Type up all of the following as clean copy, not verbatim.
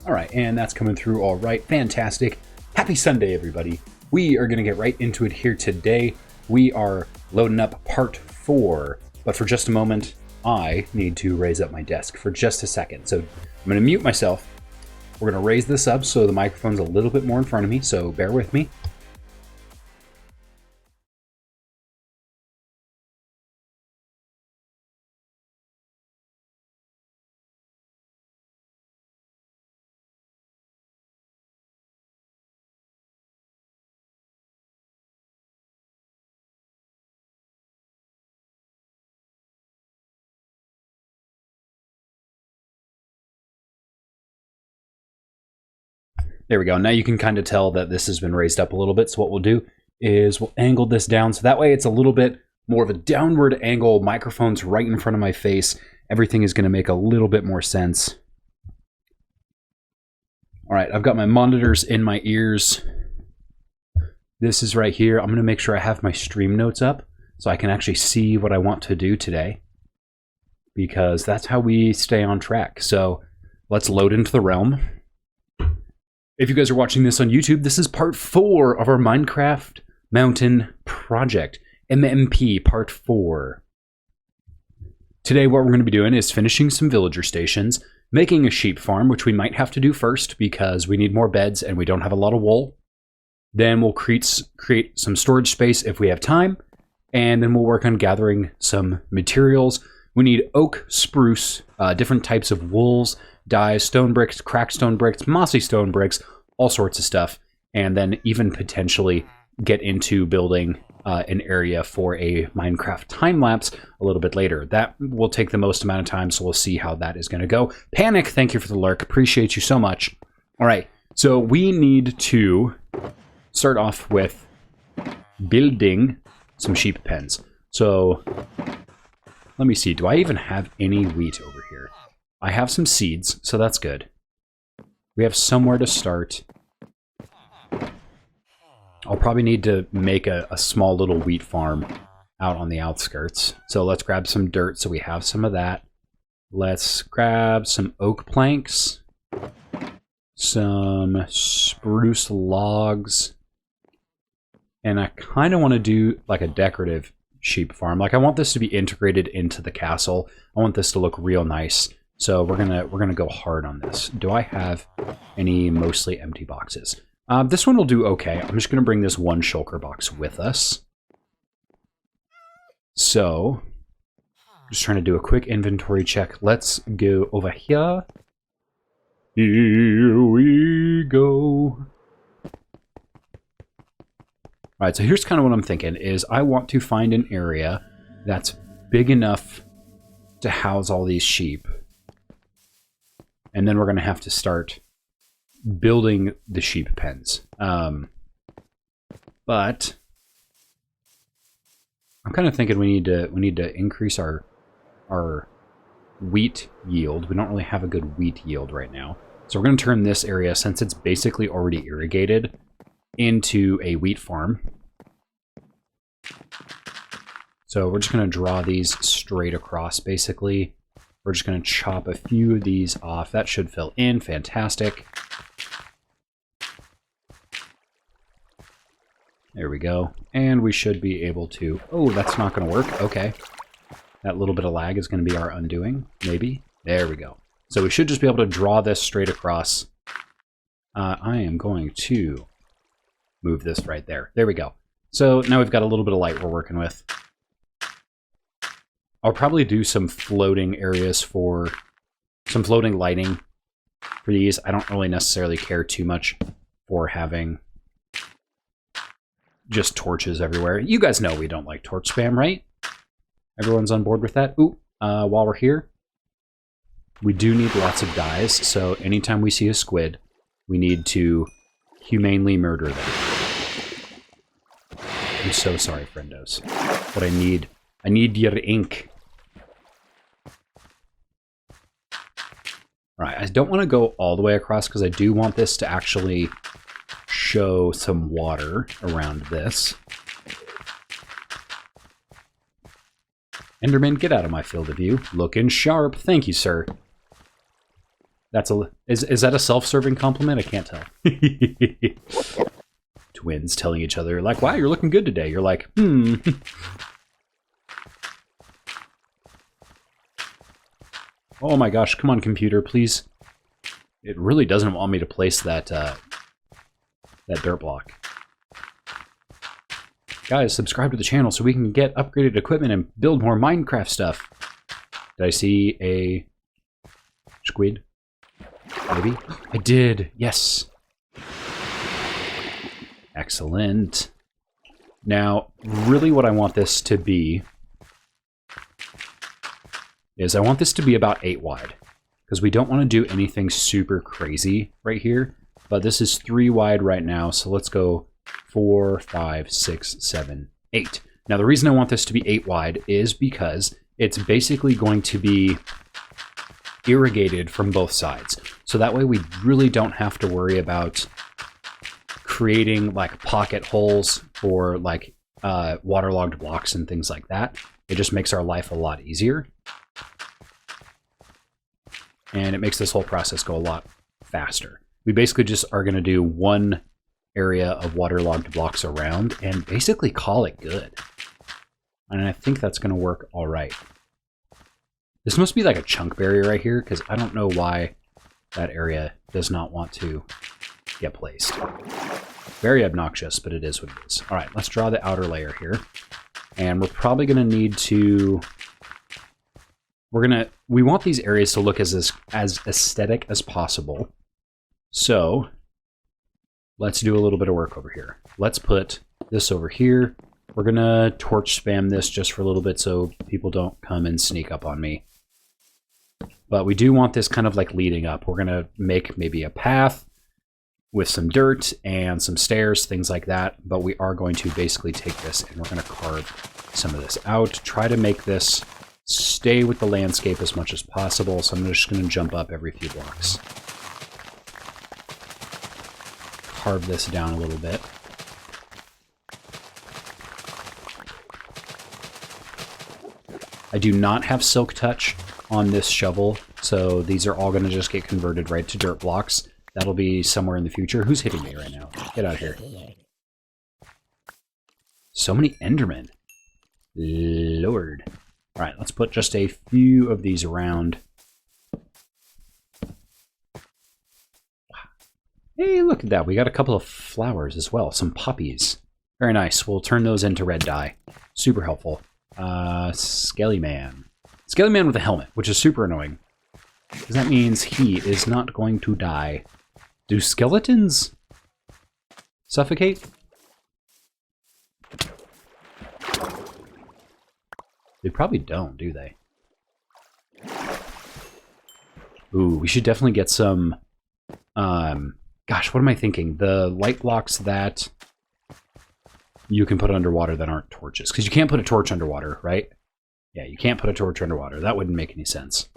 All right, and that's coming through all right. Fantastic. Happy Sunday, everybody. We are going to get right into it here today. We are loading up part 4, but for just a moment, I need to raise up my desk for just a second. So I'm going to mute myself. We're going to raise this up so the microphone's a little bit more in front of me, so bear with me. There we go. Now you can kind of tell that this has been raised up a little bit. So what we'll do is we'll angle this down. So that way it's a little bit more of a downward angle. Microphone's right in front of my face. Everything is going to make a little bit more sense. All right, I've got my monitors in my ears. This is right here. I'm going to make sure I have my stream notes up so I can actually see what I want to do today, because that's how we stay on track. So let's load into the realm. If you guys are watching this on YouTube, this is part 4 of our Minecraft Mountain Project, MMP part 4. Today what we're going to be doing is finishing some villager stations, making a sheep farm, which we might have to do first because we need more beds and we don't have a lot of wool. Then we'll create some storage space if we have time, and then we'll work on gathering some materials. We need oak, spruce, different types of wools, dyes, stone bricks, cracked stone bricks, mossy stone bricks, all sorts of stuff, and then even potentially get into building an area for a Minecraft time-lapse a little bit later. That will take the most amount of time, so we'll see how that is going to go. Panic, thank you for the lurk. Appreciate you so much. All right, so we need to start off with building some sheep pens. So let me see. Do I even have any wheat over here? I have some seeds, so that's good. We have somewhere to start. I'll probably need to make a small little wheat farm out on the outskirts. So let's grab some dirt so we have some of that. Let's grab some oak planks, some spruce logs, and I kind of want to do like a decorative sheep farm. Like I want this to be integrated into the castle. I want this to look real nice. So we're gonna go hard on this. Do I have any mostly empty boxes? This one will do okay. I'm just gonna bring this one shulker box with us. So just trying to do a quick inventory check. Let's go over here. Here we go. All right, so here's kind of what I'm thinking is I want to find an area that's big enough to house all these sheep. And then we're going to have to start building the sheep pens. But I'm kind of thinking we need to increase our wheat yield. We don't really have a good wheat yield right now. So we're going to turn this area, since it's basically already irrigated, into a wheat farm. So we're just going to draw these straight across, basically. We're just going to chop a few of these off. That should fill in. Fantastic. There we go. And we should be able to... Oh, that's not going to work. Okay. That little bit of lag is going to be our undoing, maybe. There we go. So we should just be able to draw this straight across. I am going to move this right there. There we go. So now we've got a little bit of light we're working with. I'll probably do some floating areas for some floating lighting for these. I don't really necessarily care too much for having just torches everywhere. You guys know we don't like torch spam, right? Everyone's on board with that? Ooh, while we're here, we do need lots of dyes. So anytime we see a squid, we need to humanely murder them. I'm so sorry, friendos. But I need your ink. Alright, I don't want to go all the way across because I do want this to actually show some water around this. Enderman, get out of my field of view. Looking sharp. Thank you, sir. Is that a self-serving compliment? I can't tell. Twins telling each other, like, wow, you're looking good today. You're like, Oh my gosh, come on, computer, please. It really doesn't want me to place that, that dirt block. Guys, subscribe to the channel so we can get upgraded equipment and build more Minecraft stuff. Did I see a squid? Maybe? I did, yes. Excellent. Now, really what I want this to be is I want this to be about 8 wide. Because we don't want to do anything super crazy right here. But this is 3 wide right now, so let's go 4, 5, 6, 7, 8. Now the reason I want this to be 8 wide is because it's basically going to be irrigated from both sides. So that way we really don't have to worry about creating like pocket holes for like waterlogged blocks and things like that. It just makes our life a lot easier. And it makes this whole process go a lot faster. We basically just are going to do one area of waterlogged blocks around and basically call it good. And I think that's going to work all right. This must be like a chunk barrier right here, because I don't know why that area does not want to get placed. Very obnoxious, but it is what it is. All right, let's draw the outer layer here. And we're probably going to need to... We want these areas to look as aesthetic as possible. So let's do a little bit of work over here. Let's put this over here. We're going to torch spam this just for a little bit so people don't come and sneak up on me. But we do want this kind of like leading up. We're going to make maybe a path with some dirt and some stairs, things like that. But we are going to basically take this and we're going to carve some of this out. Try to make this stay with the landscape as much as possible. So I'm just going to jump up every few blocks. Carve this down a little bit. I do not have silk touch on this shovel, so these are all going to just get converted right to dirt blocks. That'll be somewhere in the future. Who's hitting me right now? Get out of here. So many Endermen. Lord. Alright, let's put just a few of these around. Hey, look at that. We got a couple of flowers as well. Some poppies. Very nice. We'll turn those into red dye. Super helpful. Skelly Man. Skelly Man with a helmet, which is super annoying. Because that means he is not going to die. Do skeletons suffocate? They probably don't, do they? Ooh, we should definitely get some... gosh, what am I thinking? The light blocks that you can put underwater that aren't torches. Because you can't put a torch underwater, right? Yeah, you can't put a torch underwater. That wouldn't make any sense.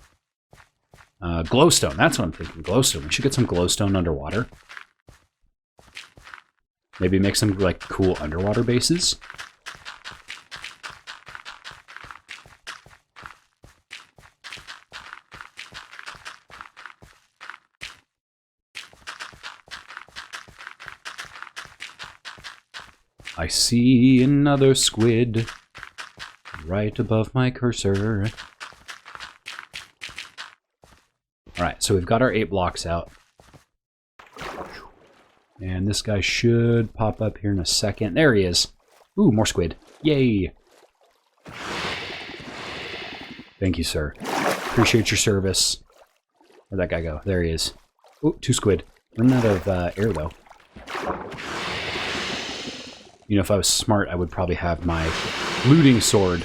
Glowstone, that's what I'm thinking. Glowstone. We should get some glowstone underwater. Maybe make some like cool underwater bases. I see another squid right above my cursor. Alright, so we've got our 8 blocks out. And this guy should pop up here in a second. There he is. Ooh, more squid. Yay! Thank you, sir. Appreciate your service. Where'd that guy go? There he is. Ooh, 2 squid. Running out of air, though. You know, if I was smart, I would probably have my looting sword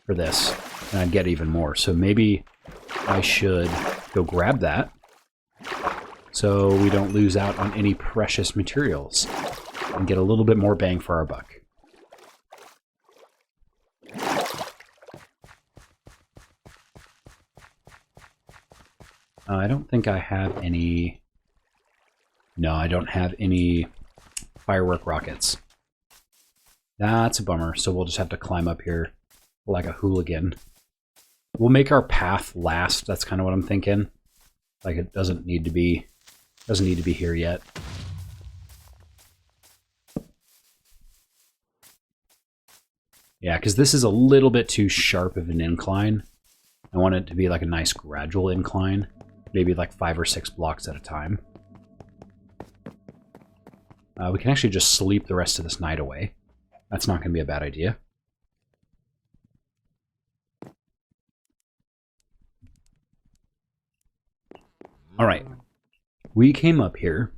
for this, and I'd get even more. So maybe I should go grab that so we don't lose out on any precious materials and get a little bit more bang for our buck. I don't think I have any... No, I don't have any firework rockets. That's a bummer, so we'll just have to climb up here like a hooligan. We'll make our path last, that's kind of what I'm thinking. Like it doesn't need to be here yet. Yeah, because this is a little bit too sharp of an incline. I want it to be like a nice gradual incline, maybe like 5 or 6 blocks at a time. We can actually just sleep the rest of this night away. That's not going to be a bad idea. All right. We came up here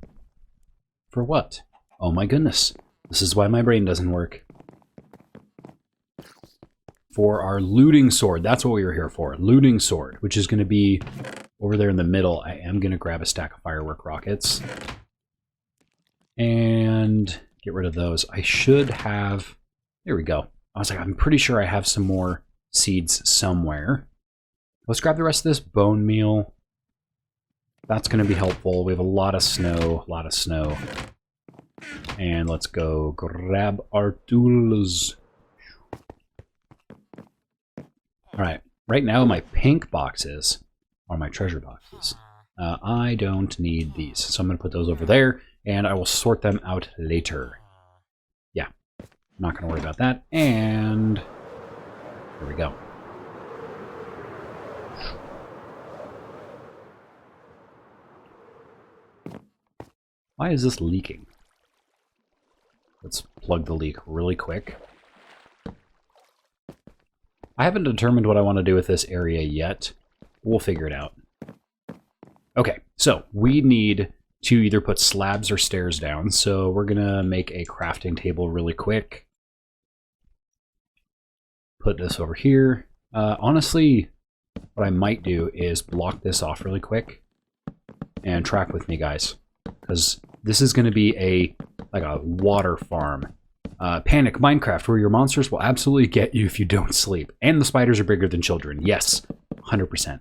for what? Oh my goodness. This is why my brain doesn't work. For our looting sword. That's what we were here for. Looting sword, which is going to be over there in the middle. I am going to grab a stack of firework rockets. And get rid of those. I should have... There we go. I was like, I'm pretty sure I have some more seeds somewhere. Let's grab the rest of this bone meal. That's going to be helpful. We have a lot of snow. And let's go grab our tools. Alright, right now my pink boxes are my treasure boxes. I don't need these, so I'm going to put those over there, and I will sort them out later. Yeah, I'm not going to worry about that, and there we go. Why is this leaking? Let's plug the leak really quick. I haven't determined what I want to do with this area yet. We'll figure it out. Okay, so we need to either put slabs or stairs down. So we're going to make a crafting table really quick. Put this over here. Honestly, what I might do is block this off really quick. And track with me, guys. Because this is going to be like a water farm. Panic Minecraft, where your monsters will absolutely get you if you don't sleep. And the spiders are bigger than children. Yes, 100%.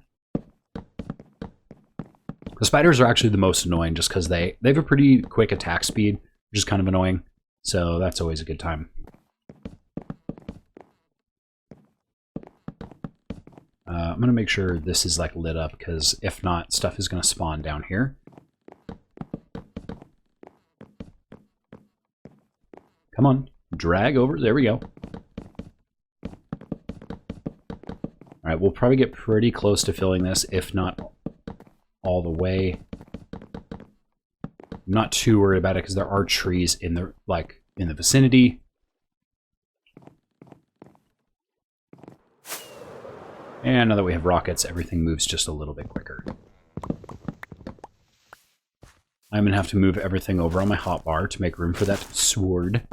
The spiders are actually the most annoying just because they have a pretty quick attack speed, which is kind of annoying. So that's always a good time. I'm going to make sure this is like lit up because if not, stuff is going to spawn down here. Come on, drag over. There we go. All right, we'll probably get pretty close to filling this, if not all the way. I'm not too worried about it because there are trees in the vicinity. And now that we have rockets, everything moves just a little bit quicker. I'm going to have to move everything over on my hotbar to make room for that sword.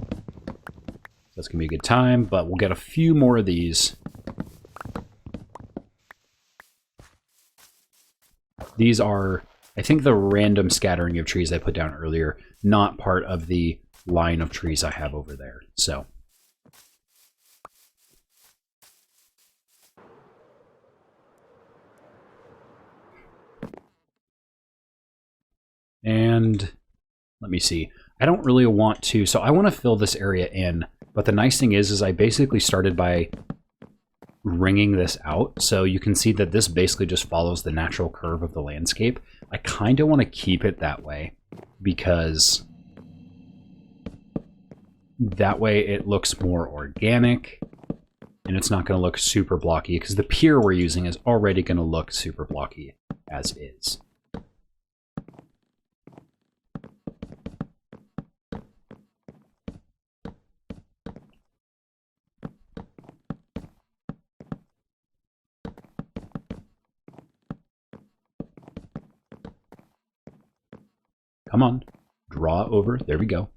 That's going to be a good time, but we'll get a few more of these. These are, I think, the random scattering of trees I put down earlier, not part of the line of trees I have over there. So, and let me see. I don't really want to, so I want to fill this area in, but the nice thing is I basically started by ringing this out, so you can see that this basically just follows the natural curve of the landscape. I kind of want to keep it that way, because that way it looks more organic, and it's not going to look super blocky, because the pier we're using is already going to look super blocky as is. Come on, draw over. There we go.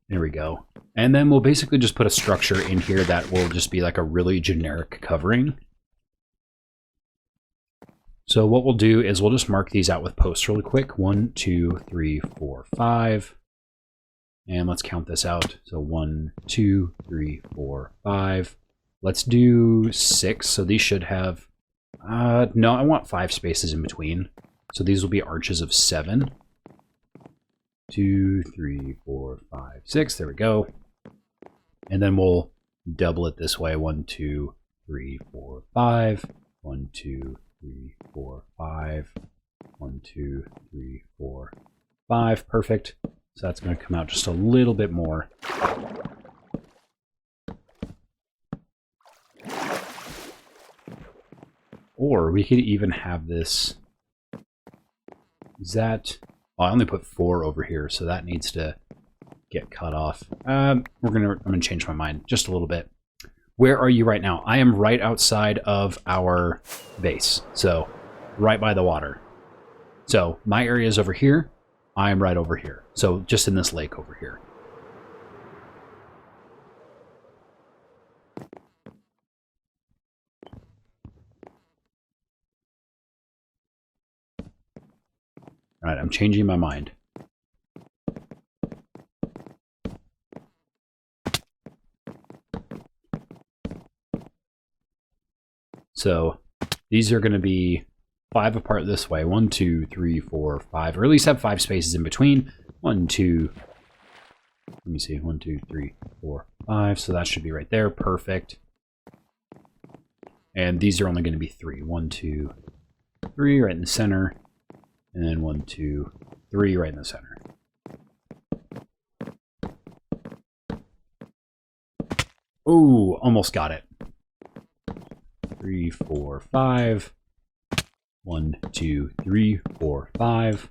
There we go. And then we'll basically just put a structure in here that will just be like a really generic covering. So what we'll do is we'll just mark these out with posts really quick. 1, 2, 3, 4, 5. And let's count this out. So 1, 2, 3, 4, 5. Let's do 6. So these should have... no, I want 5 spaces in between. So these will be arches of 7. 2, 3, 4, 5, 6. There we go. And then we'll double it this way. 1, 2, 3, 4, 5. 1, 2, 3, 4, 5. 1, 2, 3, 4, 5. Perfect. So that's going to come out just a little bit more. Or we could even have this. Is that... Oh, I only put 4 over here, so that needs to get cut off. I'm gonna change my mind just a little bit. Where are you right now? I am right outside of our base, so right by the water. So my area is over here. I am right over here. So just in this lake over here. All right, I'm changing my mind. So these are going to be 5 apart this way. 1, 2, 3, 4, 5, or at least have 5 spaces in between. 1, 2, let me see, 1, 2, 3, 4, 5. So that should be right there. Perfect. And these are only going to be 3. 1, 2, 3 right in the center. And then 1, 2, 3 right in the center. Ooh, almost got it. 3, 4, 5. 1, 2, 3, 4, 5.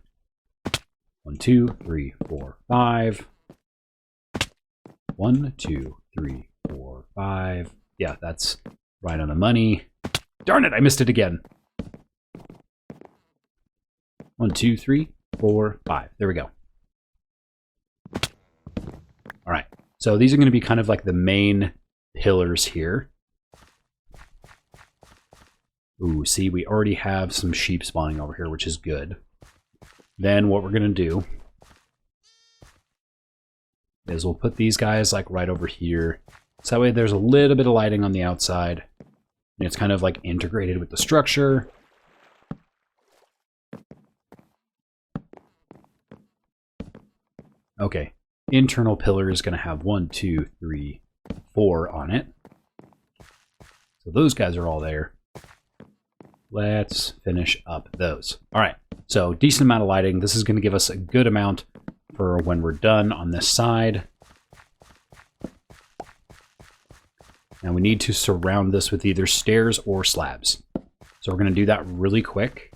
1, 2, 3, 4, 5. 1, 2, 3, 4, 5. Yeah, that's right on the money. Darn it, I missed it again. 1, 2, 3, 4, 5. There we go. All right. So these are going to be kind of like the main pillars here. Ooh, see, we already have some sheep spawning over here, which is good. Then what we're going to do is we'll put these guys like right over here. So that way there's a little bit of lighting on the outside. And it's kind of like integrated with the structure. Okay, internal pillar is going to have 1, 2, 3, 4 on it. So those guys are all there. Let's finish up those. All right, so decent amount of lighting. This is going to give us a good amount for when we're done on this side. And we need to surround this with either stairs or slabs. So we're going to do that really quick.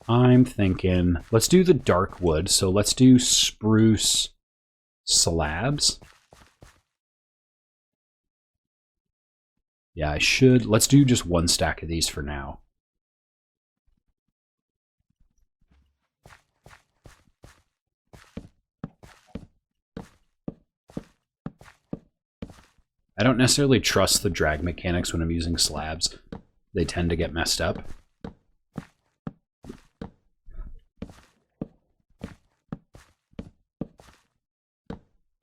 I'm thinking, let's do the dark wood. So let's do spruce slabs. Yeah, I should. Let's do just 1 stack of these for now. I don't necessarily trust the drag mechanics when I'm using slabs. They tend to get messed up.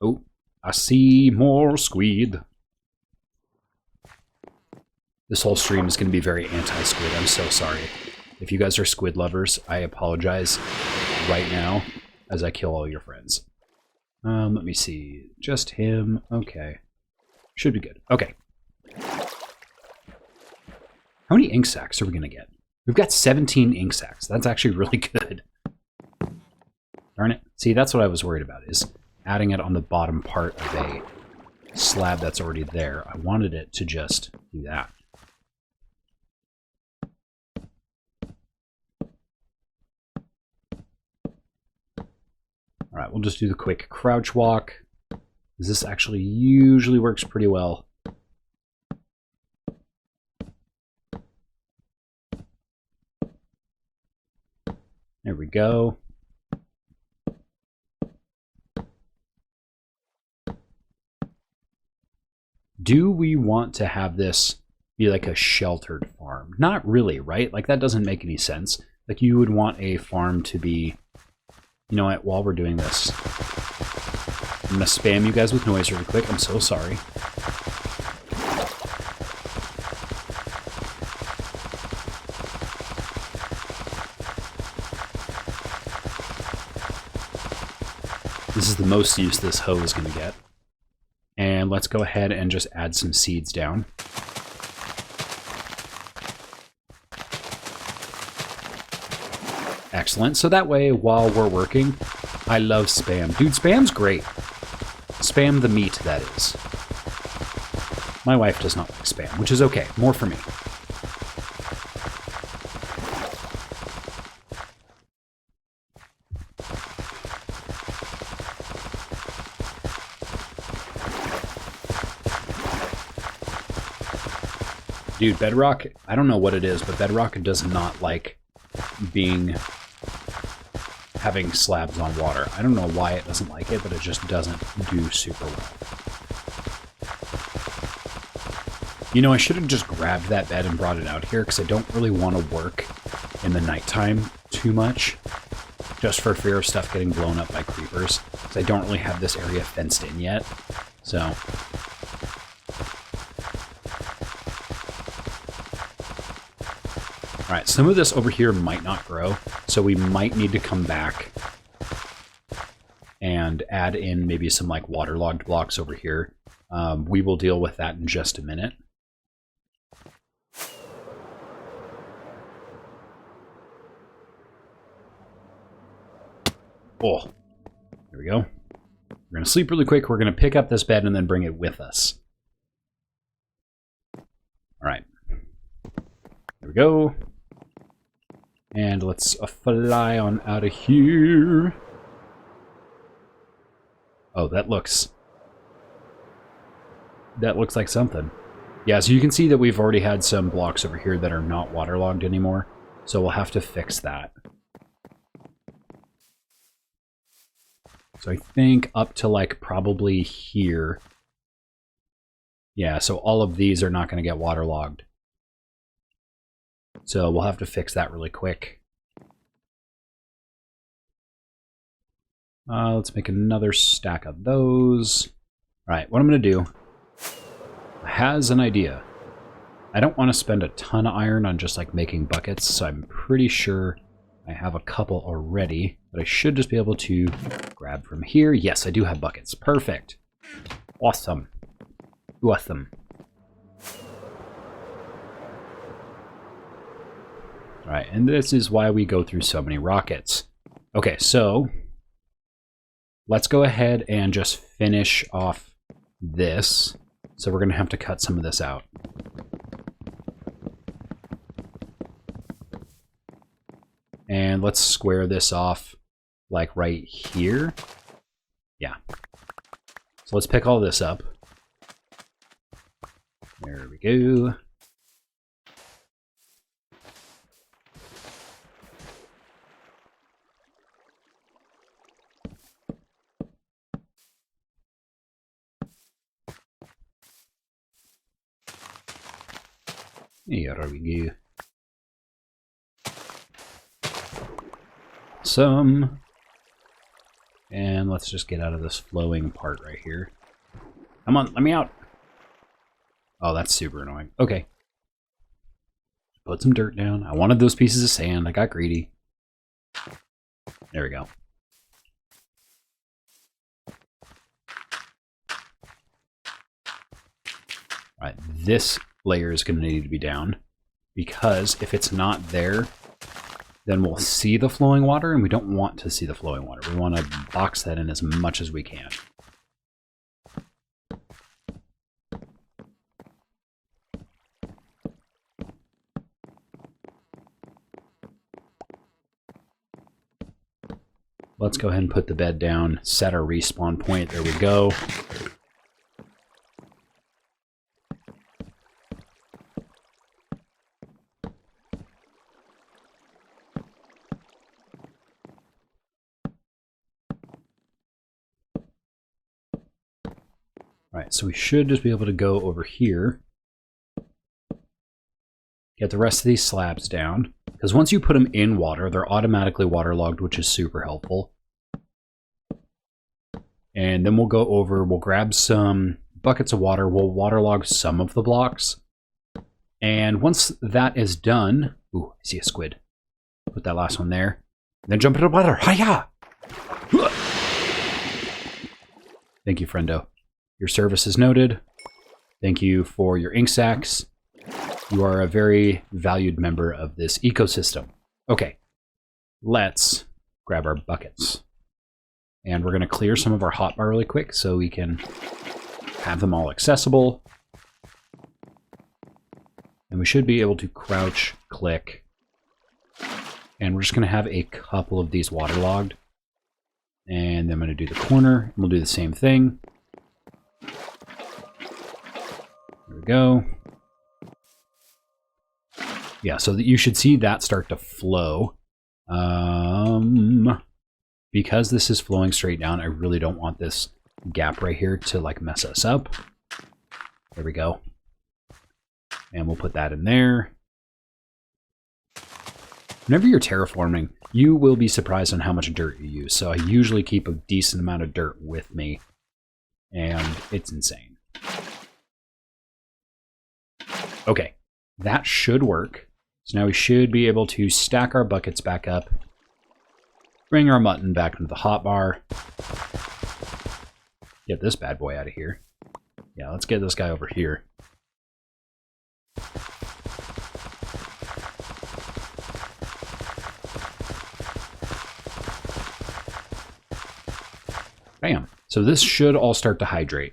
Oh, I see more squid. This whole stream is going to be very anti-squid. I'm so sorry. If you guys are squid lovers, I apologize right now as I kill all your friends. Let me see. Just him. Okay. Should be good. Okay. How many ink sacs are we going to get? We've got 17 ink sacs. That's actually really good. Darn it. See, that's what I was worried about, is adding it on the bottom part of a slab that's already there. I wanted it to just do that. All right, we'll just do the quick crouch walk. This actually usually works pretty well. There we go. Do we want to have this be like a sheltered farm? Not really, right? Like, that doesn't make any sense. Like, you would want a farm to be... You know what? While we're doing this, I'm going to spam you guys with noise really quick. I'm so sorry. This is the most use this hoe is going to get. And let's go ahead and just add some seeds down. Excellent. So that way, while we're working, I love Spam. Dude, Spam's great. Spam the meat, that is. My wife does not like Spam, which is okay. More for me. Dude, Bedrock, I don't know what it is, but Bedrock does not like having slabs on water. I don't know why it doesn't like it, but it just doesn't do super well. You know, I should have just grabbed that bed and brought it out here, because I don't really want to work in the nighttime too much, just for fear of stuff getting blown up by creepers, because I don't really have this area fenced in yet, so... Alright, some of this over here might not grow, so we might need to come back and add in maybe some like waterlogged blocks over here. We will deal with that in just a minute. Oh, there we go. We're going to sleep really quick. We're going to pick up this bed and then bring it with us. Alright. There we go. And let's fly on out of here. Oh, that looks like something. Yeah, so you can see that we've already had some blocks over here that are not waterlogged anymore. So we'll have to fix that. So I think up to like probably here. Yeah, so all of these are not going to get waterlogged. So we'll have to fix that really quick. Let's make another stack of those. All right, what I'm going to do has an idea. I don't want to spend a ton of iron on just like making buckets, so I'm pretty sure I have a couple already, but I should just be able to grab from here. Yes, I do have buckets. Perfect. Awesome. Awesome. All right, and this is why we go through so many rockets. Okay, so let's go ahead and just finish off this. So we're going to have to cut some of this out. And let's square this off like right here. Yeah. So let's pick all this up. There we go. Here we go. Some. And let's just get out of this flowing part right here. Come on, let me out. Oh, that's super annoying. Okay. Put some dirt down. I wanted those pieces of sand. I got greedy. There we go. All right, this layer is going to need to be down, because if it's not there, then we'll see the flowing water, and we don't want to see the flowing water. We want to box that in as much as we can. Let's go ahead and put the bed down, set our respawn point. There we go. Alright, so we should just be able to go over here, get the rest of these slabs down, because once you put them in water, they're automatically waterlogged, which is super helpful. And then we'll go over, we'll grab some buckets of water, we'll waterlog some of the blocks. And once that is done, ooh, I see a squid. Put that last one there. Then jump into the water. Hiya! Thank you, friendo. Your service is noted. Thank you for your ink sacks. You are a very valued member of this ecosystem. Okay, let's grab our buckets. And we're going to clear some of our hotbar really quick so we can have them all accessible. And we should be able to crouch, click. And we're just going to have a couple of these waterlogged. And then I'm going to do the corner. And we'll do the same thing. There we go. Yeah, so that you should see that start to flow. Because this is flowing straight down, I really don't want this gap right here to like mess us up. There we go. And we'll put that in there. Whenever you're terraforming, you will be surprised on how much dirt you use. So I usually keep a decent amount of dirt with me, and it's insane. Okay, that should work. So now we should be able to stack our buckets back up, bring our mutton back into the hotbar, get this bad boy out of here. Yeah, let's get this guy over here. Bam. So this should all start to hydrate.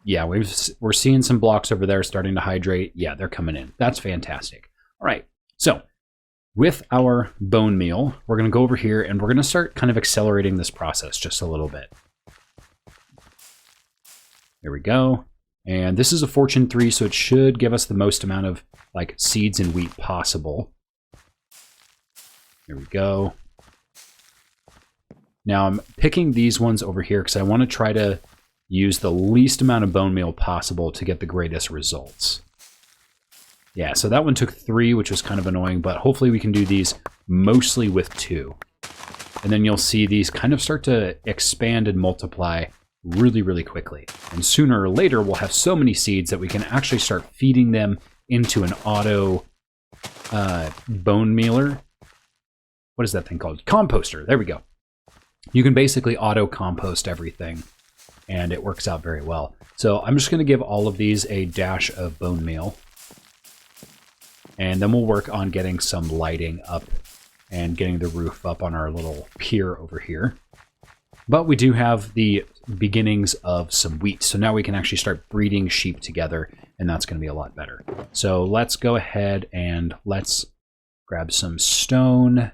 Yeah, we're seeing some blocks over there starting to hydrate. Yeah, they're coming in. That's fantastic. All right, so with our bone meal, we're going to go over here and we're going to start kind of accelerating this process just a little bit. There we go. And this is a Fortune 3, so it should give us the most amount of like seeds and wheat possible. There we go. Now I'm picking these ones over here because I want to try to use the least amount of bone meal possible to get the greatest results. Yeah, so that one took 3, which was kind of annoying, but hopefully we can do these mostly with 2. And then you'll see these kind of start to expand and multiply really, really quickly. And sooner or later, we'll have so many seeds that we can actually start feeding them into an auto bone mealer. What is that thing called? Composter. There we go. You can basically auto compost everything, and it works out very well. So I'm just going to give all of these a dash of bone meal. And then we'll work on getting some lighting up and getting the roof up on our little pier over here. But we do have the beginnings of some wheat. So now we can actually start breeding sheep together, and that's going to be a lot better. So let's go ahead and let's grab some stone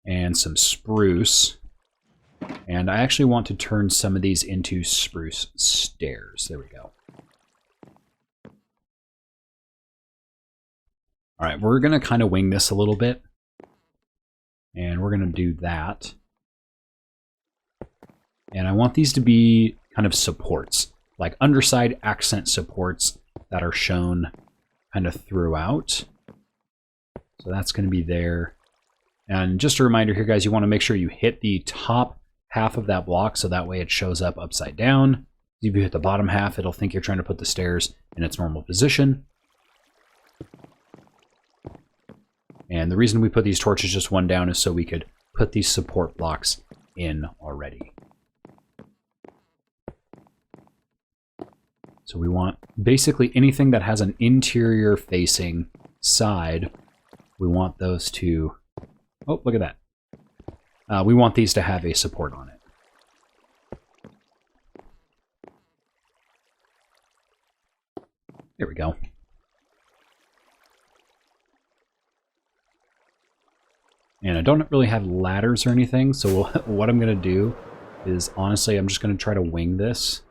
and some spruce. And I actually want to turn some of these into spruce stairs. There we go. All right, we're going to kind of wing this a little bit. And we're going to do that. And I want these to be kind of supports, like underside accent supports that are shown kind of throughout. So that's going to be there. And just a reminder here, guys, you want to make sure you hit the top half of that block so that way it shows up upside down. If you hit the bottom half, it'll think you're trying to put the stairs in its normal position. And the reason we put these torches just one down is so we could put these support blocks in already. So we want basically anything that has an interior facing side, we want those to, oh, look at that. We want these to have a support on it. There we go. And I don't really have ladders or anything, so what I'm going to do is, honestly, I'm just going to try to wing this.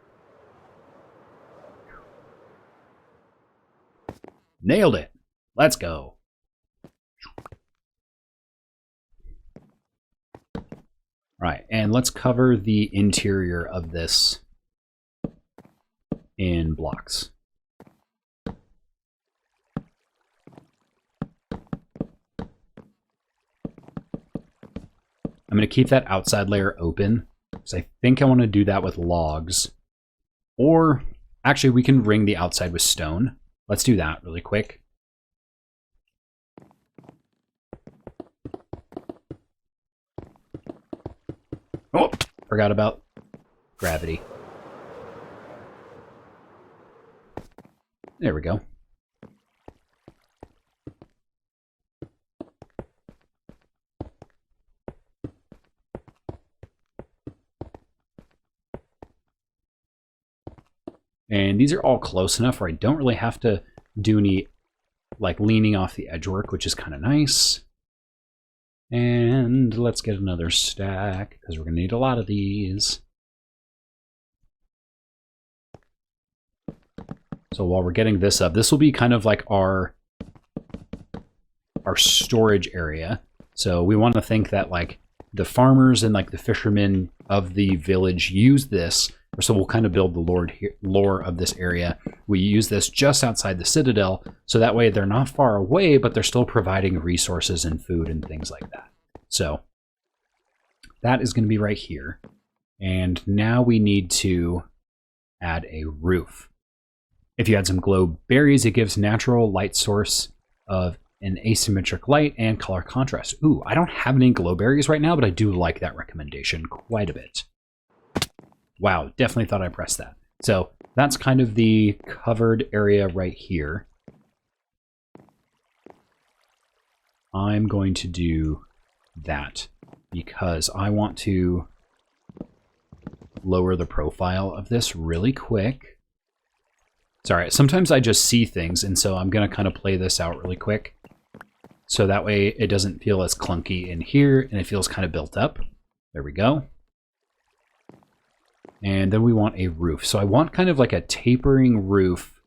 Nailed it! Let's go! Right, and let's cover the interior of this in blocks. I'm going to keep that outside layer open, because I think I want to do that with logs. Or, actually, we can ring the outside with stone. Let's do that really quick. Oh, forgot about gravity. There we go. And these are all close enough where I don't really have to do any like leaning off the edge work, which is kind of nice. And let's get another stack because we're going to need a lot of these. So while we're getting this up, this will be kind of like our storage area. So we want to think that like the farmers and like the fishermen of the village use this. So we'll kind of build the lore of this area. We use this just outside the citadel, so that way they're not far away, but they're still providing resources and food and things like that. So that is going to be right here. And now we need to add a roof. If you add some glow berries, it gives natural light source of an asymmetric light and color contrast. Ooh, I don't have any glow berries right now, but I do like that recommendation quite a bit. Wow, definitely thought I pressed that. So that's kind of the covered area right here. I'm going to do that because I want to lower the profile of this really quick. Sorry, sometimes I just see things, and so I'm going to kind of play this out really quick. So that way it doesn't feel as clunky in here, and it feels kind of built up. There we go. And then we want a roof. So I want kind of like a tapering roof.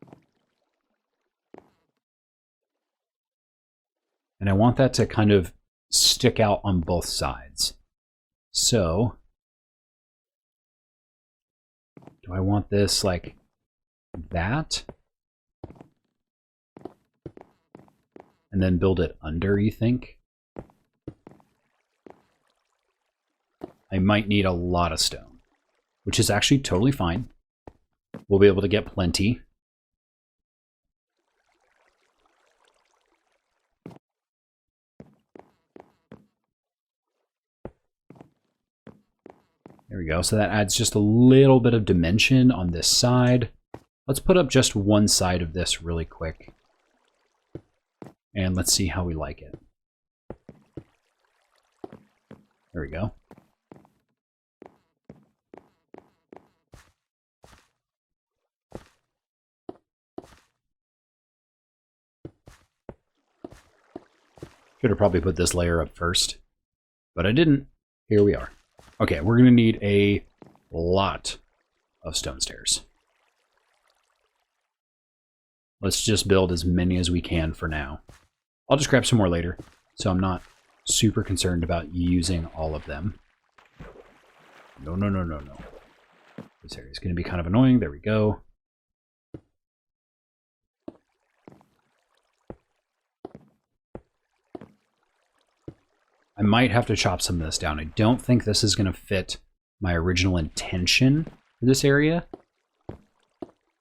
And I want that to kind of stick out on both sides. So do I want this like that? And then build it under, you think? I might need a lot of stone, which is actually totally fine. We'll be able to get plenty. There we go. So that adds just a little bit of dimension on this side. Let's put up just one side of this really quick. And let's see how we like it. There we go. Should have probably put this layer up first, but I didn't. Here we are. Okay, we're going to need a lot of stone stairs. Let's just build as many as we can for now. I'll just grab some more later, so I'm not super concerned about using all of them. No, no, no, no, no. This area is going to be kind of annoying. There we go. I might have to chop some of this down. I don't think this is going to fit my original intention for this area, but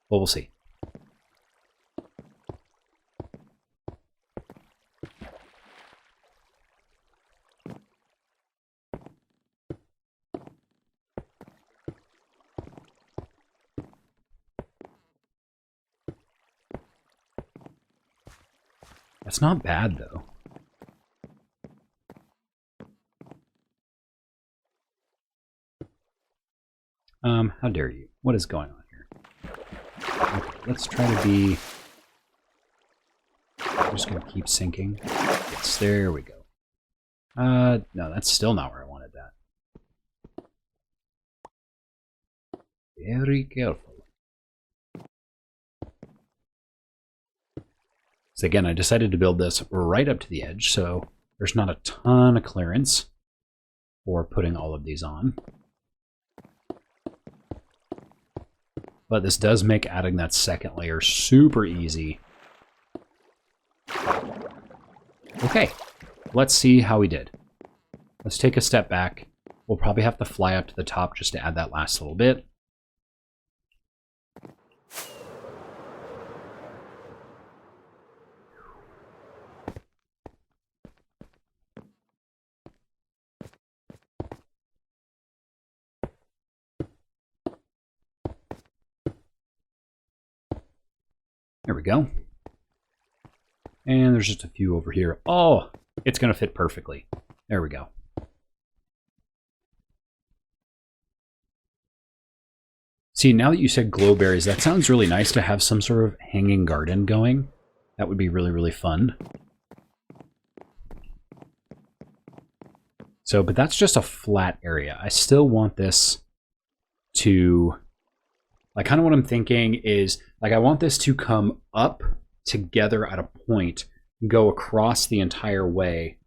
we'll see. That's not bad, though. How dare you? What is going on here? Okay, let's try to be... I'm just going to keep sinking. Yes, there we go. No, that's still not where I wanted that. Very careful. So again, I decided to build this right up to the edge, so there's not a ton of clearance for putting all of these on. But this does make adding that second layer super easy. Okay, let's see how we did. Let's take a step back. We'll probably have to fly up to the top just to add that last little bit. There we go. And there's just a few over here. Oh, it's going to fit perfectly. There we go. See, now that you said glowberries, that sounds really nice to have some sort of hanging garden going. That would be really, really fun. So, but that's just a flat area. I still want this to, like, kind of what I'm thinking is, like, I want this to come up together at a point, go across the entire way,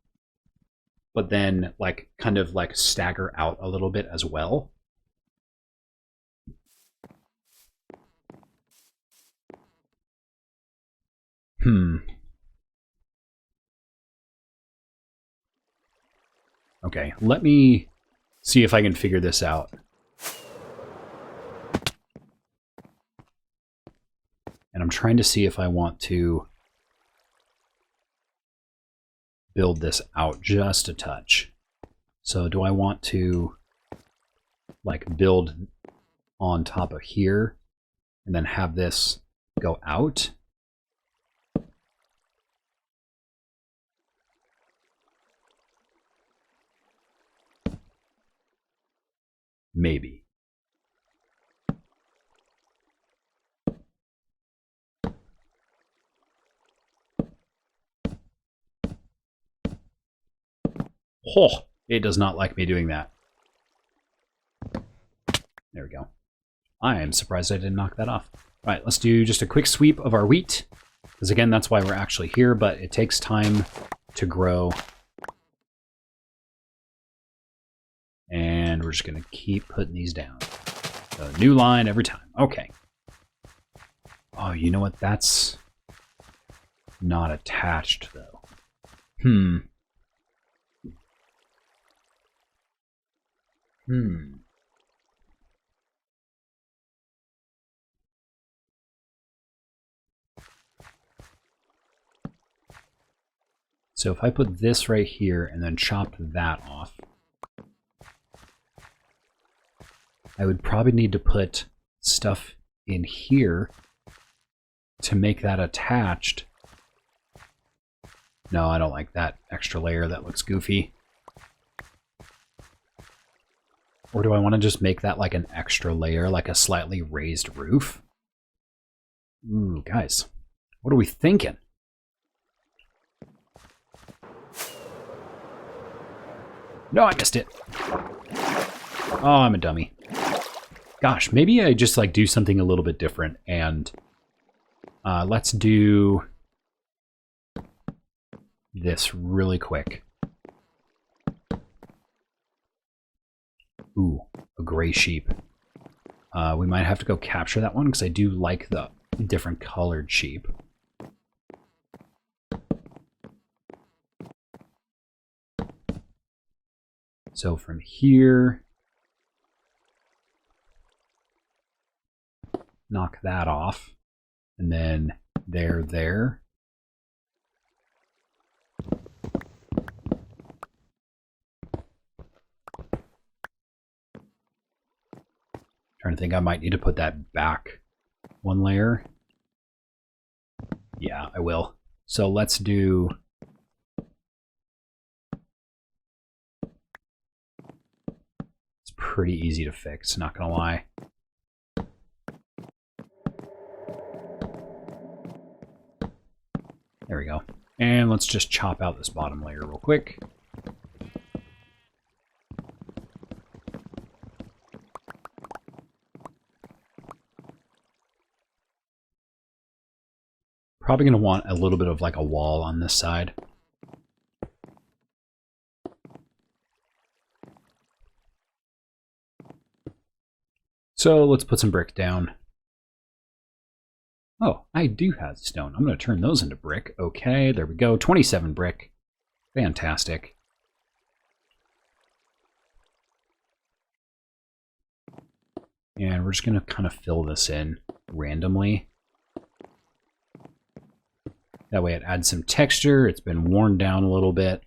but then, like, kind of, like, stagger out a little bit as well. Okay, let me see if I can figure this out. And I'm trying to see if I want to build this out just a touch. So do I want to, like, build on top of here and then have this go out? Maybe. Oh, it does not like me doing that. There we go. I am surprised I didn't knock that off. All right, let's do just a quick sweep of our wheat. Because again, that's why we're actually here, but it takes time to grow. And we're just going to keep putting these down. So new line every time. Okay. Oh, you know what? That's not attached, though. So if I put this right here and then chop that off, I would probably need to put stuff in here to make that attached. No, I don't like that extra layer. That looks goofy. Or do I want to just make that like an extra layer, like a slightly raised roof? Ooh, guys, what are we thinking? No, I missed it. Oh, I'm a dummy. Gosh, maybe I just like do something a little bit different and let's do this really quick. Ooh, a gray sheep. We might have to go capture that one because I do like the different colored sheep. So from here, knock that off, and then there. Trying to think, I might need to put that back one layer. Yeah, I will. So let's do... It's pretty easy to fix, not gonna lie. There we go. And let's just chop out this bottom layer real quick. Probably going to want a little bit of like a wall on this side. So let's put some brick down. Oh, I do have stone. I'm going to turn those into brick. Okay, there we go. 27 brick. Fantastic. And we're just going to kind of fill this in randomly. That way it adds some texture. It's been worn down a little bit.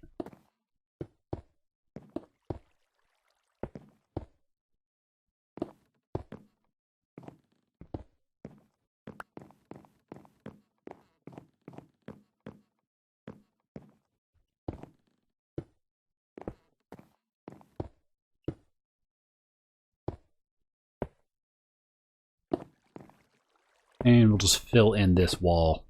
And we'll just fill in this wall.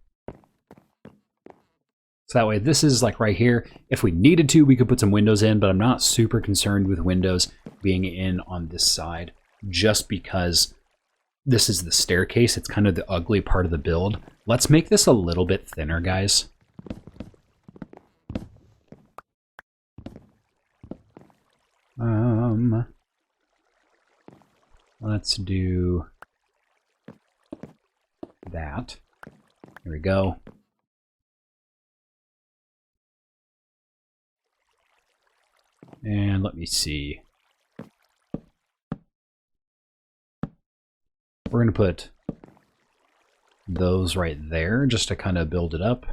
So that way, this is like right here. If we needed to, we could put some windows in, but I'm not super concerned with windows being in on this side, just because this is the staircase. It's kind of the ugly part of the build. Let's make this a little bit thinner, guys. Let's do that. Here we go. And let me see. We're going to put those right there just to kind of build it up.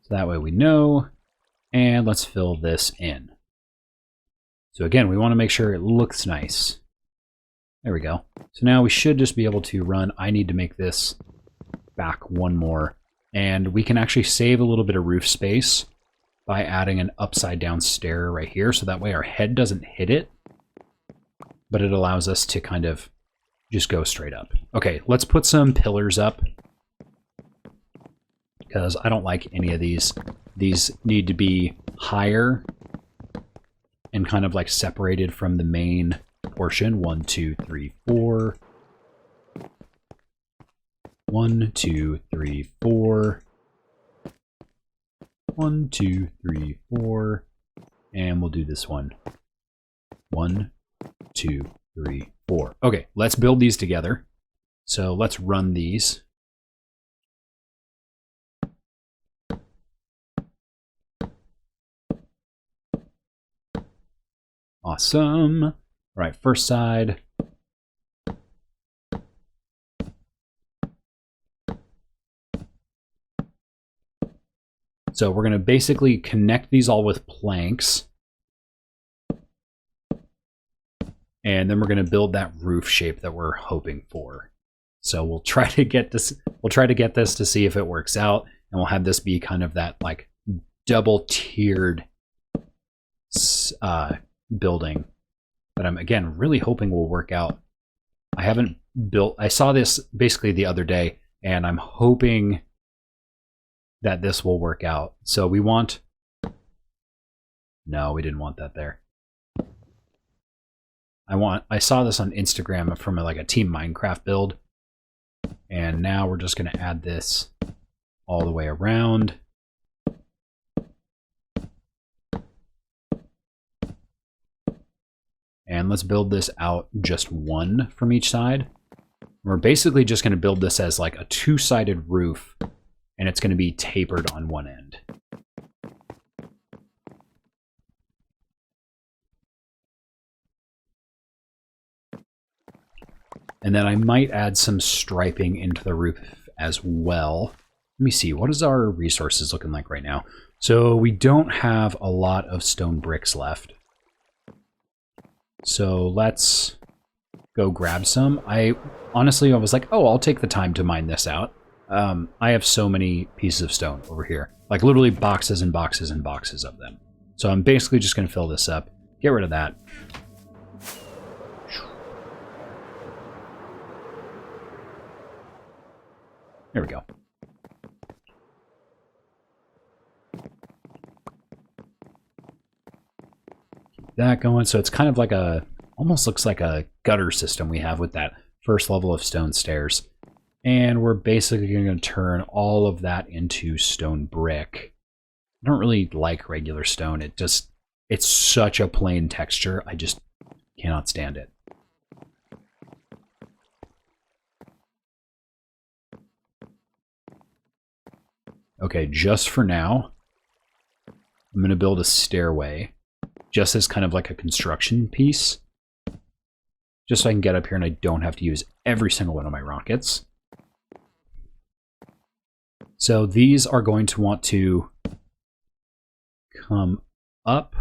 So that way we know. And let's fill this in. So again, we want to make sure it looks nice. There we go. So now we should just be able to run. I need to make this back one more. And we can actually save a little bit of roof space by adding an upside down stair right here. So that way our head doesn't hit it, but it allows us to kind of just go straight up. Okay, let's put some pillars up because I don't like any of these. These need to be higher and kind of like separated from the main portion. 1, 2, 3, 4. 1, 2, 3, 4. 1, 2, 3, 4. And we'll do this one. 1, 2, 3, 4. Okay, let's build these together. So let's run these. Awesome. All right, first side. So we're going to basically connect these all with planks. And then we're going to build that roof shape that we're hoping for. So we'll try to get this to see if it works out, and we'll have this be kind of that like double tiered building that I'm again really hoping will work out. I saw this basically the other day, and I'm hoping that this will work out. So we want, no, we didn't want that there. I saw this on Instagram from like a Team Minecraft build, and now we're just going to add this all the way around. And let's build this out just one from each side. We're basically just going to build this as like a two-sided roof, and it's going to be tapered on one end. And then I might add some striping into the roof as well. Let me see, what is our resources looking like right now? So we don't have a lot of stone bricks left. So let's go grab some. Honestly, I was like, oh, I'll take the time to mine this out. I have so many pieces of stone over here. Like literally boxes and boxes and boxes of them. So I'm basically just going to fill this up. Get rid of that. There we go. Keep that going. So it's kind of like almost looks like a gutter system we have with that first level of stone stairs. And we're basically going to turn all of that into stone brick. I don't really like regular stone. It's such a plain texture. I just cannot stand it. Okay, just for now, I'm going to build a stairway, just as kind of like a construction piece, just so I can get up here and I don't have to use every single one of my rockets. So these are going to want to come up.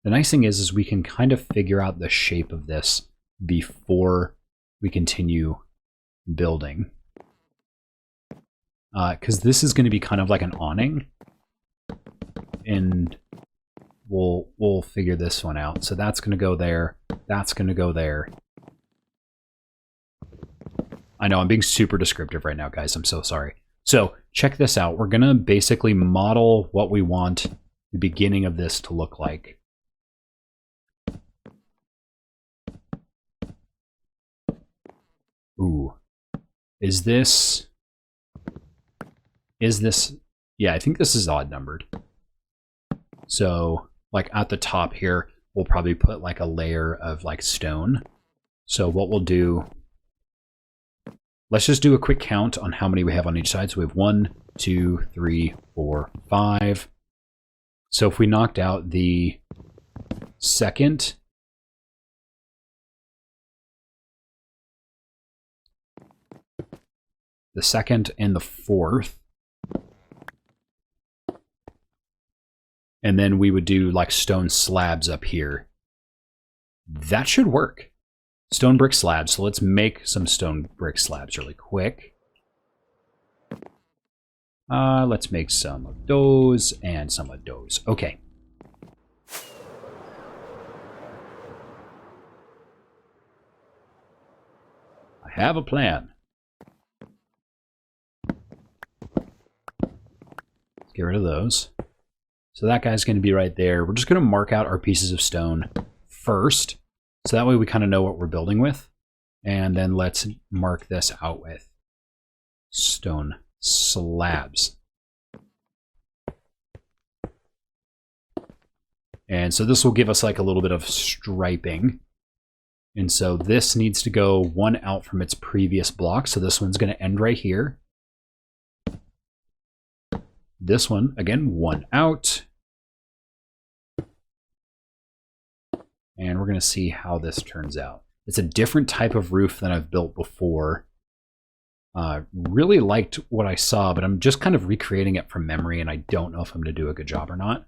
The nice thing is we can kind of figure out the shape of this before we continue building. Because this is going to be kind of like an awning, and we'll figure this one out. So that's going to go there. That's going to go there. I know I'm being super descriptive right now, guys. I'm so sorry. So check this out. We're going to basically model what we want the beginning of this to look like. Ooh. Is this... Yeah, I think this is odd numbered. So, like, at the top here, we'll probably put, like, a layer of, like, stone. So what we'll do... Let's just do a quick count on how many we have on each side. So we have 1, 2, 3, 4, 5. So if we knocked out the second... the second and the fourth... and then we would do like stone slabs up here. That should work. Stone brick slabs. So let's make some stone brick slabs really quick. Let's make some of those and some of those. Okay. I have a plan. Let's get rid of those. So that guy's going to be right there. We're just going to mark out our pieces of stone first. So that way we kind of know what we're building with. And then let's mark this out with stone slabs. And so this will give us like a little bit of striping. And so this needs to go one out from its previous block. So this one's going to end right here. This one, again, one out. And we're going to see how this turns out. It's a different type of roof than I've built before. Really liked what I saw, but I'm just kind of recreating it from memory, and I don't know if I'm going to do a good job or not.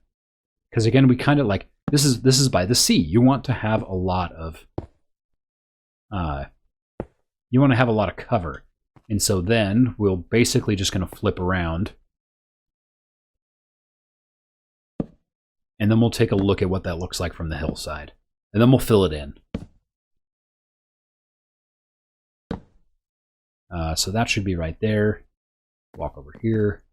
Because again, we kind of like, this is by the sea. You want to have a lot of, cover. And so then we'll basically just going to flip around. And then we'll take a look at what that looks like from the hillside. And then we'll fill it in. So that should be right there. Walk over here.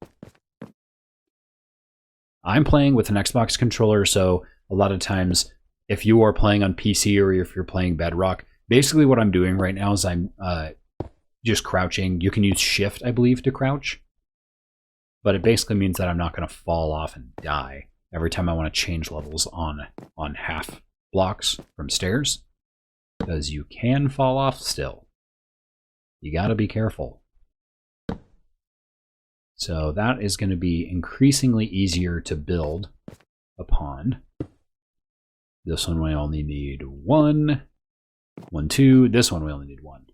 I'm playing with an Xbox controller, so a lot of times if you are playing on PC or if you're playing Bedrock, basically what I'm doing right now is I'm just crouching. You can use Shift, I believe, to crouch. But it basically means that I'm not going to fall off and die every time I want to change levels on half blocks from stairs, because you can fall off still. You got to be careful. So that is going to be increasingly easier to build upon. This one we only need 1, 1, 2. This one we only need 1.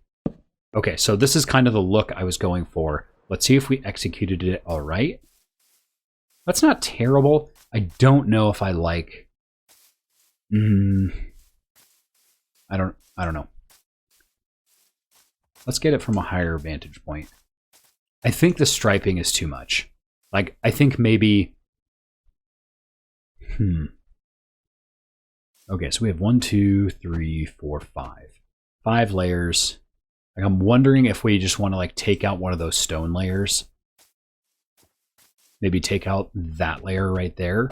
Okay, so this is kind of the look I was going for. Let's see if we executed it all right. That's not terrible. I don't know if I like... I don't know. Let's get it from a higher vantage point. I think the striping is too much. Like, I think maybe... Okay, so we have 1, 2, 3, 4, 5. 5 layers. Like, I'm wondering if we just want to like take out one of those stone layers. Maybe take out that layer right there.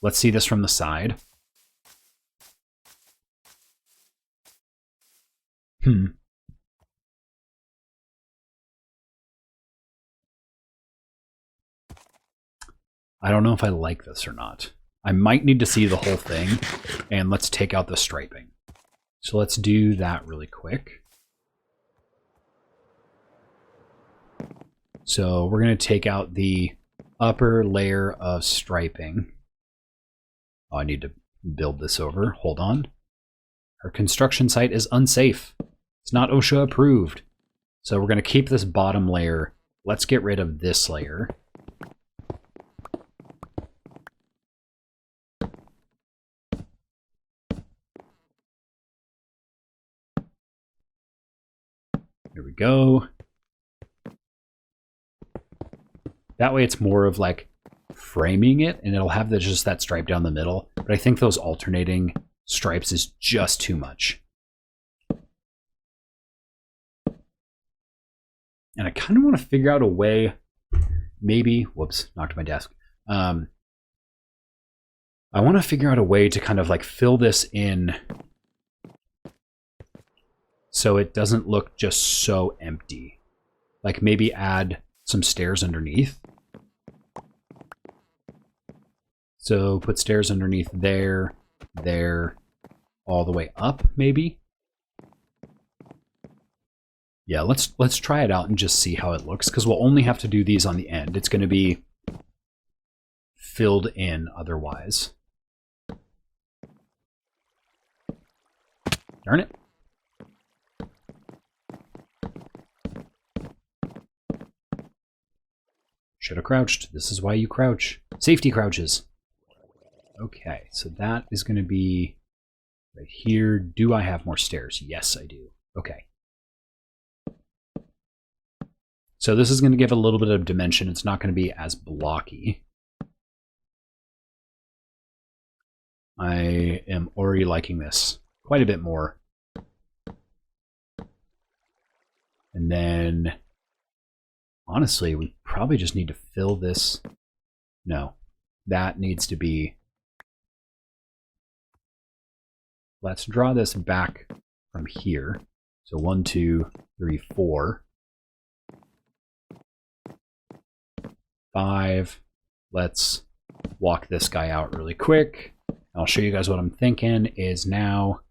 Let's see this from the side. I don't know if I like this or not. I might need to see the whole thing, and let's take out the striping. So let's do that really quick. So we're going to take out the upper layer of striping. Oh, I need to build this over. Hold on. Our construction site is unsafe. It's not OSHA approved. So we're going to keep this bottom layer. Let's get rid of this layer. Here we go. That way it's more of like framing it, and it'll have just that stripe down the middle. But I think those alternating stripes is just too much. And I kind of want to figure out a way, maybe, whoops, knocked my desk. I want to figure out a way to kind of like fill this in so it doesn't look just so empty. Like maybe add some stairs underneath. So put stairs underneath there, there, all the way up, maybe. Yeah, let's try it out and just see how it looks, because we'll only have to do these on the end. It's going to be filled in otherwise. Darn it. Should have crouched. This is why you crouch. Safety crouches. Okay, so that is going to be right here. Do I have more stairs? Yes, I do. Okay. So this is going to give a little bit of dimension. It's not going to be as blocky. I am already liking this quite a bit more. And then, honestly, we probably just need to fill this. No, that needs to be... Let's draw this back from here. So 1, 2, 3, 4. 5. Let's walk this guy out really quick. I'll show you guys what I'm thinking is now.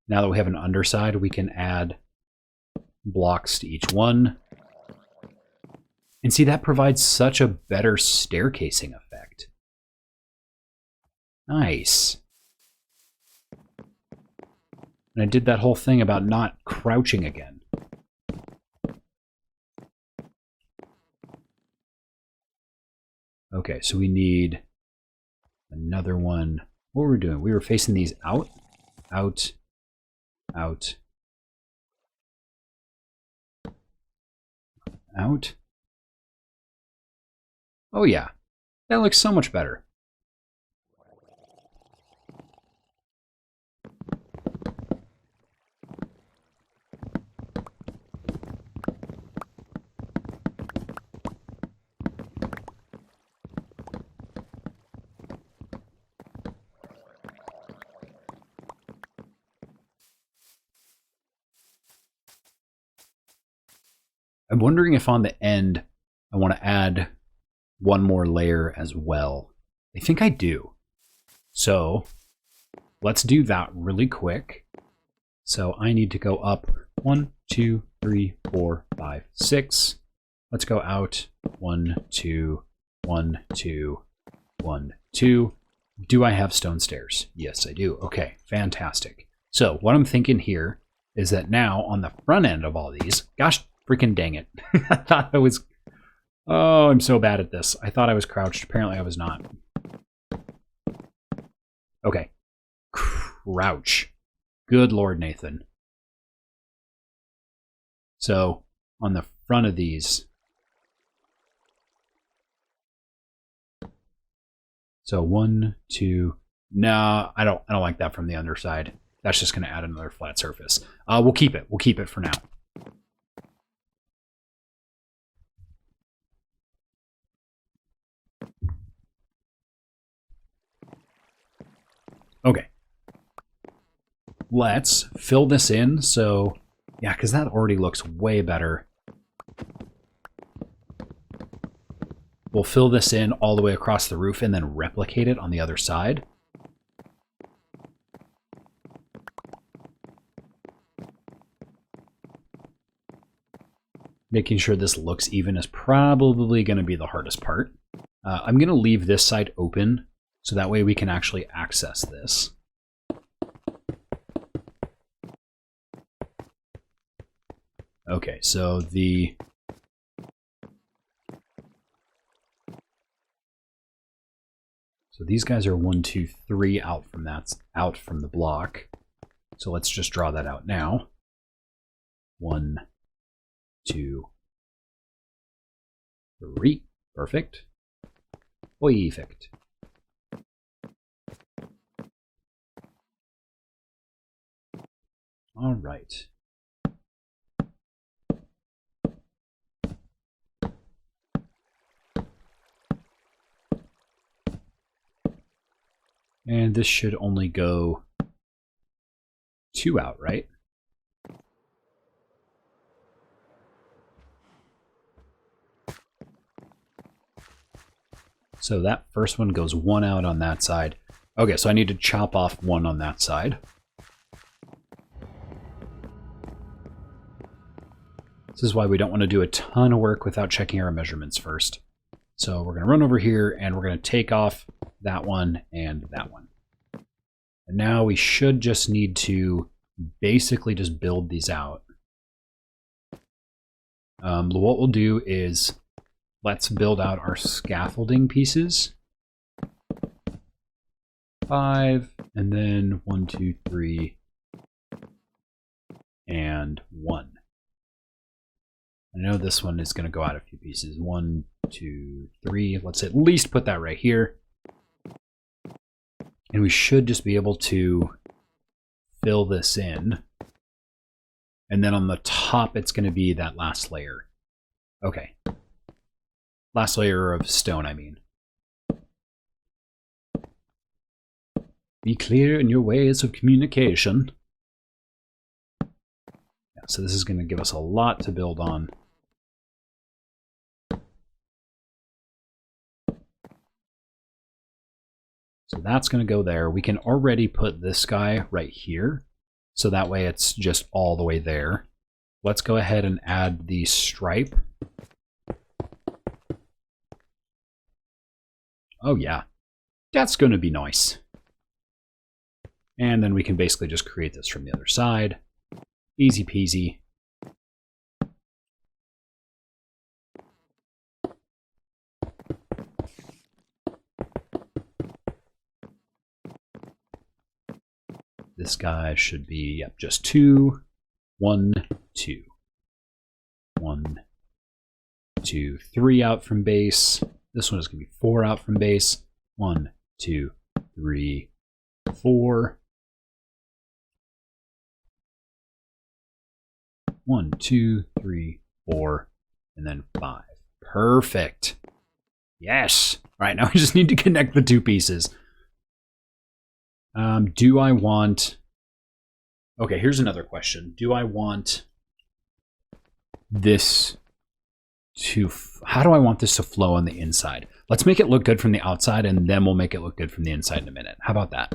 Now that we have an underside, we can add blocks to each one. And see, that provides such a better staircasing effect. Nice. And I did that whole thing about not crouching again. Okay, so we need another one. What were we doing? We were facing these out, out, out, out. Oh yeah, that looks so much better. I'm wondering if on the end I want to add one more layer as well. I think I do. So let's do that really quick. So I need to go up 1, 2, 3, 4, 5, 6. Let's go out 1, 2, 1, 2, 1, 2. Do I have stone stairs? Yes, I do. Okay, fantastic. So what I'm thinking here is that now on the front end of all these, gosh, freaking dang it. I thought I was... Oh, I'm so bad at this. I thought I was crouched. Apparently I was not. Okay. Crouch. Good Lord, Nathan. So, on the front of these... So 1, 2... No, I don't like that from the underside. That's just going to add another flat surface. We'll keep it. We'll keep it for now. Okay. Let's fill this in. So, yeah, because that already looks way better. We'll fill this in all the way across the roof and then replicate it on the other side. Making sure this looks even is probably going to be the hardest part. I'm going to leave this side open so that way we can actually access this. Okay, so the... So these guys are 1, 2, 3 out from the block. So let's just draw that out now. 1, 2, 3. Perfect. Perfect. All right. And this should only go 2 out, right? So that first one goes 1 out on that side. Okay, so I need to chop off 1 on that side. This is why we don't want to do a ton of work without checking our measurements first. So we're going to run over here and we're going to take off that one and that one. And now we should just need to basically just build these out. What we'll do is let's build out our scaffolding pieces. 5, and then 1, 2, 3, and 1. I know this one is going to go out a few pieces. 1, 2, 3. Let's at least put that right here. And we should just be able to fill this in. And then on the top, it's going to be that last layer. Okay. Last layer of stone, I mean. Be clear in your ways of communication. Yeah, so this is going to give us a lot to build on. So that's going to go there. We can already put this guy right here. So that way it's just all the way there. Let's go ahead and add the stripe. Oh yeah, that's going to be nice. And then we can basically just create this from the other side. Easy peasy. This guy should be, yep, just 2, 1, 2. 1, 2, 3 out from base. This one is going to be 4 out from base. 1, 2, 3, 4. 1, 2, 3, 4, and then 5. Perfect. Yes. All right, now we just need to connect the 2 pieces. Do I want... Okay, here's another question. Do I want this to... How do I want this to flow on the inside? Let's make it look good from the outside, and then we'll make it look good from the inside in a minute. How about that?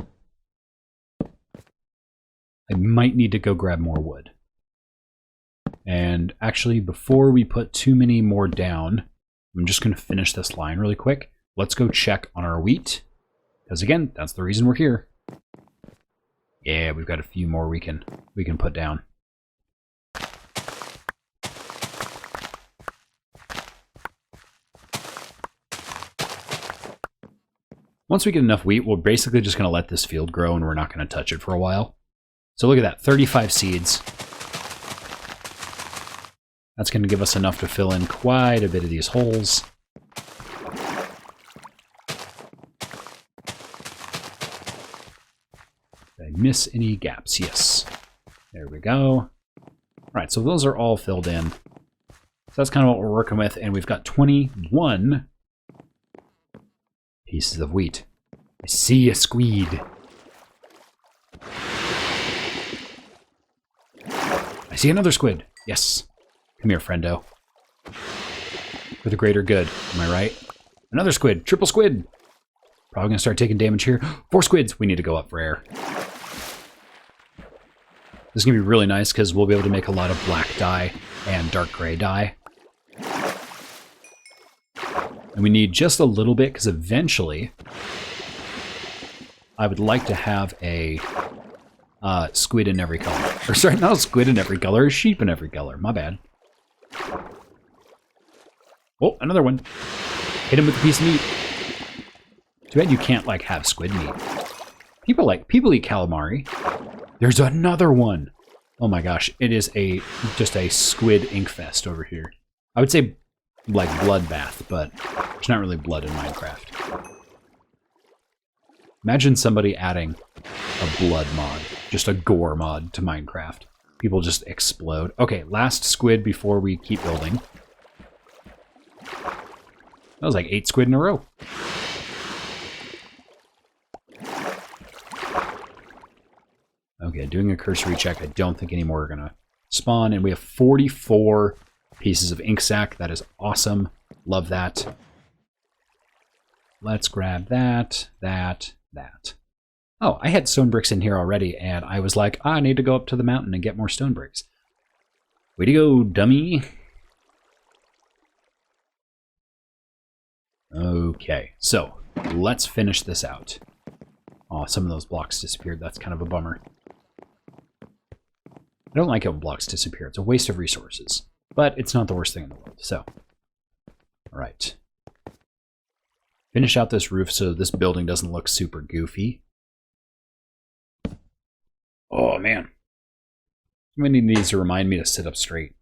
I might need to go grab more wood. And actually, before we put too many more down, I'm just going to finish this line really quick. Let's go check on our wheat. Because again, that's the reason we're here. Yeah, we've got a few more we can put down. Once we get enough wheat, we're basically just going to let this field grow and we're not going to touch it for a while. So look at that, 35 seeds. That's going to give us enough to fill in quite a bit of these holes. Did I miss any gaps? Yes. There we go. All right, so those are all filled in. So that's kind of what we're working with, and we've got 21 pieces of wheat. I see a squid. I see another squid. Yes. Come here, friendo. For the greater good. Am I right? Another squid. Triple squid. Probably going to start taking damage here. 4 squids. We need to go up for air. This is going to be really nice because we'll be able to make a lot of black dye and dark gray dye. And we need just a little bit because eventually I would like to have a squid in every color. Or sorry, not a squid in every color, a sheep in every color. My bad. Oh, another one. Hit him with a piece of meat. Too bad you can't, like, have squid meat. People eat calamari. There's another one. Oh my gosh, it is just a squid ink fest over here. I would say like bloodbath, but there's not really blood in Minecraft. Imagine somebody adding a blood mod, just a gore mod to Minecraft. People just explode. Okay, last squid before we keep building. That was like 8 squid in a row. Okay, doing a cursory check. I don't think any more are going to spawn. And we have 44 pieces of ink sac. That is awesome. Love that. Let's grab that. Oh, I had stone bricks in here already, and I was like, I need to go up to the mountain and get more stone bricks. Way to go, dummy. Okay, so let's finish this out. Oh, some of those blocks disappeared. That's kind of a bummer. I don't like it when blocks disappear. It's a waste of resources. But it's not the worst thing in the world, so. Alright. Finish out this roof so this building doesn't look super goofy. Oh, man. Somebody needs to remind me to sit up straight.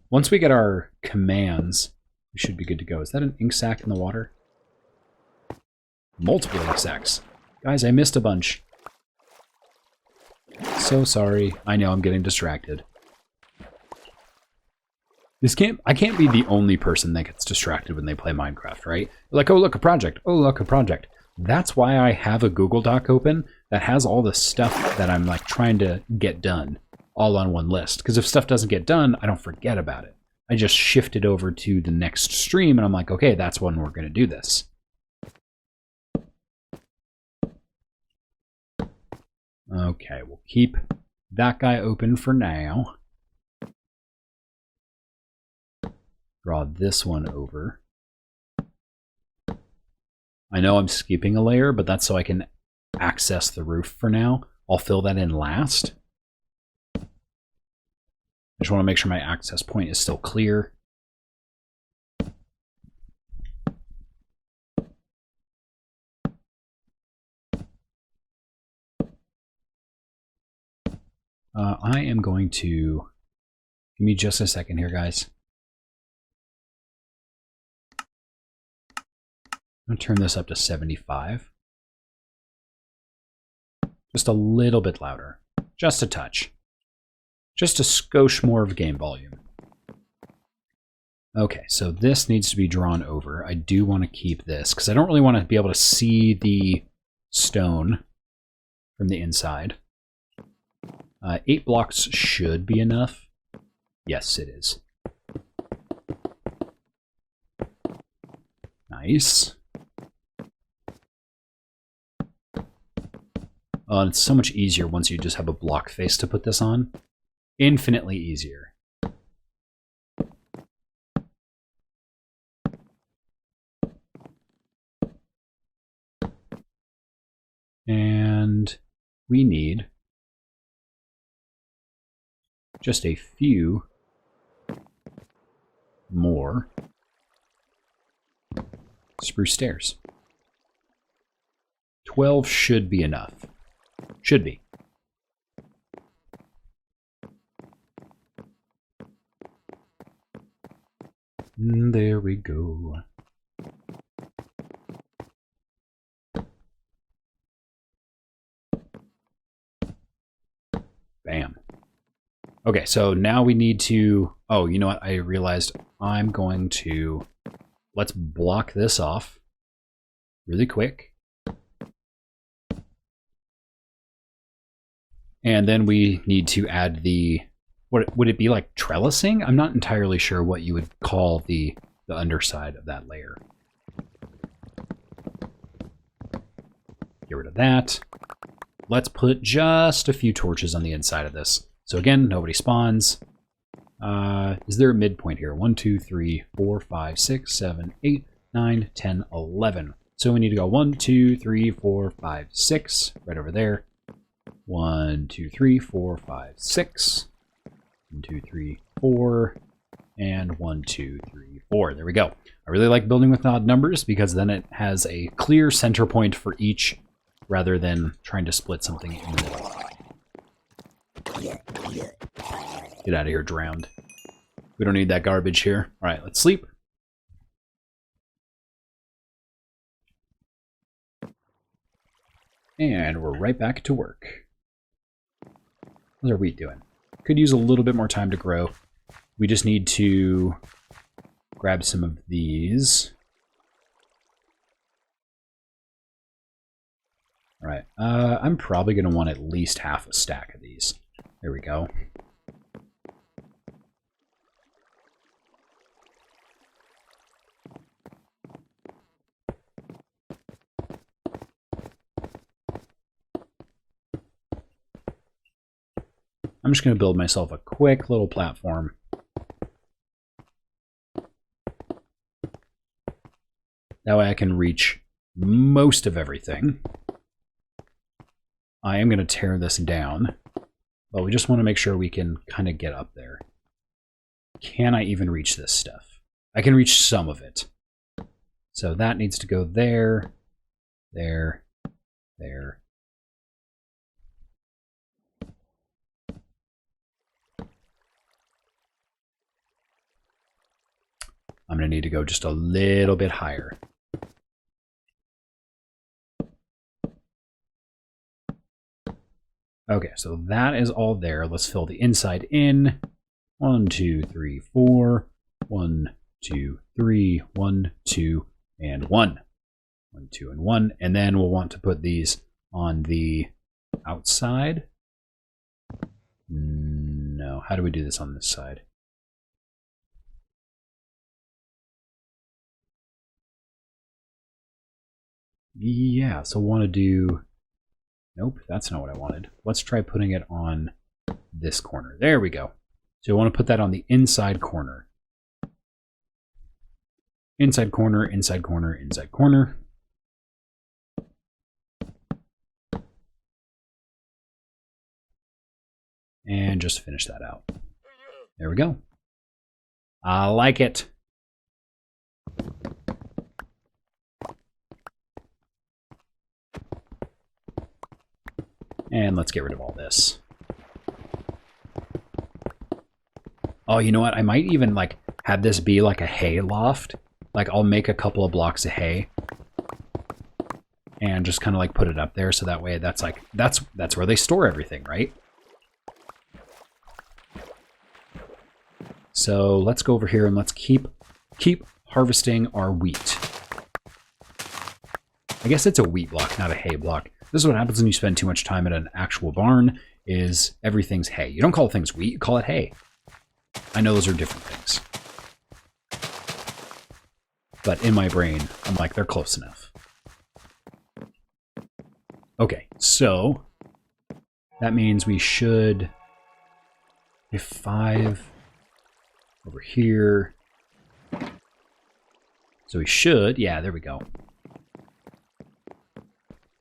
Once we get our commands, we should be good to go. Is that an ink sac in the water? Multiple ink sacs. Guys, I missed a bunch. So sorry. I know I'm getting distracted. I can't be the only person that gets distracted when they play Minecraft, right? Like, oh, look, a project. Oh, look, a project. That's why I have a Google Doc open that has all the stuff that I'm like trying to get done all on one list. Because if stuff doesn't get done, I don't forget about it. I just shift it over to the next stream and I'm like, okay, that's when we're going to do this. Okay, we'll keep that guy open for now. Draw this one over. I know I'm skipping a layer, but that's so I can access the roof for now. I'll fill that in last. I just want to make sure my access point is still clear. I am going to... Give me just a second here, guys. I'm going to turn this up to 75. Just a little bit louder. Just a touch. Just a skosh more of game volume. Okay, so this needs to be drawn over. I do want to keep this, because I don't really want to be able to see the stone from the inside. 8 blocks should be enough. Yes, it is. Nice. It's so much easier once you just have a block face to put this on. Infinitely easier. And we need just a few more spruce stairs. 12 should be enough. Should be. There we go. Bam. Okay, so now we need to... Oh, you know what? I realized I'm going to... Let's block this off really quick. And then we need to add the... What would it be, like trellising? I'm not entirely sure what you would call the underside of that layer. Get rid of that. Let's put just a few torches on the inside of this. So again, nobody spawns. Is there a midpoint here? 1, 2, 3, 4, 5, 6, 7, 8, 9, 10, 11. So we need to go 1, 2, 3, 4, 5, 6, right over there. 1, 2, 3, 4, 5, 6. 1, 2, 3, 4, and 1, 2, 3, 4. There we go. I really like building with odd numbers because then it has a clear center point for each rather than trying to split something in the middle. Get out of here, drowned. We don't need that garbage here. All right, let's sleep. And we're right back to work. How's our wheat doing? Could use a little bit more time to grow. We just need to grab some of these. All right, I'm probably going to want at least half a stack of these. There we go. I'm just going to build myself a quick little platform. That way I can reach most of everything. I am going to tear this down, but we just want to make sure we can kind of get up there. Can I even reach this stuff? I can reach some of it. So that needs to go there, there, there. I'm going to need to go just a little bit higher. Okay, so that is all there. Let's fill the inside in. 1, 2, 3, 4. 1, 2, 3. 1, 2, and 1. 1, 2, and 1. And then we'll want to put these on the outside. No, how do we do this on this side? Yeah, so want to do... Nope, that's not what I wanted. Let's try putting it on this corner. There we go. So I want to put that on the inside corner. Inside corner, inside corner, inside corner. And just finish that out. There we go. I like it. And let's get rid of all this. Oh, you know what? I might even like have this be like a hay loft. Like I'll make a couple of blocks of hay and just kind of like put it up there so that way that's like that's where they store everything, right? So let's go over here and let's keep harvesting our wheat. I guess it's a wheat block, not a hay block. This is what happens when you spend too much time at an actual barn, is everything's hay. You don't call things wheat, you call it hay. I know those are different things. But in my brain, I'm like, they're close enough. Okay, so that means we should have 5 over here. So we should, yeah, there we go.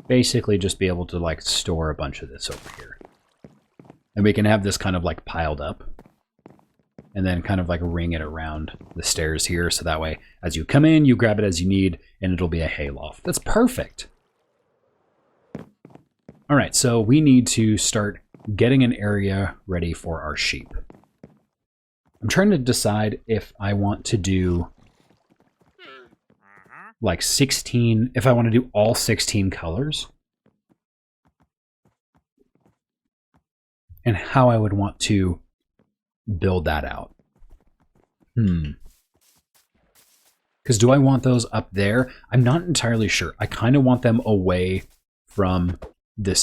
Basically just be able to like store a bunch of this over here. And we can have this kind of like piled up. And then kind of like ring it around the stairs here. So that way, as you come in, you grab it as you need, and it'll be a hay loft. That's perfect. All right, so we need to start getting an area ready for our sheep. I'm trying to decide if I want to do like 16, if I want to do all 16 colors. And how I would want to build that out. Because do I want those up there? I'm not entirely sure. I kind of want them away from the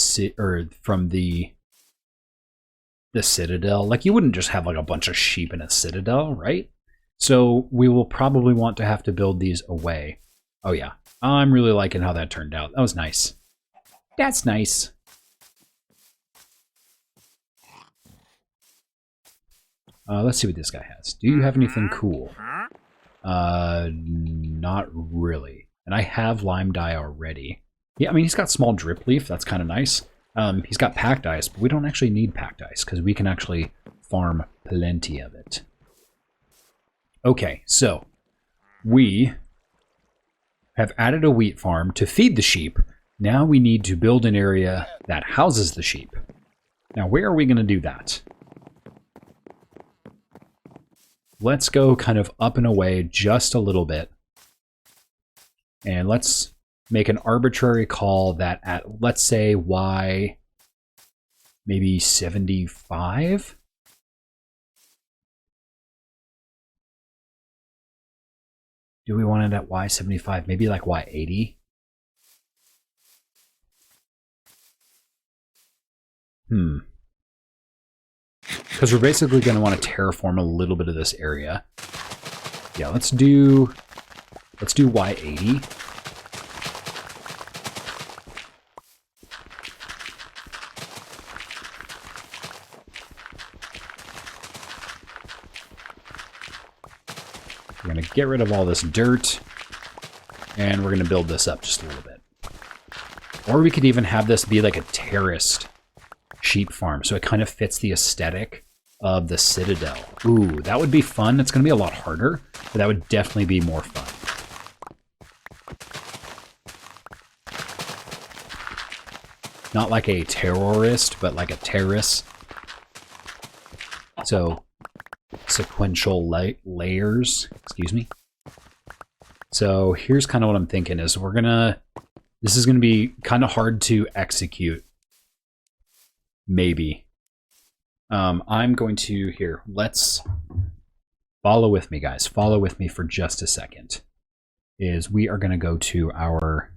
citadel. Like you wouldn't just have like a bunch of sheep in a citadel, right? So we will probably want to have to build these away. Oh yeah, I'm really liking how that turned out. That was nice. That's nice. Let's see what this guy has. Do you have anything cool? Not really. And I have lime dye already. Yeah, I mean, he's got small drip leaf. That's kind of nice. He's got packed ice, but we don't actually need packed ice because we can actually farm plenty of it. Okay, so we have added a wheat farm to feed the sheep. Now we need to build an area that houses the sheep. Now, where are we going to do that? let's go kind of up and away just a little bit. And let's make an arbitrary call that at, let's say, Y maybe 75? Do we want it at Y75? Maybe like Y80? Because we're basically going to want to terraform a little bit of this area. Yeah, let's do Y80. We're going to get rid of all this dirt, and we're going to build this up just a little bit. Or we could even have this be like a terraced sheep farm, so it kind of fits the aesthetic of the Citadel. Ooh, that would be fun. It's going to be a lot harder, but that would definitely be more fun. Not like a terrorist, but like a terrace. So, sequential layers, excuse me. So here's kind of what I'm thinking is this is gonna be kind of hard to execute. Maybe. I'm going to, let's follow with me, guys. Follow with me for just a second. We are gonna go to our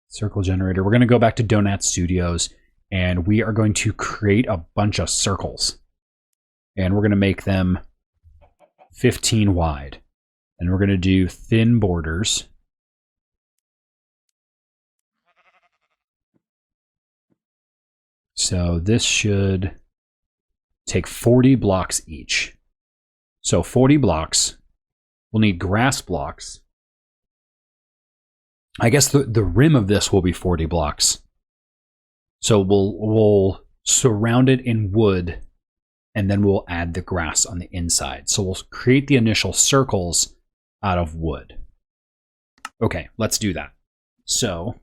circle generator. We're gonna go back to Donut Studios, and we are going to create a bunch of circles. And we're going to make them 15 wide. And we're going to do thin borders. So this should take 40 blocks each. So 40 blocks. We'll need grass blocks. I guess the rim of this will be 40 blocks. So we'll surround it in wood, and then we'll add the grass on the inside. So we'll create the initial circles out of wood. Okay, let's do that. So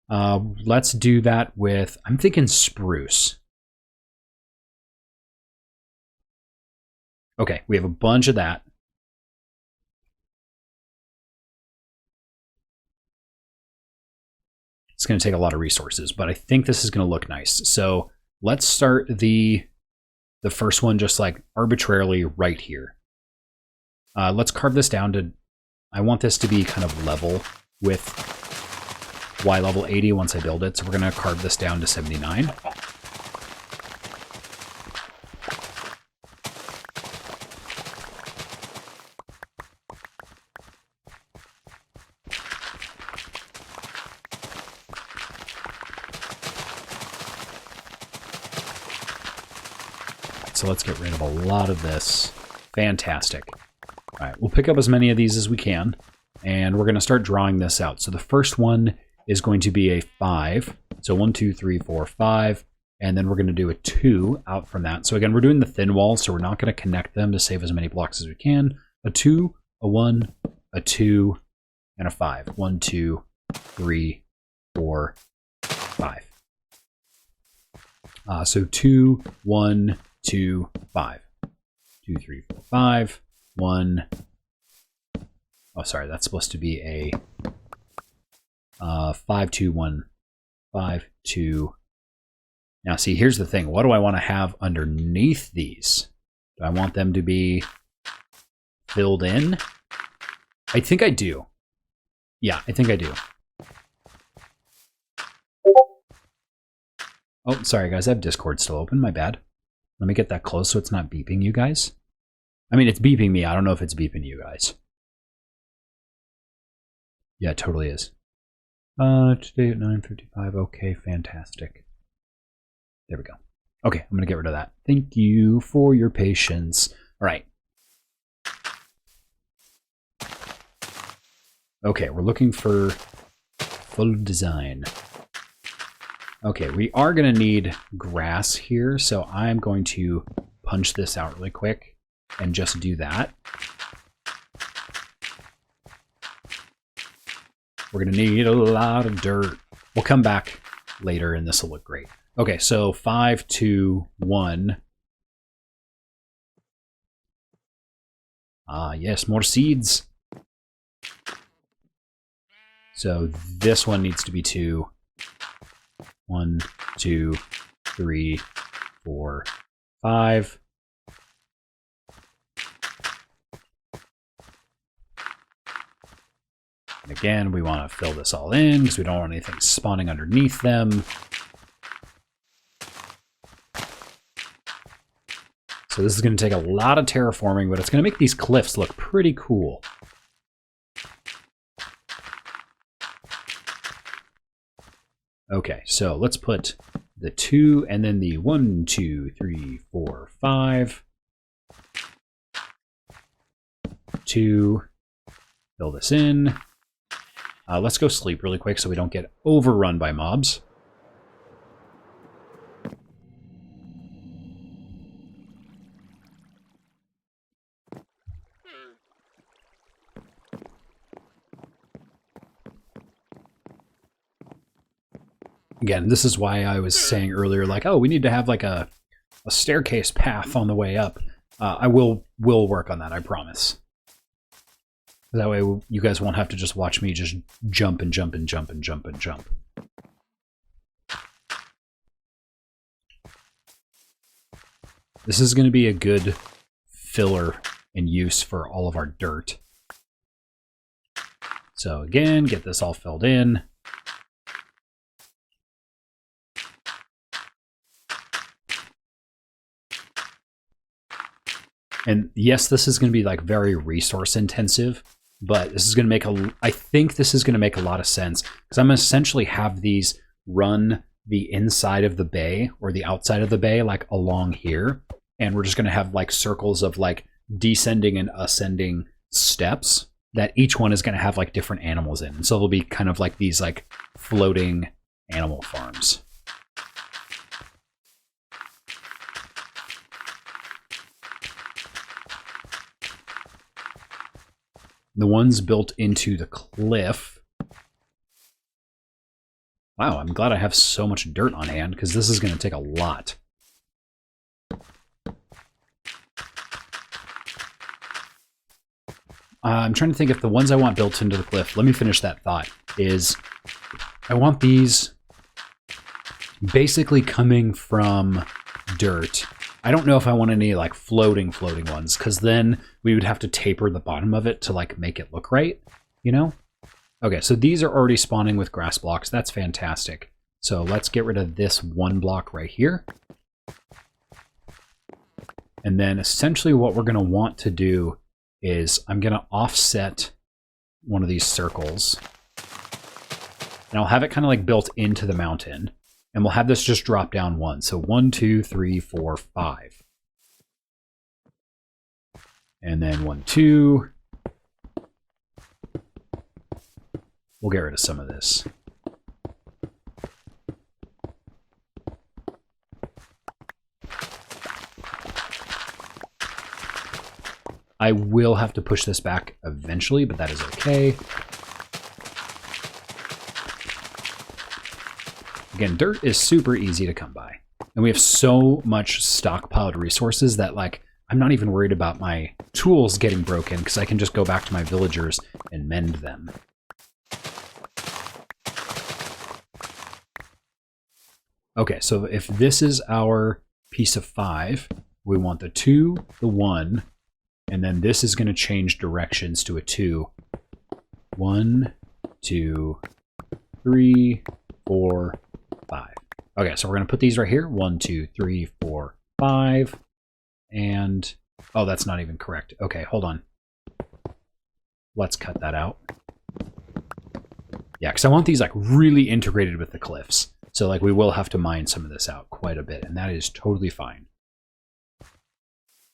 let's do that with, I'm thinking spruce. Okay, we have a bunch of that. It's going to take a lot of resources, but I think this is going to look nice. So let's start the first one just like arbitrarily right here. Let's carve this down to, I want this to be kind of level with Y level 80 once I build it. So we're going to carve this down to 79. So let's get rid of a lot of this. Fantastic. All right, we'll pick up as many of these as we can, and we're going to start drawing this out. So the first one is going to be a 5. So 1, 2, 3, 4, 5, and then we're going to do a 2 out from that. So again, we're doing the thin walls, so we're not going to connect them to save as many blocks as we can. A 2, a 1, a 2, and a 5. 1, 2, 3, 4, 5. So 2, 1, 2, 5. 2, 3, 4, 5. 1. Oh, sorry, that's supposed to be a 5, 2, 1, 5, 2. Now, see, here's the thing. What do I want to have underneath these? Do I want them to be filled in? I think I do. Yeah, I think I do. Oh, sorry, guys. I have Discord still open. My bad. Let me get that close so it's not beeping you guys. I mean, it's beeping me. I don't know if it's beeping you guys. Yeah, it totally is. Today at 9:55. Okay, fantastic. There we go. Okay, I'm going to get rid of that. Thank you for your patience. All right. Okay, we're looking for full design. Okay, we are going to need grass here, so I'm going to punch this out really quick and just do that. We're going to need a lot of dirt. We'll come back later and this will look great. Okay, so 5, 2, 1. Ah, yes, more seeds. So this one needs to be 2. 1, 2, 3, 4, 5. And again, we want to fill this all in because we don't want anything spawning underneath them. So this is going to take a lot of terraforming, but it's going to make these cliffs look pretty cool. Okay, so let's put the 2 and then the 1, 2, 3, 4, 5. 2. Fill this in. Let's go sleep really quick so we don't get overrun by mobs. Again, this is why I was saying earlier, like, oh, we need to have like a staircase path on the way up. I will work on that, I promise. That way you guys won't have to just watch me just jump and jump and jump and jump and jump. This is going to be a good filler and use for all of our dirt. So again, get this all filled in. And yes, this is going to be like very resource intensive, but this is going to make I think this is going to make a lot of sense because I'm going to essentially have these run the inside of the bay or the outside of the bay, like along here. And we're just going to have like circles of like descending and ascending steps that each one is going to have like different animals in. And so there'll be kind of like these like floating animal farms. The ones built into the cliff. Wow, I'm glad I have so much dirt on hand because this is going to take a lot. I'm trying to think if the ones I want built into the cliff, let me finish that thought, is I want these basically coming from dirt. I don't know if I want any like floating ones because then we would have to taper the bottom of it to like make it look right, you know? Okay, so these are already spawning with grass blocks. That's fantastic. So let's get rid of this one block right here. And then essentially what we're going to want to do is I'm going to offset one of these circles. And I'll have it kind of like built into the mountain. And we'll have this just drop down 1. So 1, 2, 3, 4, 5. And then 1, 2. We'll get rid of some of this. I will have to push this back eventually, but that is okay. Again, dirt is super easy to come by. And we have so much stockpiled resources that, like, I'm not even worried about my tools getting broken because I can just go back to my villagers and mend them. Okay, so if this is our piece of 5, we want the 2, the 1, and then this is going to change directions to a 2. 1, 2, 3, 4, 5. Okay, so we're going to put these right here. 1, 2, 3, 4, 5. And, oh, that's not even correct. Okay, hold on. Let's cut that out. Yeah, because I want these like really integrated with the cliffs. So like we will have to mine some of this out quite a bit, and that is totally fine.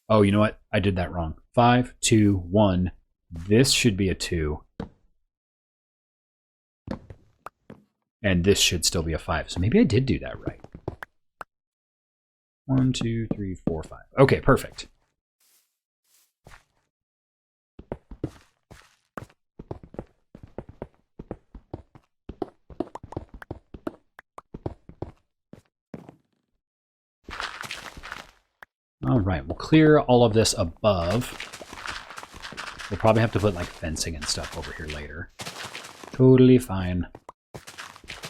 Oh, you know what? I did that wrong. 5, 2, 1. This should be a 2. And this should still be a 5. So maybe I did do that right. 1, 2, 3, 4, 5. Okay, perfect. All right, we'll clear all of this above. We'll probably have to put like fencing and stuff over here later. Totally fine.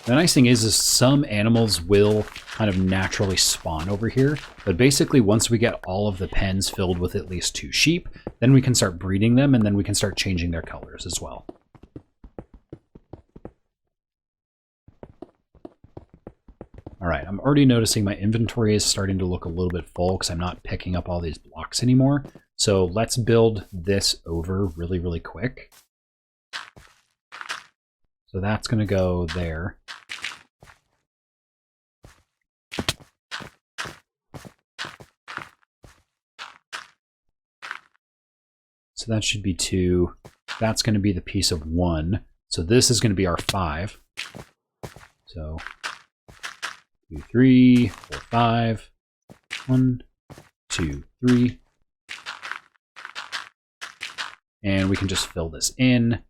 The nice thing is some animals will kind of naturally spawn over here, but basically once we get all of the pens filled with at least 2 sheep, then we can start breeding them, and then we can start changing their colors as well. All right, I'm already noticing my inventory is starting to look a little bit full because I'm not picking up all these blocks anymore. So let's build this over really, really quick. So that's going to go there. So that should be 2. That's going to be the piece of 1. So this is going to be our 5. So 2, 3, 4, 5. 1, 2, 3. And we can just fill this in.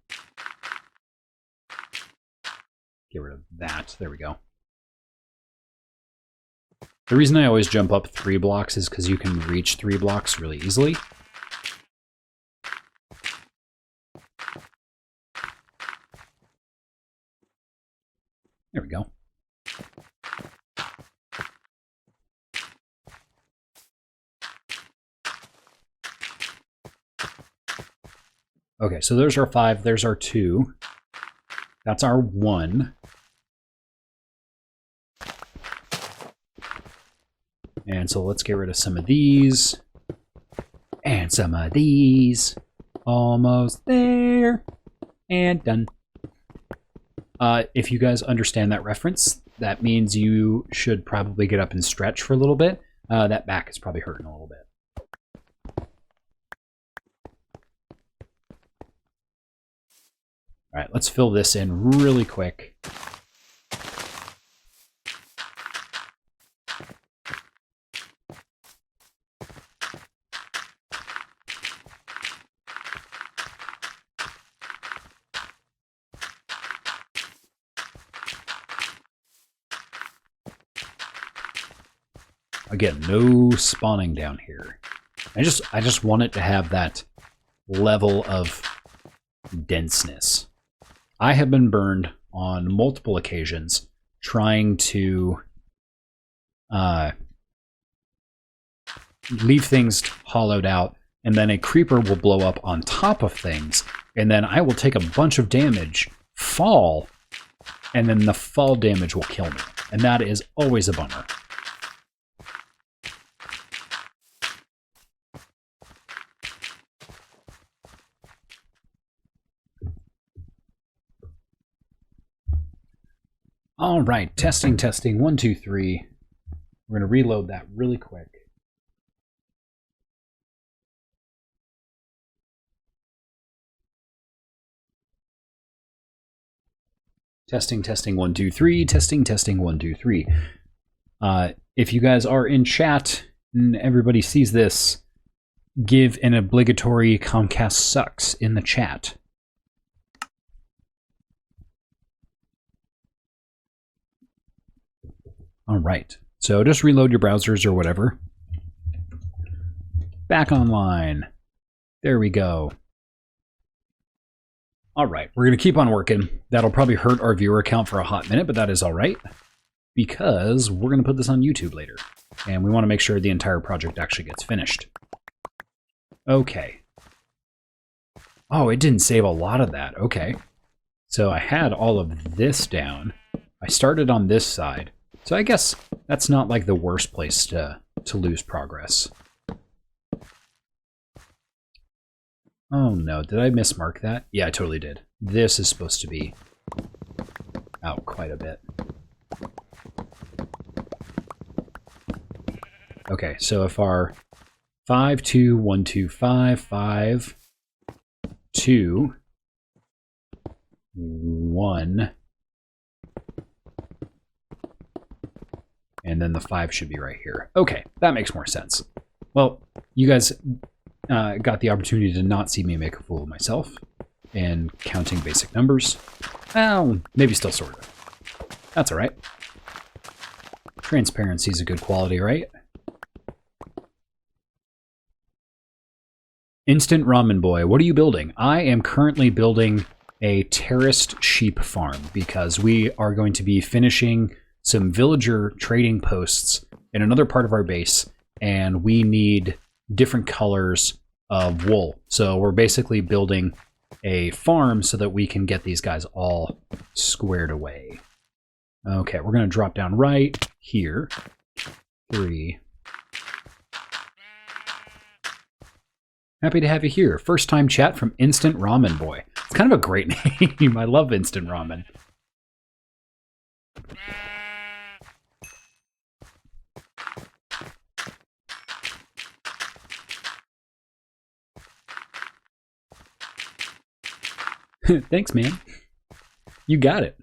Get rid of that. There we go. The reason I always jump up 3 blocks is because you can reach 3 blocks really easily. There we go. Okay, so there's our 5, there's our 2. That's our 1. And so let's get rid of some of these. And some of these. Almost there. And done. If you guys understand that reference, that means you should probably get up and stretch for a little bit. That back is probably hurting a little bit. All right, let's fill this in really quick. Again, no spawning down here. I just want it to have that level of denseness. I have been burned on multiple occasions trying to leave things hollowed out, and then a creeper will blow up on top of things, and then I will take a bunch of damage, fall, and then the fall damage will kill me. And that is always a bummer. All right, testing, 1, 2, 3. We're going to reload that really quick. Testing, 1, 2, 3. Testing, 1, 2, 3. If you guys are in chat and everybody sees this, give an obligatory Comcast sucks in the chat. All right, so just reload your browsers or whatever. Back online. There we go. All right, we're going to keep on working. That'll probably hurt our viewer count for a hot minute, but that is all right, because we're going to put this on YouTube later, and we want to make sure the entire project actually gets finished. Okay. Oh, it didn't save a lot of that. Okay. So I had all of this down. I started on this side. So I guess that's not like the worst place to lose progress. Oh no, did I mismark that? Yeah, I totally did. This is supposed to be out quite a bit. Okay, so if our 5, 2, 1, 2, 5, 5, 2, 1, and then the 5 should be right here. Okay, that makes more sense. Well, you guys got the opportunity to not see me make a fool of myself and counting basic numbers. Well, maybe still sort of. That's all right. Transparency is a good quality, right? Instant Ramen Boy, what are you building? I am currently building a terraced sheep farm because we are going to be finishing some villager trading posts in another part of our base, and we need different colors of wool. So we're basically building a farm so that we can get these guys all squared away. Okay, we're going to drop down right here. 3. Happy to have you here. First time chat from Instant Ramen Boy. It's kind of a great name. I love Instant Ramen. Thanks, man. You got it.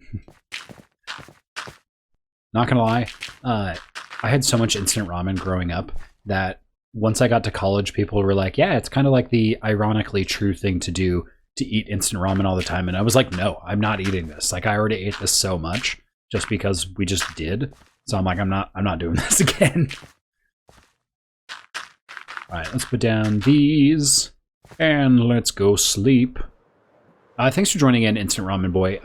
Not gonna lie, I had so much instant ramen growing up that once I got to college, people were like, yeah, it's kind of like the ironically true thing to do to eat instant ramen all the time. And I was like, no, I'm not eating this. Like, I already ate this so much just because we just did. So I'm like, I'm not doing this again. All right, let's put down these and let's go sleep. Thanks for joining in, Instant Ramen Boy.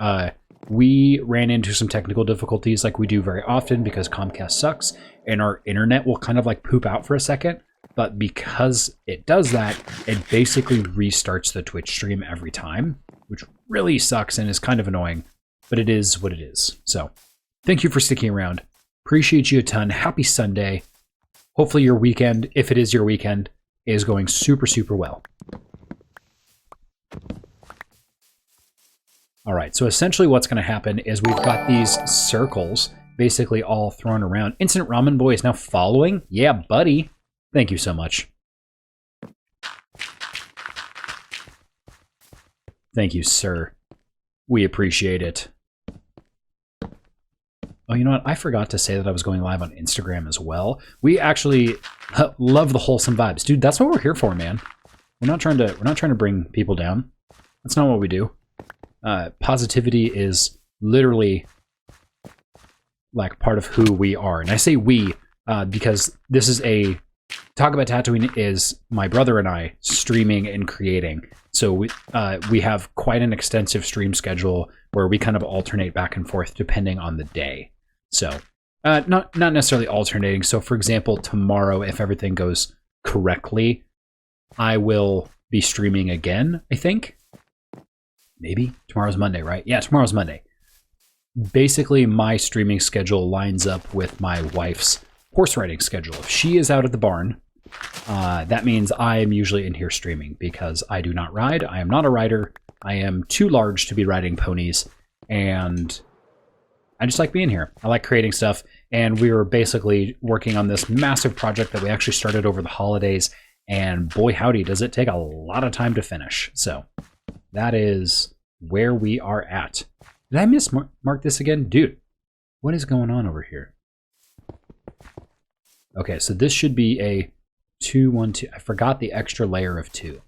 We ran into some technical difficulties like we do very often because Comcast sucks and our internet will kind of like poop out for a second. But because it does that, it basically restarts the Twitch stream every time, which really sucks and is kind of annoying, but it is what it is. So thank you for sticking around. Appreciate you a ton. Happy Sunday. Hopefully your weekend, if it is your weekend, is going super, super well. All right, so essentially what's going to happen is we've got these circles basically all thrown around. Instant Ramen Boy is now following. Yeah, buddy. Thank you so much. Thank you, sir. We appreciate it. Oh, you know what? I forgot to say that I was going live on Instagram as well. We actually love the wholesome vibes. Dude, that's what we're here for, man. We're not trying to bring people down. That's not what we do. Positivity is literally like part of who we are. And I say we because this is a Talk About Tatooine is my brother and I streaming and creating. So we have quite an extensive stream schedule where we kind of alternate back and forth depending on the day. So not necessarily alternating. So for example, tomorrow, if everything goes correctly, I will be streaming again, I think. Maybe tomorrow's Monday, right? Yeah, tomorrow's Monday. Basically, my streaming schedule lines up with my wife's horse riding schedule. If she is out at the barn, that means I am usually in here streaming because I do not ride. I am not a rider. I am too large to be riding ponies, and I just like being here. I like creating stuff, and we were basically working on this massive project that we actually started over the holidays, and boy howdy, does it take a lot of time to finish. So that is where we are at. Did I mark this again? Dude, what is going on over here? Okay, so this should be a 2, 1, 2. I forgot the extra layer of 2.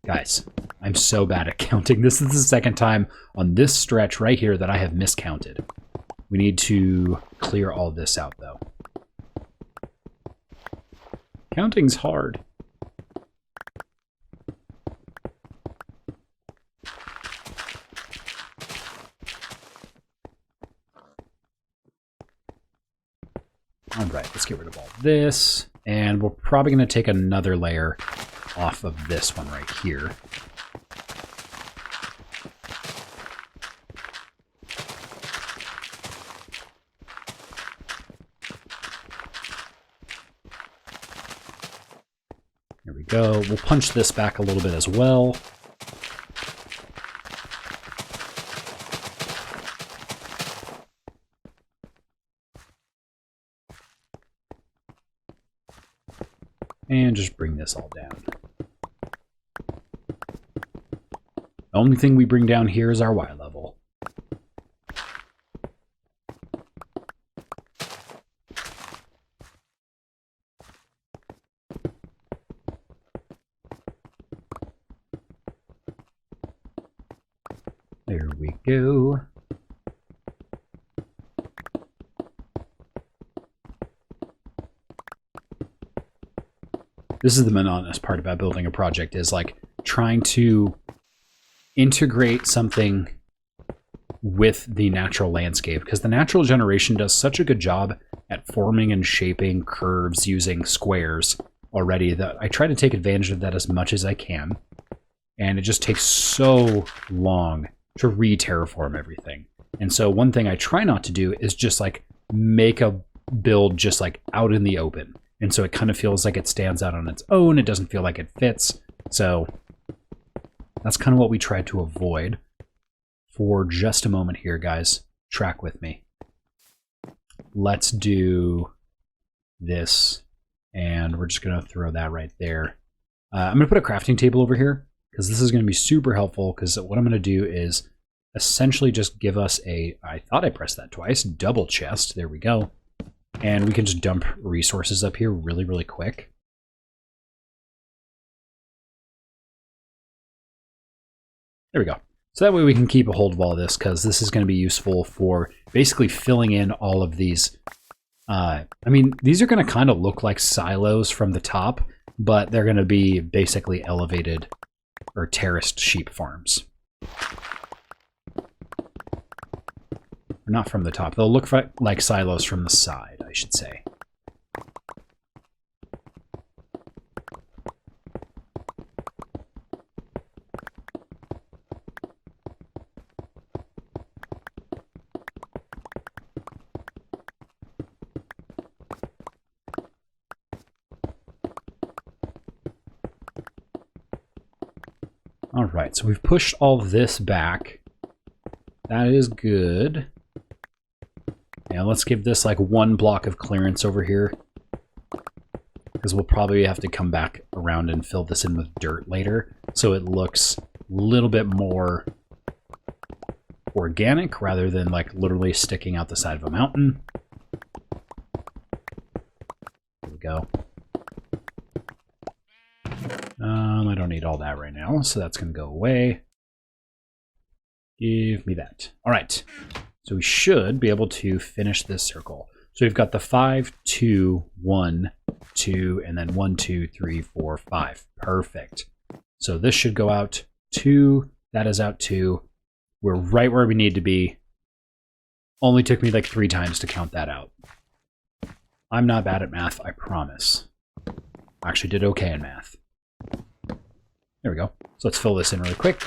Guys, I'm so bad at counting. This is the second time on this stretch right here that I have miscounted. We need to clear all this out, though. Counting's hard. All right, let's get rid of all this. And we're probably going to take another layer off of this one right here. There we go. We'll punch this back a little bit as well. And just bring this all down. The only thing we bring down here is our Y level. There we go. This is the monotonous part about building a project, is like trying to integrate something with the natural landscape, because the natural generation does such a good job at forming and shaping curves using squares already that I try to take advantage of that as much as I can. And it just takes so long to re-terraform everything. And so one thing I try not to do is just like make a build just like out in the open. And so it kind of feels like it stands out on its own. It doesn't feel like it fits. So that's kind of what we tried to avoid. For just a moment here, guys, track with me. Let's do this, and we're just going to throw that right there. I'm going to put a crafting table over here, because this is going to be super helpful, because what I'm going to do is essentially just give us a, I thought I pressed that twice, double chest. There we go. And we can just dump resources up here really, really quick. There we go. So that way we can keep a hold of all of this, because this is going to be useful for basically filling in all of these. I mean, these are going to kind of look like silos from the top, but they're going to be basically elevated or terraced sheep farms. Or not from the top. They'll look like silos from the side, I should say. All right, so we've pushed all this back. That is good. Now let's give this like one block of clearance over here, because we'll probably have to come back around and fill this in with dirt later, so it looks a little bit more organic rather than like literally sticking out the side of a mountain. There we go. I don't need all that right now, so that's going to go away. Give me that. All right. So we should be able to finish this circle. So we've got the 5, 2, 1, 2, and then 1, 2, 3, 4, 5. Perfect. So this should go out 2. That is out 2. We're right where we need to be. Only took me like 3 times to count that out. I'm not bad at math, I promise. Actually did okay in math. There we go. So let's fill this in really quick.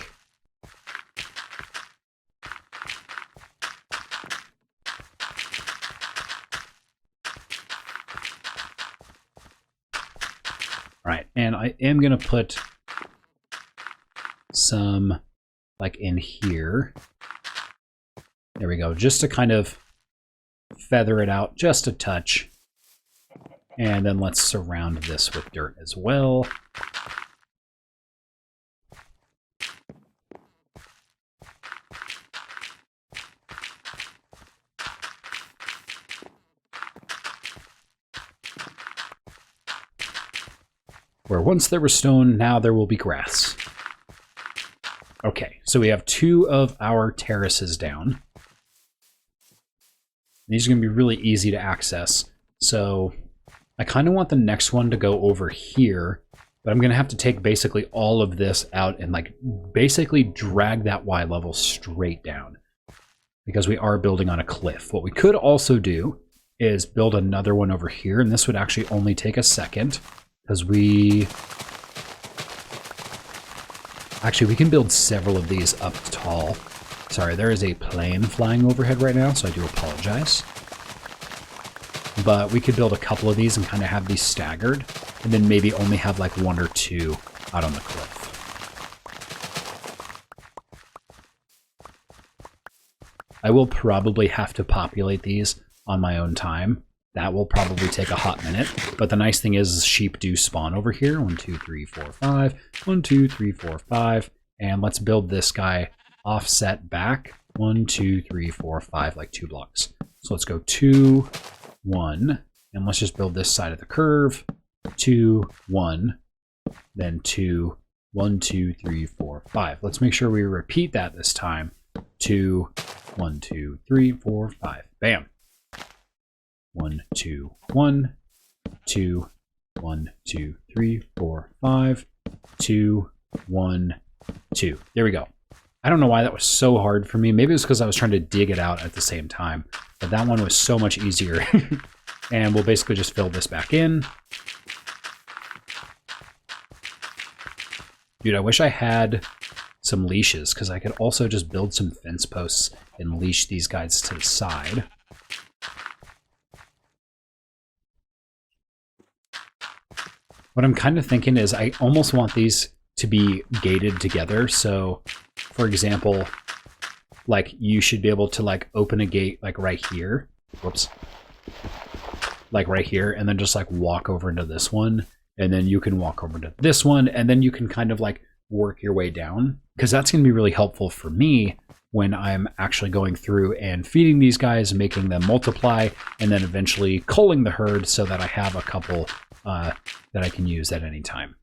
All right, and I am going to put some like in here. There we go, just to kind of feather it out just a touch. And then let's surround this with dirt as well. Where once there was stone, now there will be grass. Okay, so we have 2 of our terraces down. These are going to be really easy to access. So I kind of want the next one to go over here, but I'm going to have to take basically all of this out and like basically drag that Y level straight down, because we are building on a cliff. What we could also do is build another one over here, and this would actually only take a second. Because we can build several of these up tall. Sorry, there is a plane flying overhead right now, so I do apologize. But we could build a couple of these and kind of have these staggered, and then maybe only have like 1 or 2 out on the cliff. I will probably have to populate these on my own time. That will probably take a hot minute, but the nice thing is sheep do spawn over here. 1, 2, 3, 4, 5. 1, 2, 3, 4, 5. And let's build this guy offset back. 1, 2, 3, 4, 5, like 2 blocks. So let's go 2, 1, and let's just build this side of the curve. 2, 1, then 2, 1, 2, 3, 4, 5. Let's make sure we repeat that this time. 2, 1, 2, 3, 4, 5. Bam. 1, 2, 1, 2, 1, 2, 3, 4, 5, 2, 1, 2. There we go. I don't know why that was so hard for me. Maybe it was because I was trying to dig it out at the same time. But that one was so much easier. And we'll basically just fill this back in. Dude, I wish I had some leashes, because I could also just build some fence posts and leash these guys to the side. What I'm kind of thinking is I almost want these to be gated together. So, for example, like you should be able to like open a gate like right here. Whoops. Like right here, and then just like walk over into this one, and then you can walk over to this one, and then you can kind of like work your way down, because that's going to be really helpful for me when I'm actually going through and feeding these guys, making them multiply, and then eventually culling the herd so that I have a couple that I can use at any time.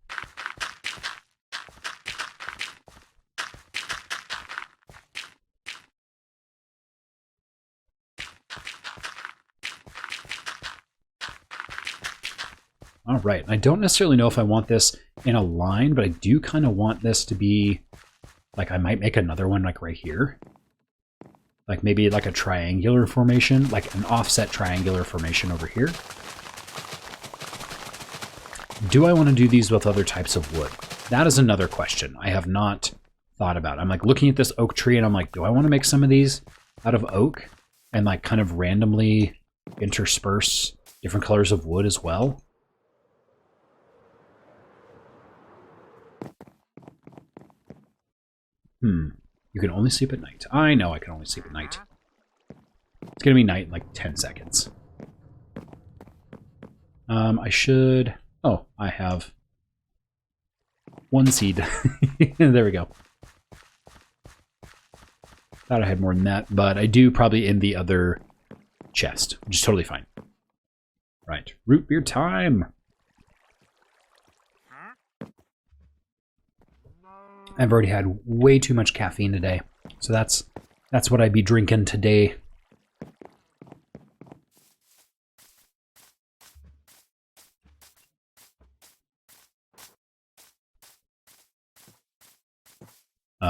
All right, I don't necessarily know if I want this in a line, but I do kind of want this to be, like I might make another one like right here. Like maybe like a triangular formation, like an offset triangular formation over here. Do I want to do these with other types of wood? That is another question I have not thought about. I'm like looking at this oak tree and I'm like, do I want to make some of these out of oak and like kind of randomly intersperse different colors of wood as well? You can only sleep at night. I know I can only sleep at night. It's going to be night in like 10 seconds. I should... Oh, I have one seed. There we go. Thought I had more than that, but I do probably in the other chest, which is totally fine. Right, root beer time! I've already had way too much caffeine today, so that's what I'd be drinking today.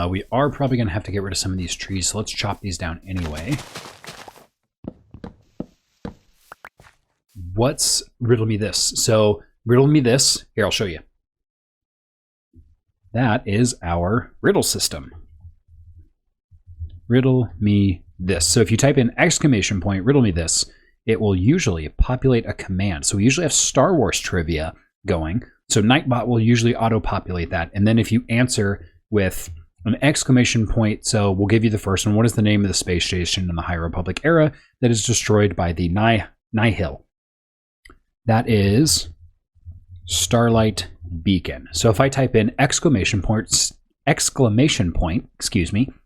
We are probably going to have to get rid of some of these trees, so let's chop these down anyway. Riddle me this. So, riddle me this. Here, I'll show you. That is our riddle system. Riddle me this. So if you type in exclamation point, riddle me this, it will usually populate a command. So we usually have Star Wars trivia going. So Nightbot will usually auto-populate that. And then if you answer with an exclamation point, so we'll give you the first one. What is the name of the space station in the High Republic era that is destroyed by the Nihil? That is Starlight Beacon. So if I type in exclamation point,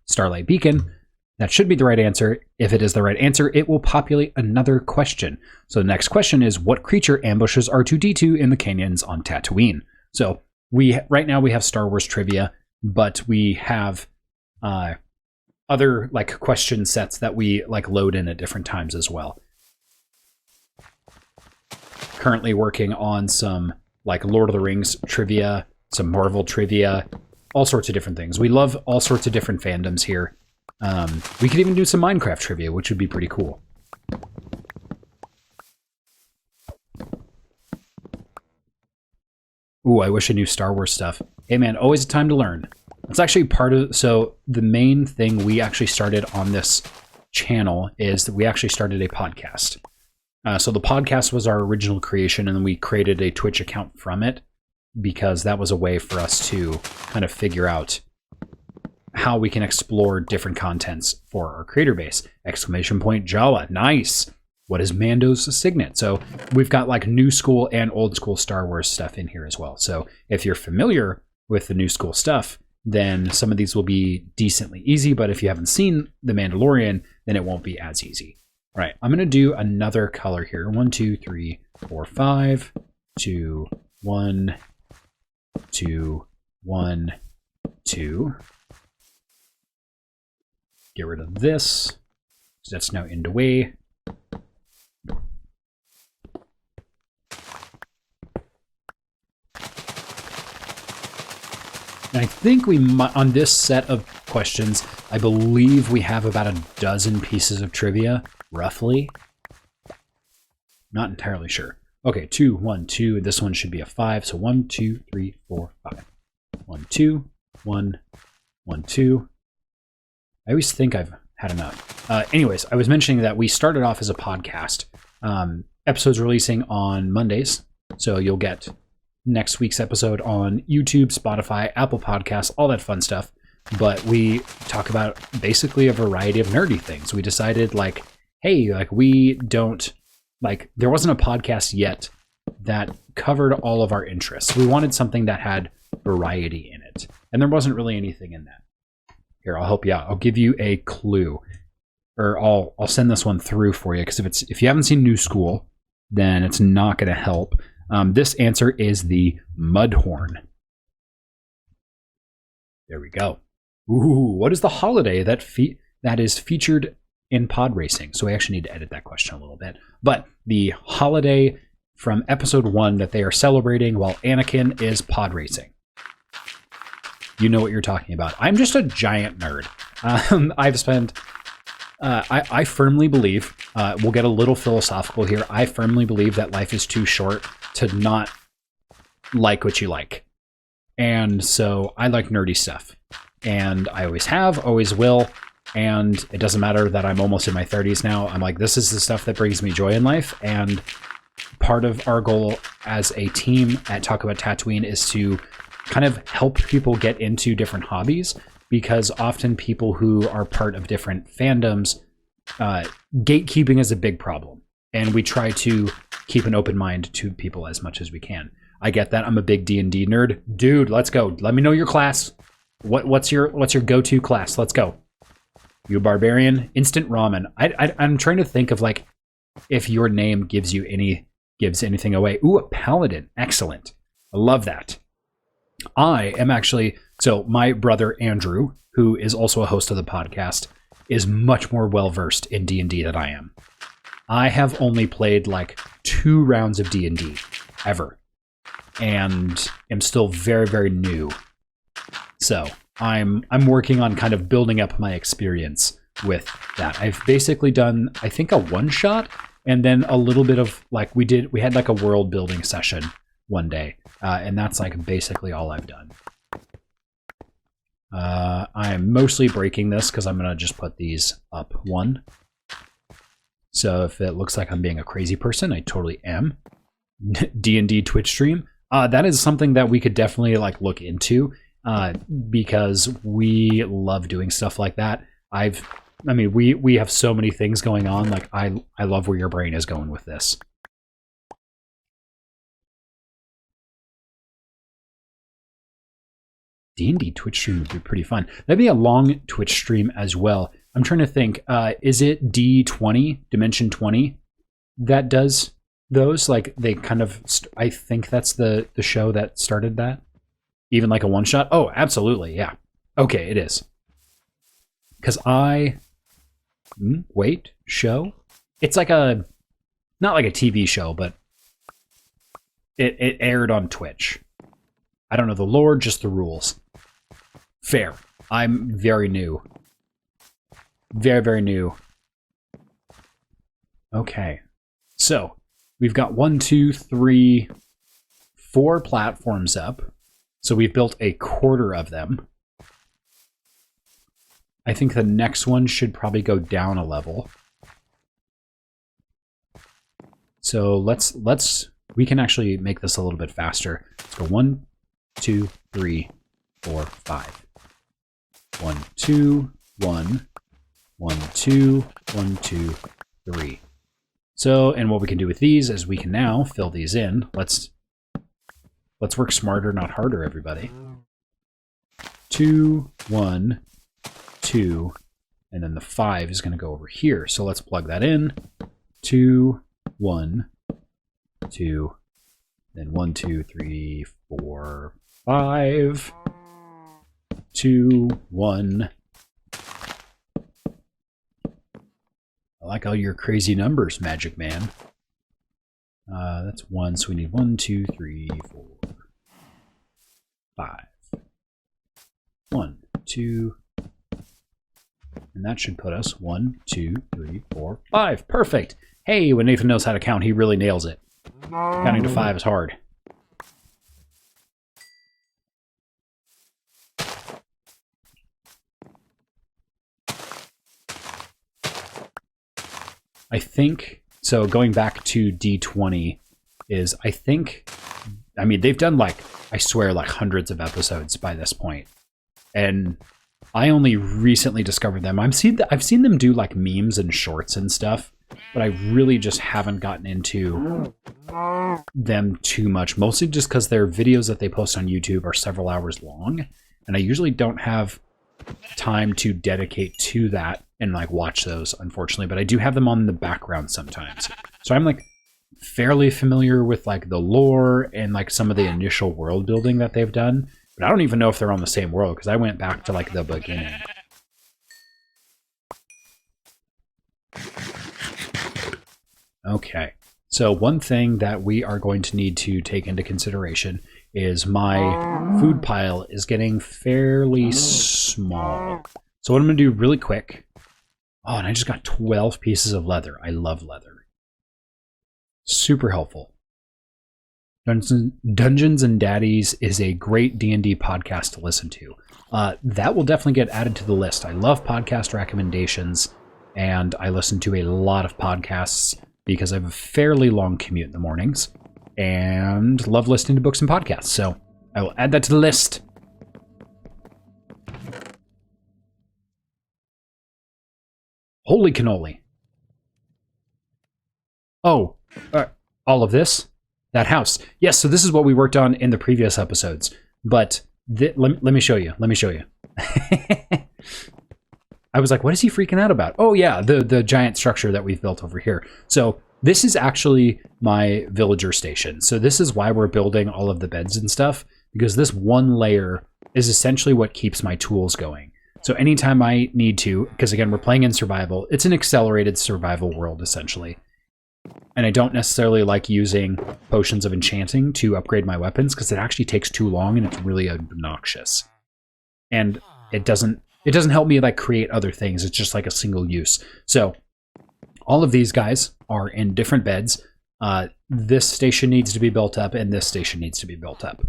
Starlight Beacon, that should be the right answer. If it is the right answer, it will populate another question. So the next question is, what creature ambushes R2-D2 in the canyons on Tatooine? So right now we have Star Wars trivia, but we have other like question sets that we like load in at different times as well. Currently working on some like Lord of the Rings trivia, some Marvel trivia, all sorts of different things. We love all sorts of different fandoms here. We could even do some Minecraft trivia, which would be pretty cool. Ooh, I wish I knew Star Wars stuff. Hey man, always a time to learn. It's actually part of, so the main thing we actually started on this channel is that we actually started a podcast. So the podcast was our original creation, and then we created a Twitch account from it because that was a way for us to kind of figure out how we can explore different contents for our creator base. Exclamation point Jawa, nice. What is Mando's signet? So we've got like new school and old school Star Wars stuff in here as well. So if you're familiar with the new school stuff, then some of these will be decently easy, but if you haven't seen The Mandalorian, then it won't be as easy. All right, I'm going to do another color here. 1, 2, 3, 4, 5, 2, 1, 2, 1, 2. Get rid of this. So that's now in the way. And I think we might, on this set of questions, I believe we have about a dozen pieces of trivia, roughly. Not entirely sure. Okay, 2, 1, 2. This one should be a 5. So 1, 2, 3, 4, 5. 1, 2, 1, 1, 2. I always think I've had enough. Anyways, I was mentioning that we started off as a podcast. Episodes releasing on Mondays. So you'll get next week's episode on YouTube, Spotify, Apple Podcasts, all that fun stuff. But we talk about basically a variety of nerdy things. We decided like, hey, like we don't, like there wasn't a podcast yet that covered all of our interests. We wanted something that had variety in it. And there wasn't really anything in that. Here, I'll help you out. I'll give you a clue. Or I'll send this one through for you, because if you haven't seen New School, then it's not going to help. This answer is the Mudhorn. There we go. Ooh, what is the holiday that is featured in pod racing? So we actually need to edit that question a little bit. But the holiday from episode 1 that they are celebrating while Anakin is pod racing. You know what you're talking about. I'm just a giant nerd. I've spent... I firmly believe, we'll get a little philosophical here, I firmly believe that life is too short to not like what you like. And so I like nerdy stuff. And I always have, always will. And it doesn't matter that I'm almost in my 30s now. I'm like, this is the stuff that brings me joy in life. And part of our goal as a team at Talk About Tatooine is to kind of help people get into different hobbies. Because often people who are part of different fandoms, gatekeeping is a big problem. And we try to keep an open mind to people as much as we can. I get that. I'm a big D&D nerd. Dude, let's go. Let me know your class. What's your go-to class? Let's go. You a barbarian? Instant ramen. I'm trying to think of like if your name gives anything away. Ooh, a paladin. Excellent. I love that. I am actually... So my brother, Andrew, who is also a host of the podcast, is much more well-versed in D&D than I am. I have only played like 2 rounds of D&D ever, and am still very, very new. So I'm working on kind of building up my experience with that. I've basically done, I think, a one-shot, and then a little bit of like we had like a world-building session one day, and that's like basically all I've done. I am mostly breaking this because I'm going to just put these up 1. So if it looks like I'm being a crazy person, I totally am. D&D Twitch stream. That is something that we could definitely like look into because we love doing stuff like that. We have so many things going on. Like I love where your brain is going with this. D&D Twitch stream would be pretty fun. That'd be a long Twitch stream as well. I'm trying to think. Is it D20, Dimension 20, that does those? Like they kind of, I think that's the show that started that. Even like a one shot. Oh, absolutely, yeah. Okay, it is. Because show. It's like not like a TV show, but it aired on Twitch. I don't know the lore, just the rules. Fair. I'm very new. Very, very new. Okay. So, we've got 1, 2, 3, 4 platforms up. So we've built a quarter of them. I think the next one should probably go down a level. So we can actually make this a little bit faster. Let's go 1, 2, 3, 4, 5. 1, 2, 1, 1, 2, 1, 2, 3. So, and what we can do with these is we can now fill these in. Let's work smarter, not harder, everybody. 2, 1, 2, and then the 5 is going to go over here. So let's plug that in. 2, 1, 2, then 1, 2, 3, 4, 5. 2, 1. I like all your crazy numbers, Magic Man. That's 1, so we need 1, 2, 3, 4, 5. 1, 2, and that should put us 1, 2, 3, 4, 5. Perfect. Hey, when Nathan knows how to count, he really nails it. Counting to 5 is hard. I think, so going back to D20 is, I mean, they've done like, I swear, like hundreds of episodes by this point. And I only recently discovered them. I've seen them do like memes and shorts and stuff, but I really just haven't gotten into them too much, mostly just because their videos that they post on YouTube are several hours long, and I usually don't have time to dedicate to that and like watch those, unfortunately, but I do have them on in the background sometimes. So I'm like fairly familiar with like the lore and like some of the initial world building that they've done, but I don't even know if they're on the same world because I went back to like the beginning. Okay, so one thing that we are going to need to take into consideration is my food pile is getting fairly small. So what I'm going to do really quick... Oh, and I just got 12 pieces of leather. I love leather. Super helpful. Dungeons and Daddies is a great D&D podcast to listen to. That will definitely get added to the list. I love podcast recommendations, and I listen to a lot of podcasts because I have a fairly long commute in the mornings and love listening to books and podcasts. So I will add that to the list. Holy cannoli. Oh, all of this? That house. Yes, so this is what we worked on in the previous episodes. But let me show you. Let me show you. I was like, what is he freaking out about? Oh yeah, the giant structure that we've built over here. So this is actually my villager station. So this is why we're building all of the beds and stuff, because this one layer is essentially what keeps my tools going. So anytime I need to, because again, we're playing in survival, it's an accelerated survival world essentially. And I don't necessarily like using potions of enchanting to upgrade my weapons because it actually takes too long and it's really obnoxious. And it doesn't help me like create other things. It's just like a single use. So all of these guys are in different beds. This station needs to be built up and this station needs to be built up.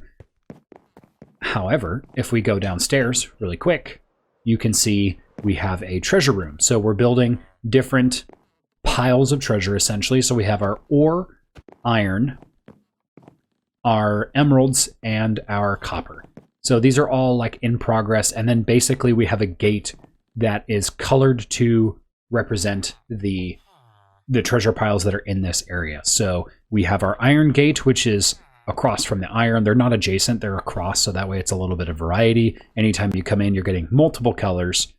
However, if we go downstairs really quick, you can see we have a treasure room. So we're building different piles of treasure essentially. So we have our ore, iron, our emeralds, and our copper. So these are all like in progress. And then basically we have a gate that is colored to represent the treasure piles that are in this area. So we have our iron gate, which is across from the iron. They're not adjacent, they're across, so that way it's a little bit of variety. Anytime you come in, you're getting multiple colors.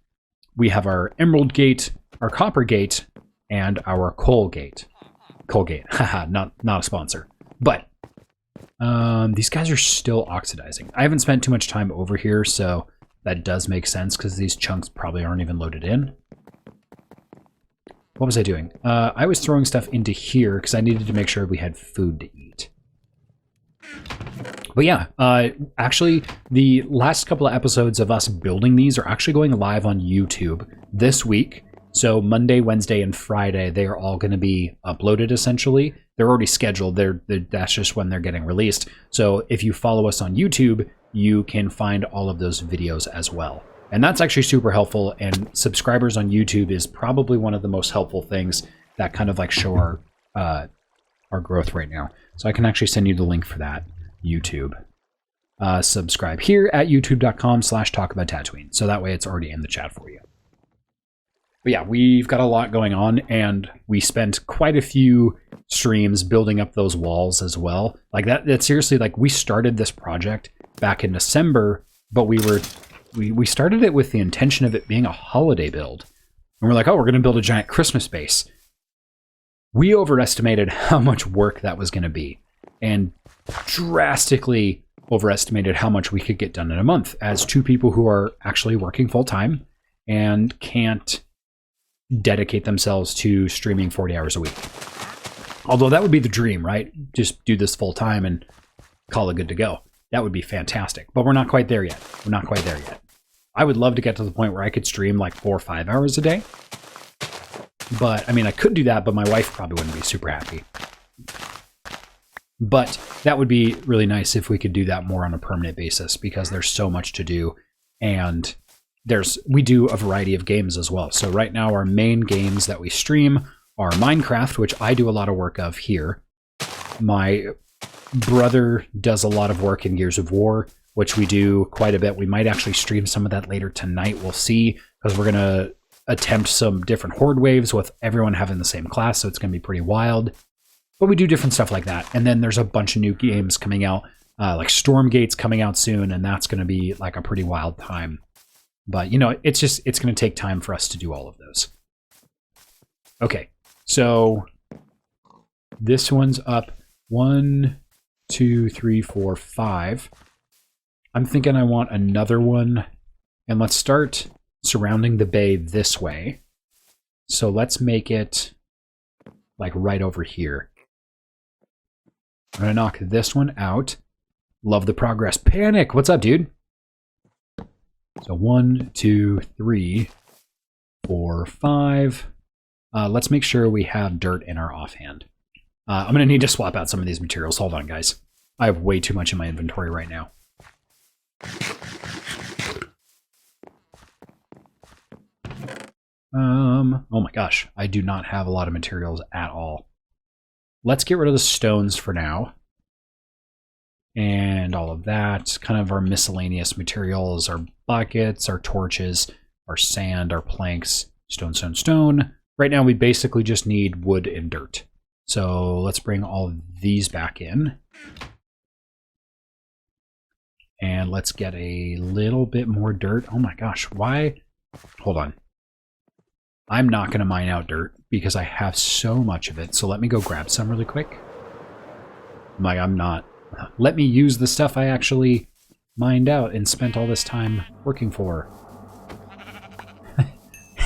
We have our emerald gate, our copper gate, and our coal gate. Coal gate, haha, not a sponsor. But these guys are still oxidizing. I haven't spent too much time over here, so that does make sense because these chunks probably aren't even loaded in. What was I doing? I was throwing stuff into here because I needed to make sure we had food to eat. But yeah, actually, the last couple of episodes of us building these are actually going live on YouTube this week. So Monday, Wednesday, and Friday, they are all going to be uploaded, essentially. They're already scheduled. That's just when they're getting released. So if you follow us on YouTube, you can find all of those videos as well. And that's actually super helpful. And subscribers on YouTube is probably one of the most helpful things that kind of like show our growth right now. So I can actually send you the link for that, YouTube. Subscribe here at youtube.com/talkabouttatooine. So that way it's already in the chat for you. But yeah, we've got a lot going on, and we spent quite a few streams building up those walls as well. Like that seriously, like we started this project back in December, but we started it with the intention of it being a holiday build. And we're like, oh, we're going to build a giant Christmas base. We overestimated how much work that was going to be, and drastically overestimated how much we could get done in a month as two people who are actually working full time and can't dedicate themselves to streaming 40 hours a week. Although that would be the dream, right? Just do this full time and call it good to go. That would be fantastic. But we're not quite there yet. We're not quite there yet. I would love to get to the point where I could stream like 4 or 5 hours a day. But, I mean, I could do that, but my wife probably wouldn't be super happy. But that would be really nice if we could do that more on a permanent basis, because there's so much to do. And we do a variety of games as well. So right now our main games that we stream are Minecraft, which I do a lot of work of here. My brother does a lot of work in Gears of War, which we do quite a bit. We might actually stream some of that later tonight. We'll see, because we're going to attempt some different horde waves with everyone having the same class, so it's going to be pretty wild. But we do different stuff like that. And then there's a bunch of new games coming out, like Stormgate's coming out soon, and that's going to be like a pretty wild time. But, you know, it's going to take time for us to do all of those. Okay, so this one's up 1, 2, 3, 4, 5. I'm thinking I want another one, and let's start surrounding the bay this way. So let's make it like right over here. I'm going to knock this one out. Love the progress. Panic! What's up, dude? So 1, 2, 3, 4, 5. Let's make sure we have dirt in our offhand. I'm going to need to swap out some of these materials. Hold on, guys. I have way too much in my inventory right now. Oh my gosh. I do not have a lot of materials at all. Let's get rid of the stones for now. And all of that. Kind of our miscellaneous materials, our buckets, our torches, our sand, our planks, stone, stone, stone. Right now we basically just need wood and dirt. So let's bring all of these back in. And let's get a little bit more dirt. Oh my gosh, why? Hold on. I'm not going to mine out dirt because I have so much of it. So let me go grab some really quick. I'm not. Let me use the stuff I actually mined out and spent all this time working for.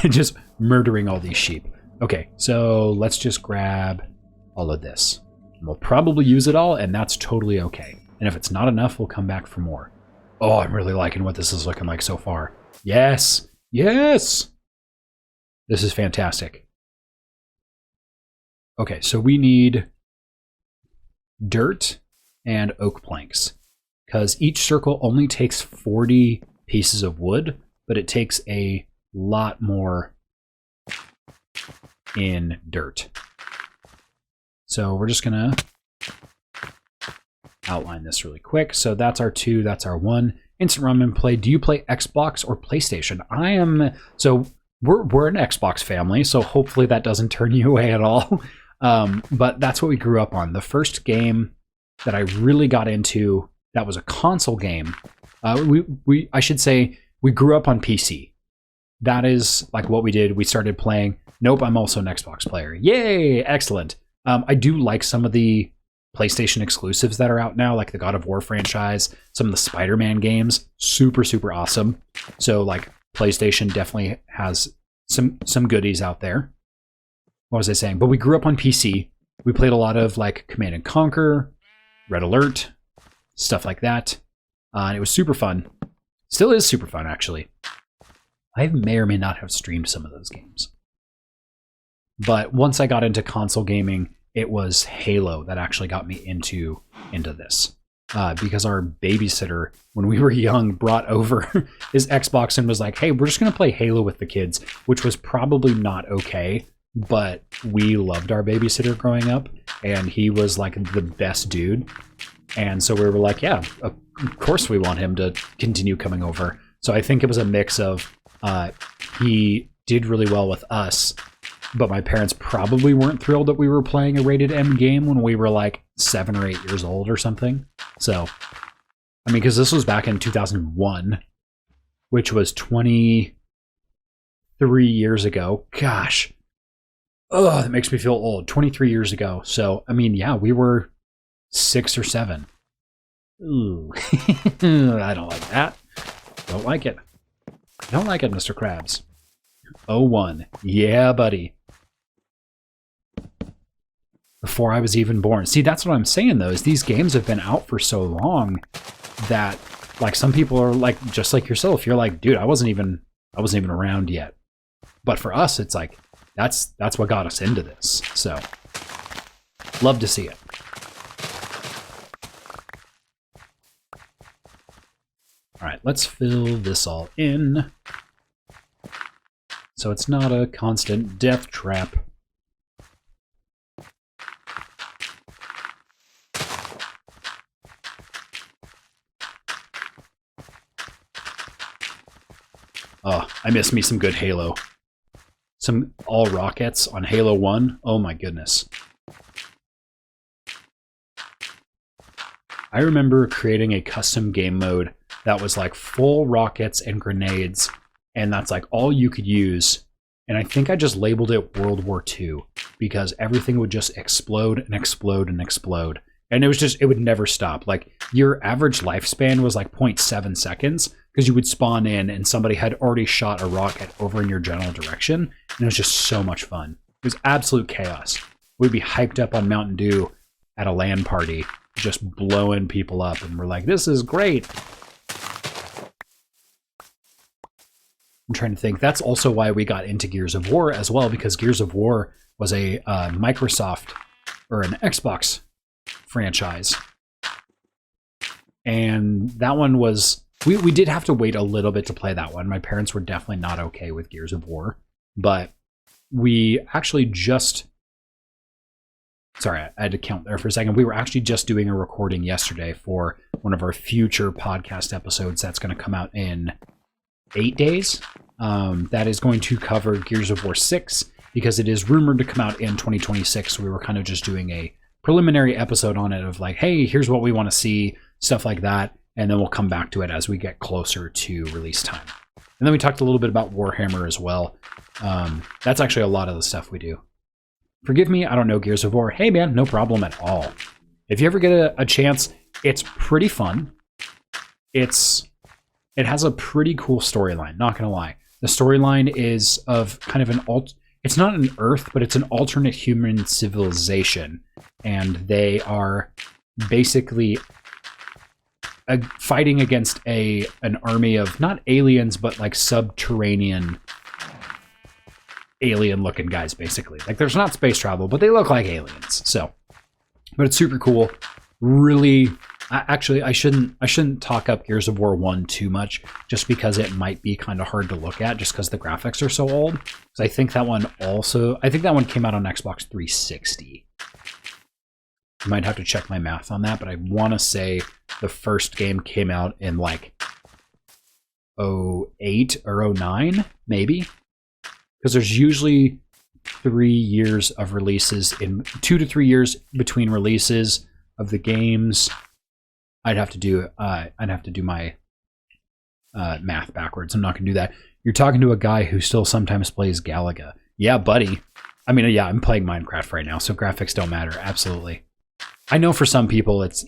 Just murdering all these sheep. Okay, so let's just grab all of this. We'll probably use it all, and that's totally okay. And if it's not enough, we'll come back for more. Oh, I'm really liking what this is looking like so far. Yes! Yes! This is fantastic. Okay, so we need dirt and oak planks, because each circle only takes 40 pieces of wood, but it takes a lot more in dirt. So we're just gonna outline this really quick. So that's our 2, that's our 1. Instant ramen play. Do you play Xbox or PlayStation? I am. So we're an Xbox family, so hopefully that doesn't turn you away at all. But that's what we grew up on. The first game that I really got into that was a console game. I should say we grew up on PC. That is like what we did. We started playing. Nope, I'm also an Xbox player. Yay! Excellent. I do like some of the PlayStation exclusives that are out now, like the God of War franchise, some of the Spider-Man games. Super, super awesome. So like PlayStation definitely has some goodies out there. What was I saying? But we grew up on PC. We played a lot of like Command and Conquer, Red Alert, stuff like that. And it was super fun. Still is super fun, actually. I may or may not have streamed some of those games. But once I got into console gaming, it was Halo that actually got me into this. Because our babysitter, when we were young, brought over his Xbox and was like, hey, we're just going to play Halo with the kids, which was probably not okay. But we loved our babysitter growing up, and he was like the best dude. And so we were like, yeah, of course we want him to continue coming over. So I think it was a mix of he did really well with us, but my parents probably weren't thrilled that we were playing a rated M game when we were like 7 or 8 years old or something. So, I mean, because this was back in 2001, which was 23 years ago. Gosh. Oh, that makes me feel old. 23 years ago. So, I mean, yeah, we were 6 or 7. Ooh. I don't like that. Don't like it. Don't like it, Mr. Krabs. 01. Yeah, buddy. Before I was even born. See, that's what I'm saying, though, is these games have been out for so long that Like some people are like, just like yourself, you're like, dude, I wasn't even around yet. But for us, it's like, that's what got us into this. So love to see it. All right, let's fill this all in so it's not a constant death trap. Oh, I miss me some good Halo. Some all rockets on Halo 1. Oh my goodness. I remember creating a custom game mode that was like full rockets and grenades, and that's like all you could use. And I think I just labeled it World War II because everything would just explode and explode and explode. And it was just, it would never stop. Like your average lifespan was like 0.7 seconds because you would spawn in and somebody had already shot a rocket over in your general direction. And it was just so much fun. It was absolute chaos. We'd be hyped up on Mountain Dew at a LAN party, just blowing people up. And we're like, this is great. I'm trying to think. That's also why we got into Gears of War as well, because Gears of War was a Microsoft or an Xbox franchise. And that one was... We did have to wait a little bit to play that one. My parents were definitely not okay with Gears of War. But we actually just... Sorry, I had to count there for a second. We were actually just doing a recording yesterday for one of our future podcast episodes that's going to come out in 8 days. That is going to cover Gears of War 6 because it is rumored to come out in 2026. So we were kind of just doing a preliminary episode on it of like, hey, here's what we want to see, stuff like that. And then we'll come back to it as we get closer to release time. And then we talked a little bit about Warhammer as well. That's actually a lot of the stuff we do. Forgive me, I don't know Gears of War. Hey man, no problem at all. If you ever get a chance, it's pretty fun. It has a pretty cool storyline, not gonna lie. The storyline is of kind of it's not an Earth, but it's an alternate human civilization. And they are basically fighting against an army of not aliens, but like subterranean alien-looking guys, basically. Like there's not space travel, but they look like aliens. So, but it's super cool. Really, actually, I shouldn't talk up Gears of War 1 too much, just because it might be kind of hard to look at, just because the graphics are so old. Because I think that one came out on Xbox 360. I might have to check my math on that, but I want to say the first game came out in like 08 or 09, maybe. Because there's usually 3 years of releases, in 2 to 3 years between releases of the games. I'd have to do my math backwards. I'm not gonna do that. You're talking to a guy who still sometimes plays Galaga. Yeah, buddy. I mean, yeah, I'm playing Minecraft right now, so graphics don't matter. Absolutely. I know for some people it's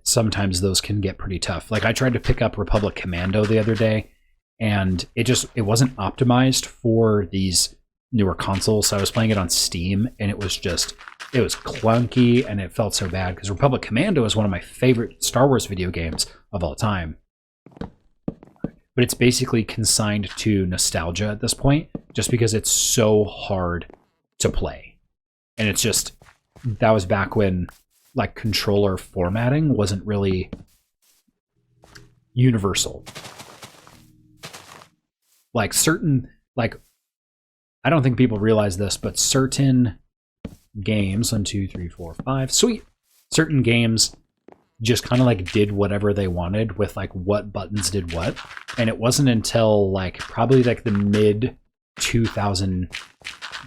sometimes those can get pretty tough. Like I tried to pick up Republic Commando the other day, and it wasn't optimized for these newer consoles. So I was playing it on Steam, and it was clunky, and it felt so bad because Republic Commando is one of my favorite Star Wars video games of all time. But it's basically consigned to nostalgia at this point, just because it's so hard to play. And it's just, that was back when like controller formatting wasn't really universal. Like I don't think people realize this, but certain games, 1, 2, 3, 4, 5, sweet. Certain games just kind of like did whatever they wanted with like what buttons did what. And it wasn't until like probably like the mid 2000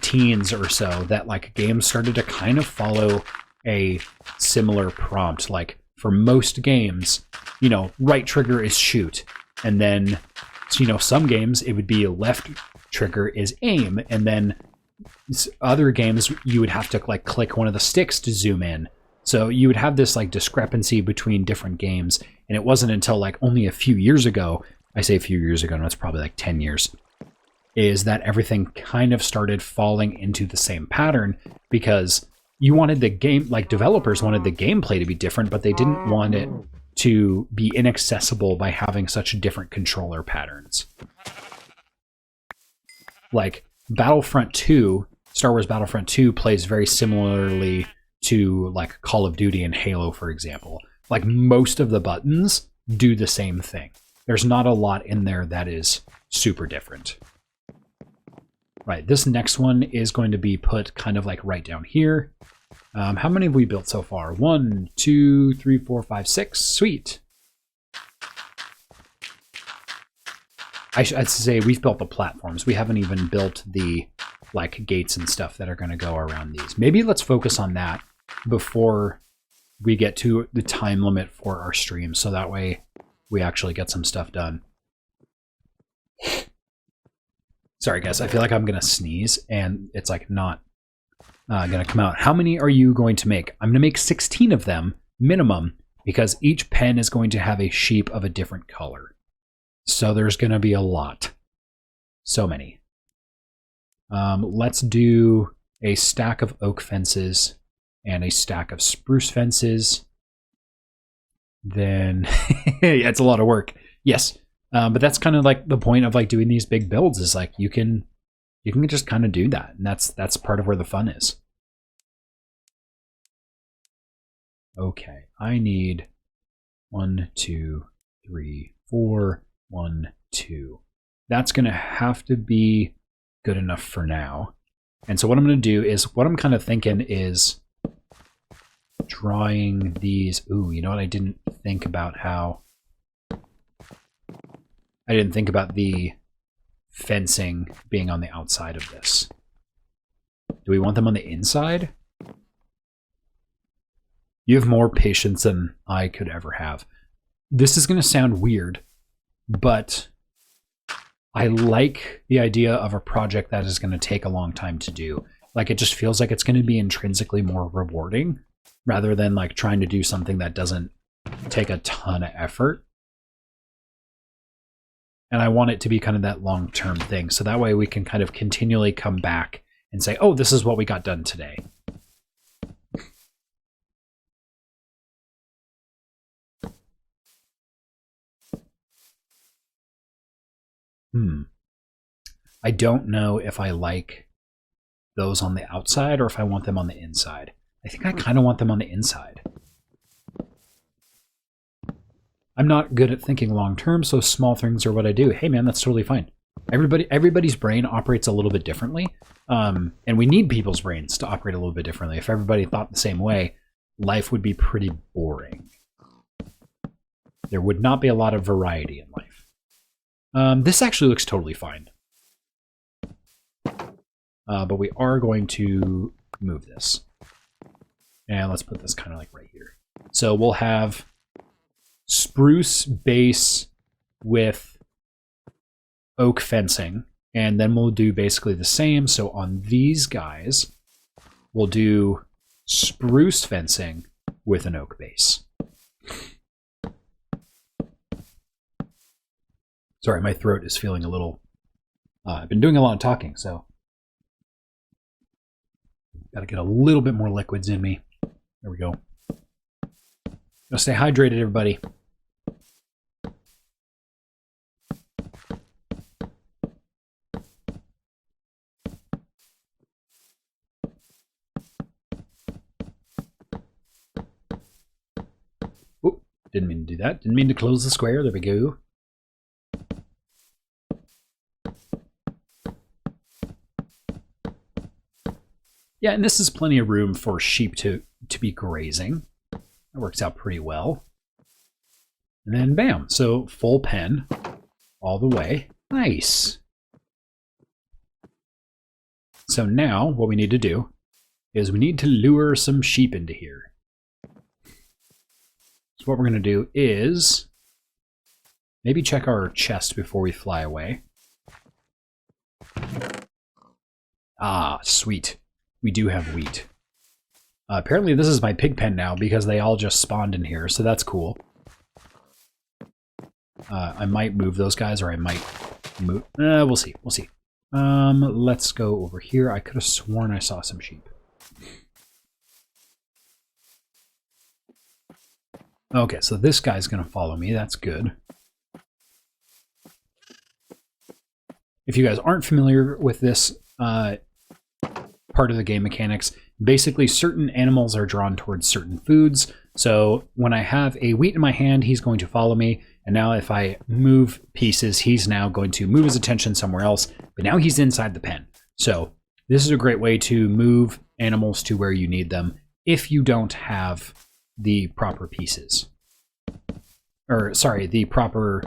teens or so that like games started to kind of follow a similar prompt. Like for most games, right trigger is shoot. And then, some games it would be left trigger is aim. And then other games you would have to like click one of the sticks to zoom in. So you would have this like discrepancy between different games. And it wasn't until like only a few years ago, I say a few years ago, no, it's probably like 10 years, is that everything kind of started falling into the same pattern, because you wanted the game, like developers wanted the gameplay to be different, but they didn't want it to be inaccessible by having such different controller patterns. Like Battlefront 2, Star Wars Battlefront 2 plays very similarly to like Call of Duty and Halo, for example. Like most of the buttons do the same thing. There's not a lot in there that is super different. Right, this next one is going to be put kind of like right down here. How many have we built so far? 1, 2, 3, 4, 5, 6. Sweet. I'd say we've built the platforms. We haven't even built the like gates and stuff that are going to go around these. Maybe let's focus on that before we get to the time limit for our stream, so that way we actually get some stuff done. Sorry guys, I feel like I'm going to sneeze and it's like not going to come out. How many are you going to make? I'm going to make 16 of them minimum because each pen is going to have a sheep of a different color. So there's going to be a lot. So many. Let's do a stack of oak fences and a stack of spruce fences. Then, yeah, it's a lot of work. Yes, but that's kind of like the point of like doing these big builds is like you can just kind of do that, and that's part of where the fun is. Okay, I need 1, 2, 3, 4. 1, 2. That's going to have to be good enough for now. And so what I'm going to do is, what I'm kind of thinking is drawing these. Ooh, you know what? I didn't think about the fencing being on the outside of this. Do we want them on the inside? You have more patience than I could ever have. This is going to sound weird, but I like the idea of a project that is going to take a long time to do. Like, it just feels like it's going to be intrinsically more rewarding rather than like trying to do something that doesn't take a ton of effort. And I want it to be kind of that long-term thing. So that way we can kind of continually come back and say, oh, this is what we got done today. I don't know if I like those on the outside or if I want them on the inside. I think I kind of want them on the inside. I'm not good at thinking long term, so small things are what I do. Hey man, that's totally fine. Everybody's brain operates a little bit differently, and we need people's brains to operate a little bit differently. If everybody thought the same way, life would be pretty boring. There would not be a lot of variety in life. This actually looks totally fine. But we are going to move this. And let's put this kind of like right here. So we'll have spruce base with oak fencing. And then we'll do basically the same. So on these guys, we'll do spruce fencing with an oak base. Sorry, my throat is feeling a little... I've been doing a lot of talking, so... Got to get a little bit more liquids in me. There we go. Gotta stay hydrated, everybody. Oop, didn't mean to do that. Didn't mean to close the square. There we go. Yeah, and this is plenty of room for sheep to be grazing. That works out pretty well. And then bam, so full pen all the way. Nice. So now what we need to do is we need to lure some sheep into here. So what we're going to do is maybe check our chest before we fly away. Ah, sweet. We do have wheat. Apparently this is my pig pen now because they all just spawned in here, so that's cool. I might move those guys, or I might move... we'll see. We'll see. Let's go over here. I could have sworn I saw some sheep. Okay, so this guy's going to follow me. That's good. If you guys aren't familiar with this part of the game mechanics, basically certain animals are drawn towards certain foods. So when I have a wheat in my hand, he's going to follow me. And now if I move pieces, he's now going to move his attention somewhere else. But now he's inside the pen. So this is a great way to move animals to where you need them if you don't have the proper pieces. Or, sorry, the proper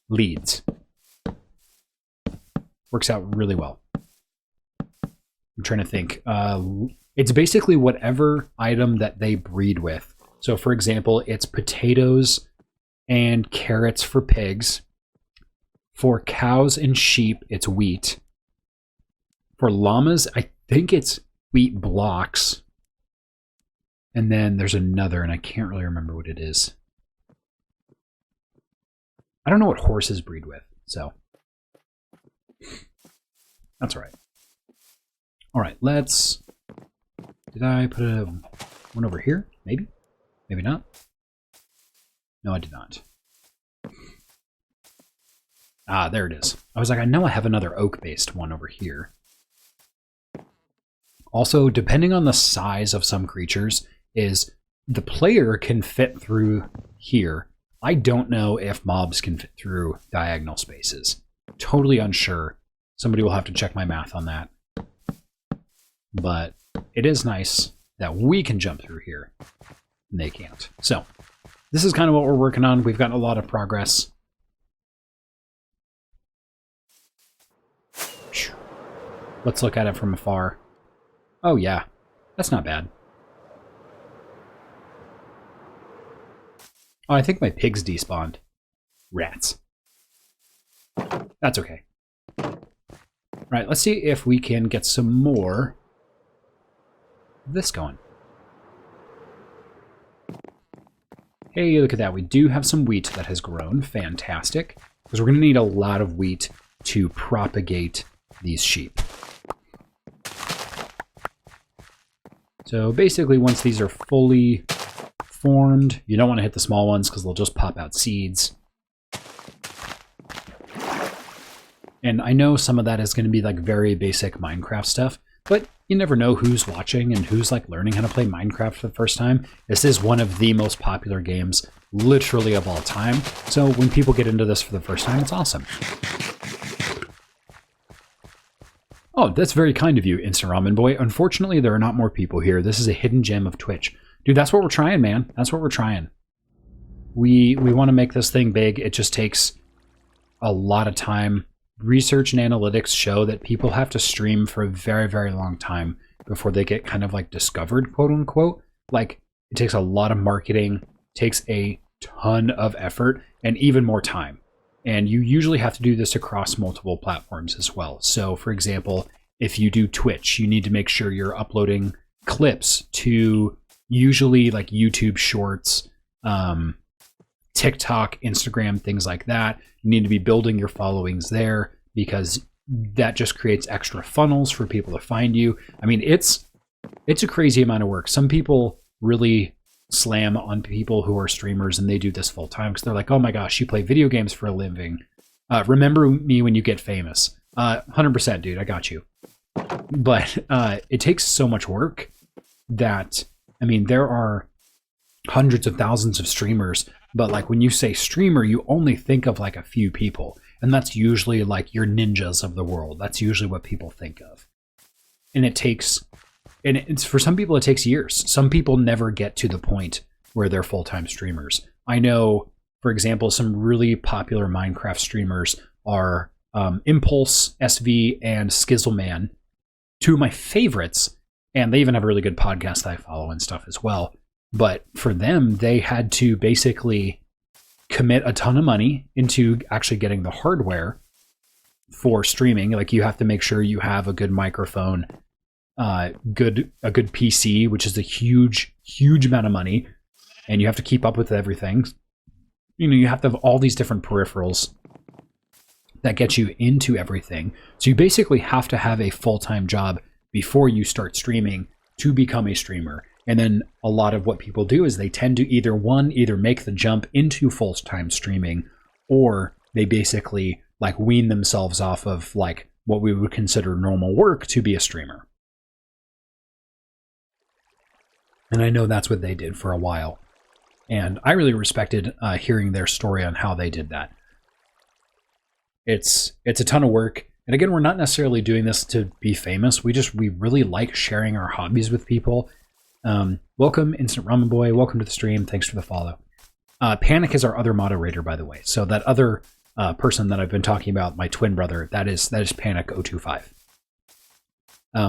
leads. Works out really well. I'm trying to think. It's basically whatever item that they breed with. So, for example, it's potatoes and carrots for pigs. For cows and sheep, it's wheat. For llamas, I think it's wheat blocks. And then there's another, and I can't really remember what it is. I don't know what horses breed with, so that's all right. All right, let's... Did I put one over here? Maybe? Maybe not? No, I did not. Ah, there it is. I was like, I know I have another oak-based one over here. Also, depending on the size of some creatures, is the player can fit through here. I don't know if mobs can fit through diagonal spaces. Totally unsure. Somebody will have to check my math on that. But it is nice that we can jump through here. And they can't. So, this is kind of what we're working on. We've gotten a lot of progress. Let's look at it from afar. Oh yeah, that's not bad. Oh, I think my pigs despawned. Rats. That's okay. Right, let's see if we can get some more of this going. Hey, look at that. We do have some wheat that has grown. Fantastic. Because we're going to need a lot of wheat to propagate these sheep. So basically, once these are fully formed, you don't want to hit the small ones because they'll just pop out seeds. And I know some of that is going to be like very basic Minecraft stuff, but you never know who's watching and who's like learning how to play Minecraft for the first time. This is one of the most popular games literally of all time. So when people get into this for the first time, it's awesome. Oh, that's very kind of you, Instant Ramen Boy. Unfortunately, there are not more people here. This is a hidden gem of Twitch. Dude, that's what we're trying, man. That's what we're trying. We want to make this thing big. It just takes a lot of time. Research and analytics show that people have to stream for a very, very long time before they get kind of like discovered, quote unquote. Like, it takes a lot of marketing, takes a ton of effort, and even more time. And you usually have to do this across multiple platforms as well. So, for example, if you do Twitch, you need to make sure you're uploading clips to usually like YouTube Shorts, TikTok, Instagram, things like that. You need to be building your followings there because that just creates extra funnels for people to find you. I mean, it's a crazy amount of work. Some people really slam on people who are streamers and they do this full time because they're like, oh my gosh, you play video games for a living. Remember me when you get famous. 100%, dude, I got you. But it takes so much work that, I mean, there are hundreds of thousands of streamers, but like when you say streamer, you only think of like a few people. And that's usually like your ninjas of the world. That's usually what people think of. And it takes... And it's for some people, it takes years. Some people never get to the point where they're full-time streamers. I know, for example, some really popular Minecraft streamers are Impulse, SV, and Skizzleman. Two of my favorites, and they even have a really good podcast that I follow and stuff as well. But for them, they had to basically commit a ton of money into actually getting the hardware for streaming. Like, you have to make sure you have a good microphone, a good PC, which is a huge amount of money, and you have to keep up with everything. You know, you have to have all these different peripherals that get you into everything. So you basically have to have a full-time job before you start streaming to become a streamer. And then a lot of what people do is they tend to either make the jump into full-time streaming, or they basically like wean themselves off of like what we would consider normal work to be a streamer. And I know that's what they did for a while. And I really respected hearing their story on how they did that. It's a ton of work. And again, we're not necessarily doing this to be famous. We really like sharing our hobbies with people. Welcome, Instant Ramen Boy. Welcome to the stream. Thanks for the follow. Panic is our other moderator, by the way. So that other person that I've been talking about, my twin brother, that is Panic025.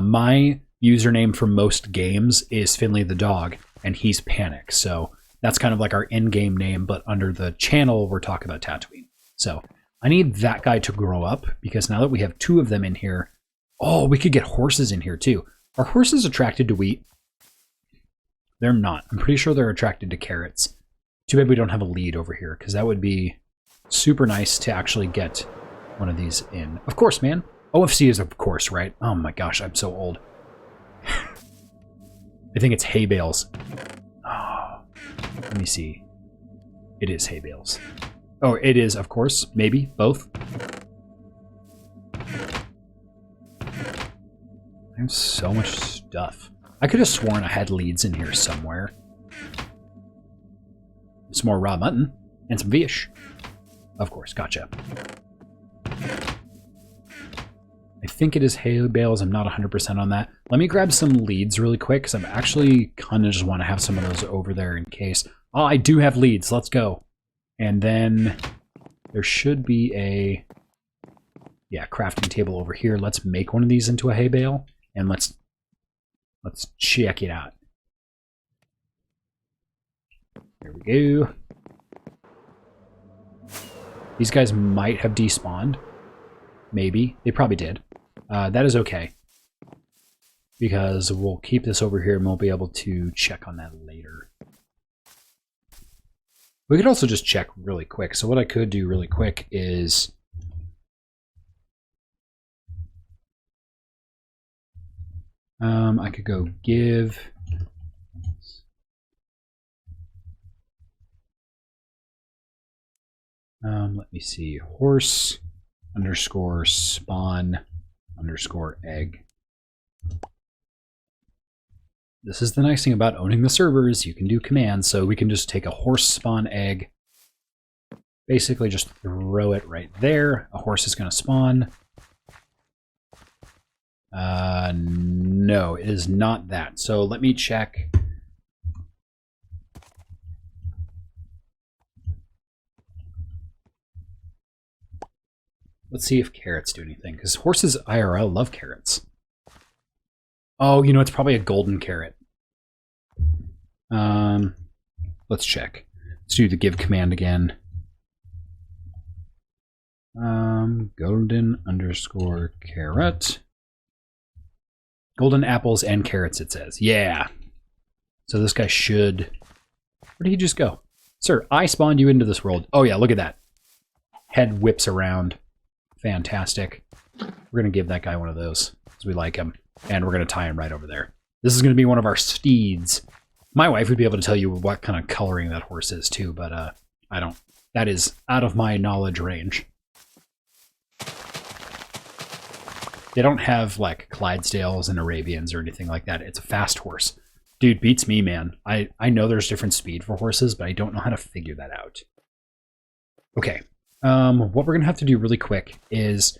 My username for most games is Finley the dog, and he's Panic. So that's kind of like our in-game name, but under the channel, we're talking about Tatooine. So I need that guy to grow up, because now that we have 2 of them in here, oh, we could get horses in here too. Are horses attracted to wheat? They're not. I'm pretty sure they're attracted to carrots. Too bad we don't have a lead over here, because that would be super nice to actually get one of these in. Of course, man. OFC is of course, right? Oh my gosh, I'm so old. I think it's hay bales. Oh, let me see. It is hay bales. Oh, it is, of course. Maybe. Both. I have so much stuff. I could have sworn I had leads in here somewhere. Some more raw mutton. And some fish. Of course, gotcha. I think it is hay bales. I'm not 100% on that. Let me grab some leads really quick, because I'm actually kind of just want to have some of those over there in case. Oh, I do have leads. Let's go. And then there should be a crafting table over here. Let's make one of these into a hay bale, and let's check it out. There we go. These guys might have despawned. Maybe. They probably did. That is okay, because we'll keep this over here and we'll be able to check on that later. We could also just check really quick. So what I could do really quick is I could go give let me see, horse underscore spawn underscore egg. This is the nice thing about owning the servers. You can do commands, so we can just take a horse spawn egg, basically just throw it right there. A horse is going to spawn. No, it is not that. So let me check. Let's see if carrots do anything, because horses IRL love carrots. Oh, you know, it's probably a golden carrot. Let's check. Let's do the give command again. Golden underscore carrot. Golden apples and carrots, it says. Yeah. So this guy should... Where did he just go? Sir, I spawned you into this world. Oh yeah, look at that. Head whips around. Fantastic. We're going to give that guy one of those, because we like him. And we're going to tie him right over there. This is going to be one of our steeds. My wife would be able to tell you what kind of coloring that horse is too, but I don't. That is out of my knowledge range. They don't have like Clydesdales and Arabians or anything like that. It's a fast horse. Dude, beats me, man. I know there's different speed for horses, but I don't know how to figure that out. Okay. What we're going to have to do really quick is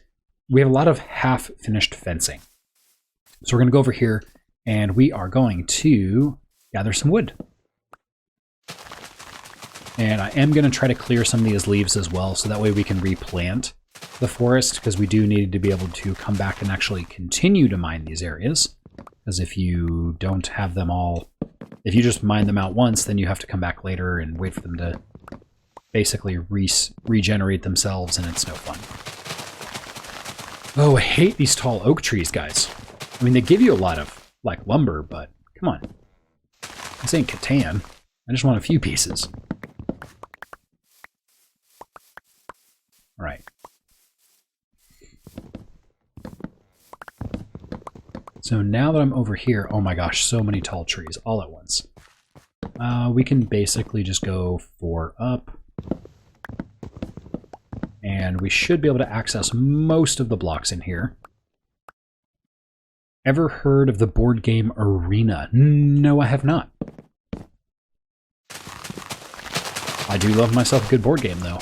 we have a lot of half-finished fencing. So we're going to go over here, and we are going to gather some wood. And I am going to try to clear some of these leaves as well, so that way we can replant the forest, because we do need to be able to come back and actually continue to mine these areas. Because if you don't have them all, if you just mine them out once, then you have to come back later and wait for them to basically regenerate themselves, and it's no fun. Oh, I hate these tall oak trees, guys. I mean, they give you a lot of, like, lumber, but come on. This ain't Catan. I just want a few pieces. All right. So now that I'm over here, oh my gosh, so many tall trees all at once. We can basically just go 4 up. And we should be able to access most of the blocks in here. Ever heard of the board game Arena? No, I have not. I do love myself a good board game, though.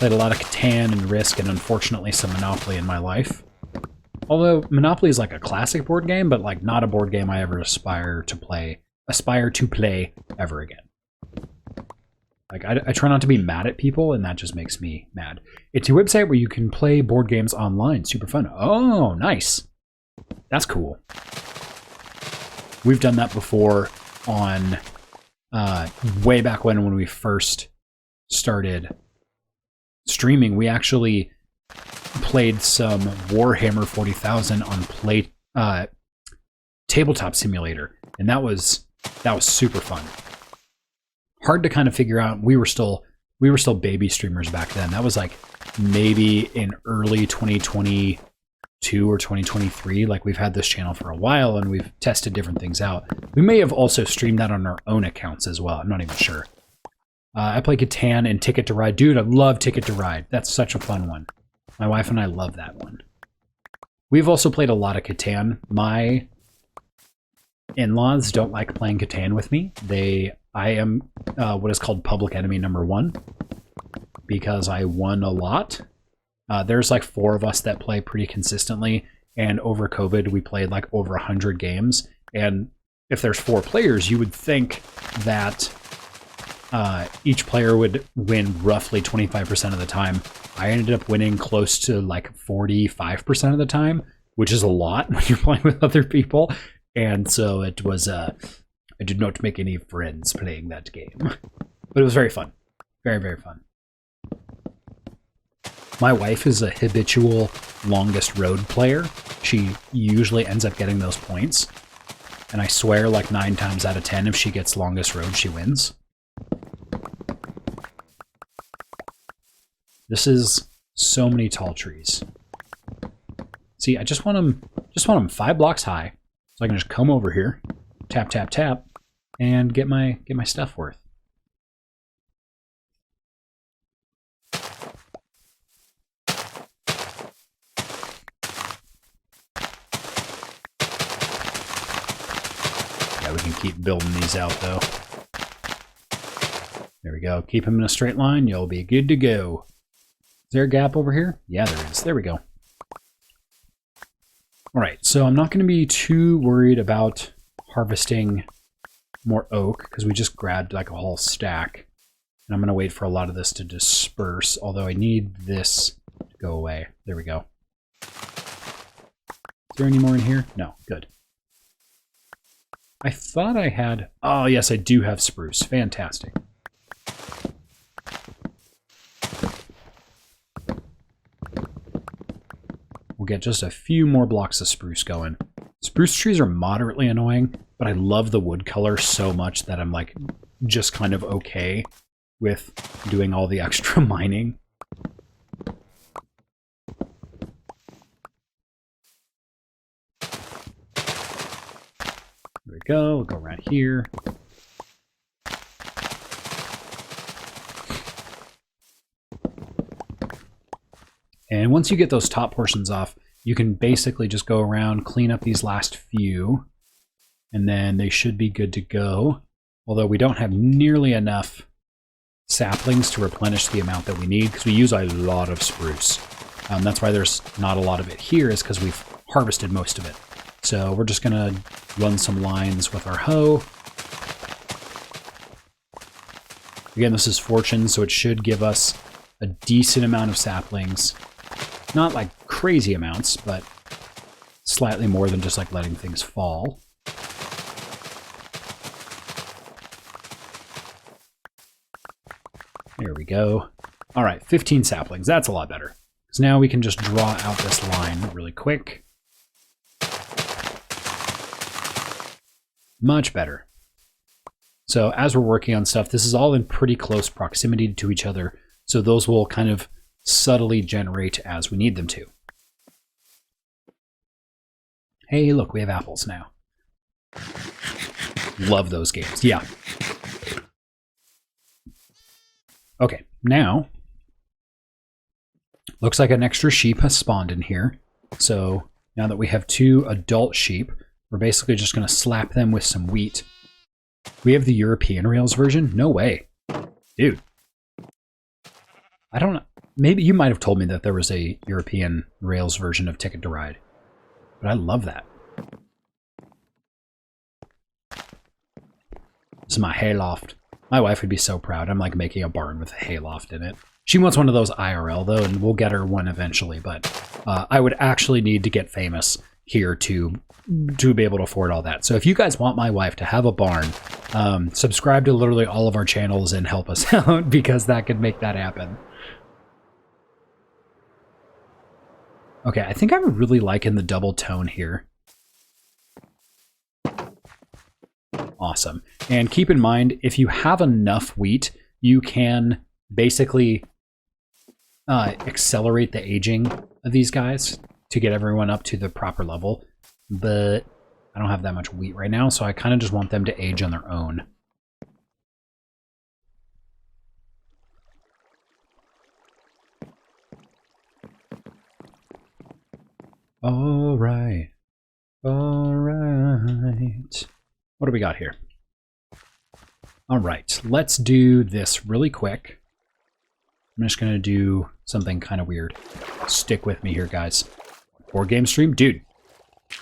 Played a lot of Catan and Risk, and unfortunately some Monopoly in my life. Although Monopoly is like a classic board game, but like not a board game I ever aspire to play ever again. Like I try not to be mad at people, and that just makes me mad. It's a website where you can play board games online. Super fun. Oh, nice. That's cool. We've done that before on way back when we first started streaming. We actually played some Warhammer 40,000 on Tabletop Simulator, and that was super fun. Hard to kind of figure out. We were still baby streamers back then. That was like maybe in early 2022 or 2023. Like, we've had this channel for a while and we've tested different things out. We may have also streamed that on our own accounts as well. I'm not even sure. I play Catan and Ticket to Ride. Dude, I love Ticket to Ride. That's such a fun one. My wife and I love that one. We've also played a lot of Catan. My in-laws don't like playing Catan with me. I am what is called public enemy #1 because I won a lot. There's like 4 of us that play pretty consistently, and over COVID we played like over 100 games. And if there's 4 players, you would think that each player would win roughly 25% of the time. I ended up winning close to like 45% of the time, which is a lot when you're playing with other people. And so it was, I did not make any friends playing that game. But it was very fun. Very, very fun. My wife is a habitual longest road player. She usually ends up getting those points. And I swear like 9 times out of 10, if she gets longest road, she wins. This is so many tall trees. See, I just want them 5 blocks high, so I can just come over here, tap, tap, tap, and get my stuff worth. Yeah, we can keep building these out though. There we go. Keep them in a straight line. You'll be good to go. Is there a gap over here? Yeah, there is. There we go. All right, so I'm not going to be too worried about harvesting more oak because we just grabbed like a whole stack. And I'm going to wait for a lot of this to disperse, although I need this to go away. There we go. Is there any more in here? No, good. I thought I had... Oh, yes, I do have spruce. Fantastic. We'll get just a few more blocks of spruce going. Spruce trees are moderately annoying, but I love the wood color so much that I'm like just kind of okay with doing all the extra mining. There we go. We'll go around here. And once you get those top portions off, you can basically just go around, clean up these last few, and then they should be good to go. Although we don't have nearly enough saplings to replenish the amount that we need, because we use a lot of spruce. That's why there's not a lot of it here, is because we've harvested most of it. So we're just going to run some lines with our hoe. Again, this is fortune, so it should give us a decent amount of saplings. Not like crazy amounts, but slightly more than just like letting things fall. There we go. All right, 15 saplings. That's a lot better. So now we can just draw out this line really quick. Much better. So as we're working on stuff, this is all in pretty close proximity to each other, so those will kind of subtly generate as we need them to. Hey, look, we have apples now. Love those games. Yeah. Okay, now looks like an extra sheep has spawned in here. So now that we have 2 adult sheep, we're basically just going to slap them with some wheat. We have the European Rails version? No way. Dude. I don't know. Maybe you might have told me that there was a European Rails version of Ticket to Ride. But I love that. This is my hayloft. My wife would be so proud. I'm like making a barn with a hayloft in it. She wants one of those IRL though, and we'll get her one eventually. But I would actually need to get famous here to be able to afford all that. So if you guys want my wife to have a barn, subscribe to literally all of our channels and help us out, because that could make that happen. Okay, I think I'm really liking the double tone here. Awesome. And keep in mind, if you have enough wheat, you can basically accelerate the aging of these guys to get everyone up to the proper level. But I don't have that much wheat right now, so I kind of just want them to age on their own. All right. All right. What do we got here? All right, let's do this really quick. I'm just going to do something kind of weird. Stick with me here, guys. Board game stream? Dude,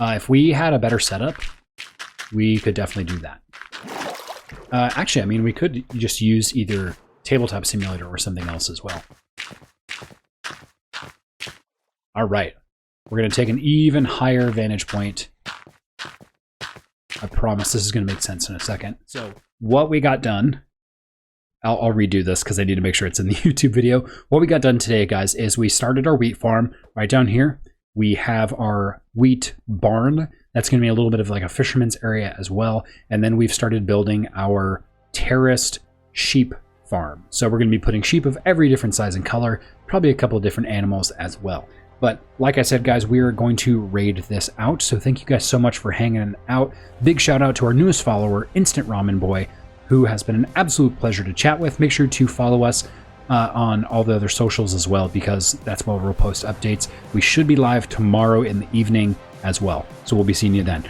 if we had a better setup, we could definitely do that. Actually, I mean, we could just use either Tabletop Simulator or something else as well. All right. We're going to take an even higher vantage point. I promise this is going to make sense in a second. So what we got done, I'll redo this because I need to make sure it's in the YouTube video. What we got done today, guys, is we started our wheat farm right down here. We have our wheat barn. That's going to be a little bit of like a fisherman's area as well. And then we've started building our terraced sheep farm. So we're going to be putting sheep of every different size and color, probably a couple of different animals as well. But like I said, guys, we are going to raid this out. So thank you guys so much for hanging out. Big shout out to our newest follower, Instant Ramen Boy, who has been an absolute pleasure to chat with. Make sure to follow us on all the other socials as well, because that's where we'll post updates. We should be live tomorrow in the evening as well. So we'll be seeing you then.